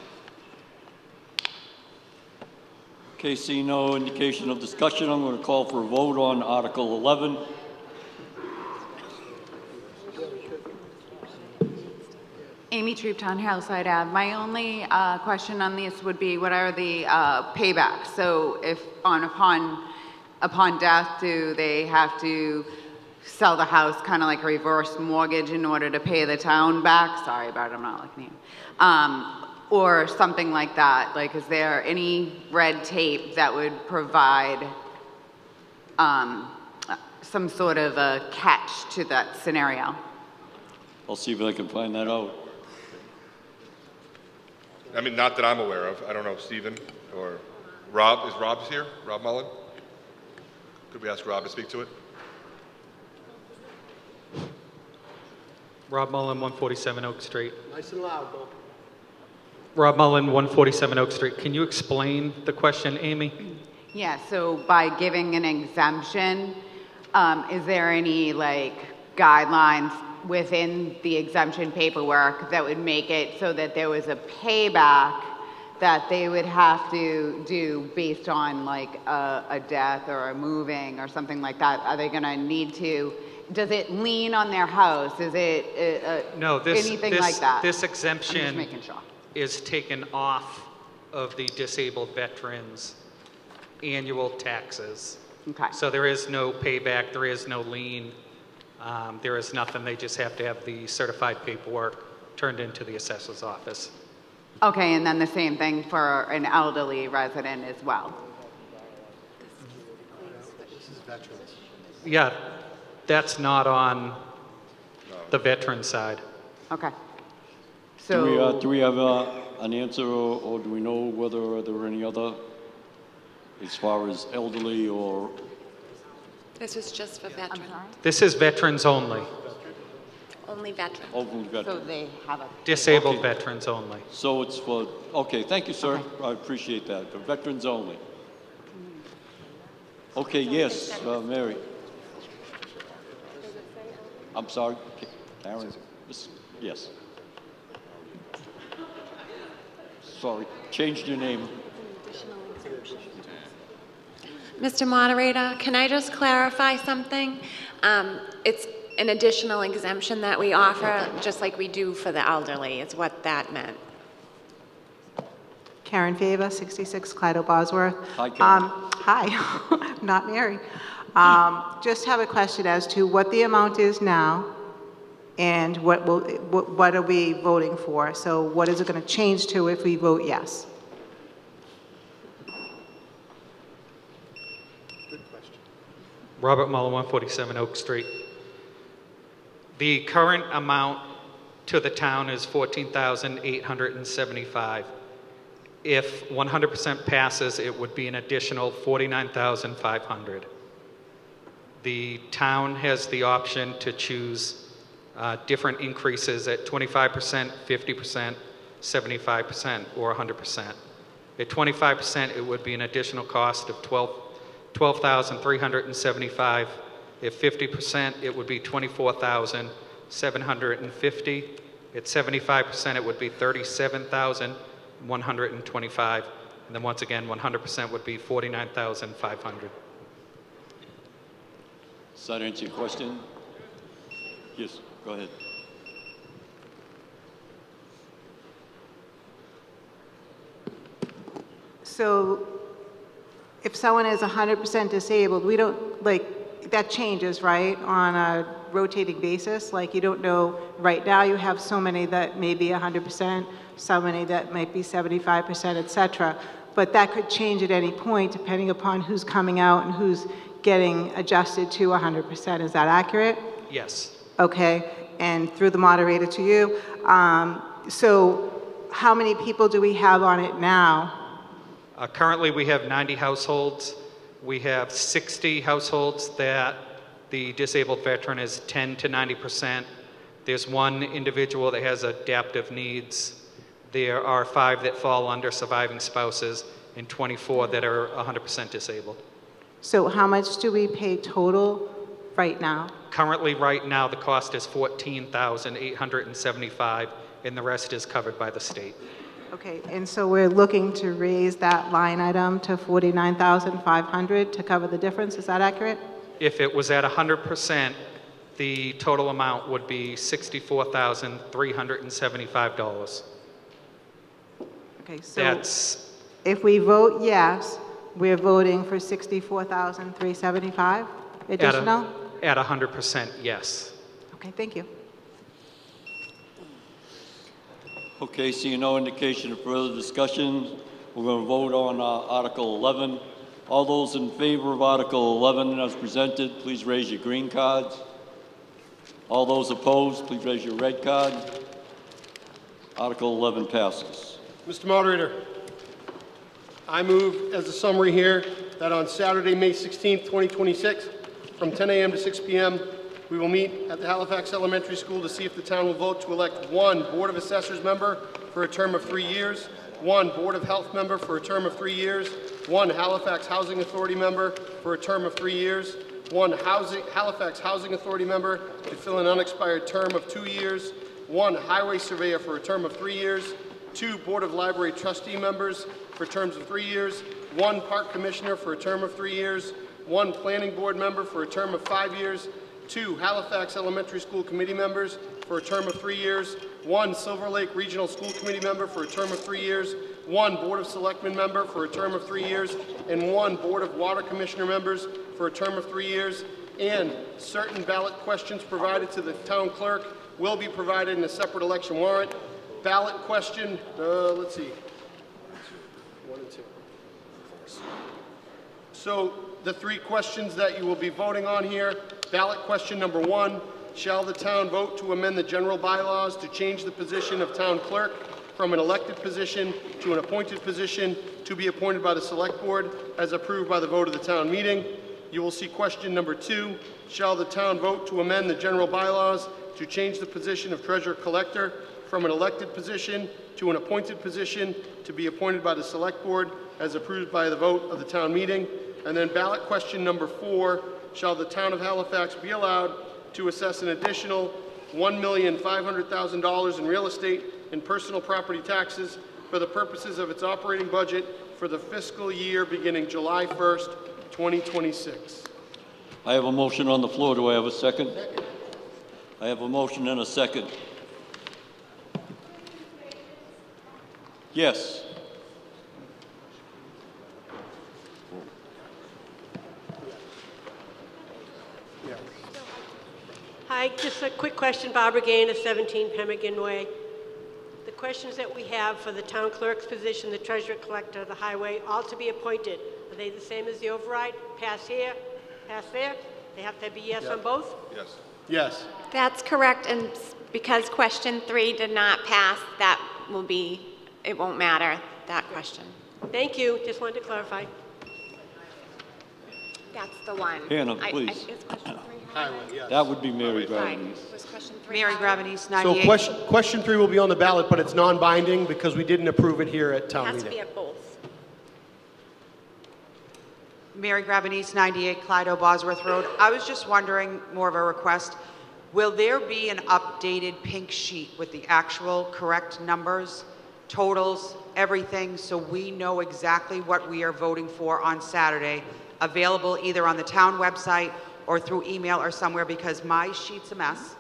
Okay, seeing no indication of discussion, I'm going to call for a vote on Article 11. Amy Troop, Town Hillside Ave. My only question on this would be, what are the paybacks? So if upon death, do they have to sell the house kind of like a reverse mortgage in order to pay the town back? Sorry about it, I'm not looking at you. Or something like that. Like, is there any red tape that would provide some sort of a catch to that scenario? I'll see if I can find that out. I mean, not that I'm aware of. I don't know, Stephen or Rob. Is Rob here? Rob Mullen? Could we ask Rob to speak to it? Rob Mullen, 147 Oak Street. Nice and loud, Bill. Rob Mullen, 147 Oak Street. Can you explain the question, Amy? Yeah, so by giving an exemption, is there any like guidelines within the exemption paperwork that would make it so that there was a payback that they would have to do based on like a death or a moving or something like that? Are they going to need to, does it lean on their house? Is it No, anything like that? This I'm just exemption making sure. is taken off of the disabled veterans' annual taxes. Okay. So there is no payback, there is no lien, there is nothing. They just have to have the certified paperwork turned into the assessor's office. Okay, and then the same thing for an elderly resident as well. This is veterans. Yeah, that's not on the veteran side. Okay. So Do we have an answer, or do we know whether there are any other, as far as elderly or? This is just for veterans. This is veterans only, Only veterans. Only so veterans. they have a disabled veterans only. So it's for, okay, thank you, sir. I appreciate that. For veterans only. Okay, yes, Mary. I'm sorry, Karen. Yes. Sorry, changed your name. Mr. Moderator, can I just clarify something? It's an additional exemption that we offer, just like we do for the elderly, is what that meant. Karen Favor, 66 Clyde Bosworth. Hi, Karen. Hi, not Mary. Just have a question as to what the amount is now and what are we voting for? So what is it going to change to if we vote yes? Robert Muller, 147 Oak Street. The current amount to the town is $14,875. If 100% passes, it would be an additional $49,500. The town has the option to choose different increases at 25%, 50%, 75%, or 100%. At 25%, it would be an additional cost of $12,375. At 50%, it would be $24,750. At 75%, it would be $37,125. And then once again, 100% would be $49,500. Does that answer your question? Yes, go ahead. So if someone is 100% disabled, we don't, like, that changes, right, on a rotating basis? Like, you don't know, right now you have so many that may be 100%, so many that might be 75%, et cetera. But that could change at any point depending upon who's coming out and who's getting adjusted to 100%. Is that accurate? Yes. Okay, and through the moderator to you. So how many people do we have on it now? Currently, we have 90 households. We have 60 households that the disabled veteran is 10 to 90%. There's one individual that has adaptive needs. There are 5 that fall under surviving spouses and 24 that are 100% disabled. So how much do we pay total right now? Currently, right now, the cost is $14,875, and the rest is covered by the state. Okay, and so we're looking to raise that line item to $49,500 to cover the difference, is that accurate? If it was at 100%, the total amount would be $64,375. Okay, so That's, if we vote yes, we're voting for $64,375 additional? at 100%, yes. Okay, thank you. Okay, seeing no indication of further discussion, we're going to vote on Article 11. All those in favor of Article 11 as presented, please raise your green cards. All those opposed, please raise your red card. Article 11 passes. Mr. Moderator, I move as a summary here that on Saturday, May 16th, 2026, from 10 a.m. to 6 p.m., we will meet at the Halifax Elementary School to see if the town will vote to elect one Board of Assessors member for a term of 3 years, one Board of Health member for a term of 3 years, one Halifax Housing Authority member for a term of 3 years, one Halifax Housing Authority member to fill an unexpired term of 2 years, one Highway Surveyor for a term of 3 years, two Board of Library Trustee members for terms of 3 years, one Park Commissioner for a term of 3 years, one Planning Board member for a term of 5 years, two Halifax Elementary School Committee members for a term of 3 years, one Silver Lake Regional School Committee member for a term of 3 years, one Board of Selectmen member for a term of 3 years, and one Board of Water Commissioner members for a term of 3 years, and certain ballot questions provided to the town clerk will be provided in a separate election warrant. Ballot question, let's see, 1 and 2. So the three questions that you will be voting on here, ballot question number 1, shall the town vote to amend the general bylaws to change the position of town clerk from an elected position to an appointed position to be appointed by the select board as approved by the vote of the town meeting? You will see question number 2, shall the town vote to amend the general bylaws to change the position of treasurer collector from an elected position to an appointed position to be appointed by the select board as approved by the vote of the town meeting? And then ballot question number 4, shall the town of Halifax be allowed to assess an additional $1,500,000 in real estate and personal property taxes for the purposes of its operating budget for the fiscal year beginning July 1st, 2026? I have a motion on the floor. Do I have a second? I have a motion and a second. Yes. Hi, just a quick question. Barbara Gaynor, 17 Pemmican Way. The questions that we have for the town clerk's position, the treasurer collector, the highway, all to be appointed, are they the same as the override? Pass here, pass there? They have to be yes on both? Yes. Yes. That's correct, and because question 3 did not pass, that will be, it won't matter, that question. Thank you. Just wanted to clarify. That's the one. Hannah, please. Is question 3 Highway, yes. That would be Mary Gravenese. Was question 3 Mary highlighted? Gravenese, So 98. question 3 will be on the ballot, but it's non-binding because we didn't approve it here at town Has to meeting. be at both. Mary Gravenese, 98 Clydo Bosworth Road. I was just wondering, more of a request, will there be an updated pink sheet with the actual correct numbers, totals, everything, so we know exactly what we are voting for on Saturday, available either on the town website or through email or somewhere, because my sheet's a mess.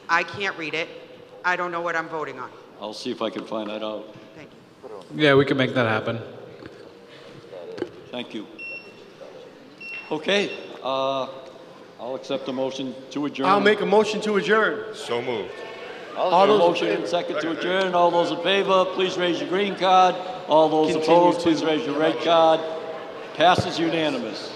I can't read it. I don't know what I'm voting on. I'll see if I can find that out. Thank you. Yeah, we can make that happen. Thank you. Okay, I'll accept the motion to adjourn. I'll make a motion to adjourn. So moved. All those motion and second to adjourn. All those in favor, please raise your green card. All those opposed, please raise your red card. Passes unanimous.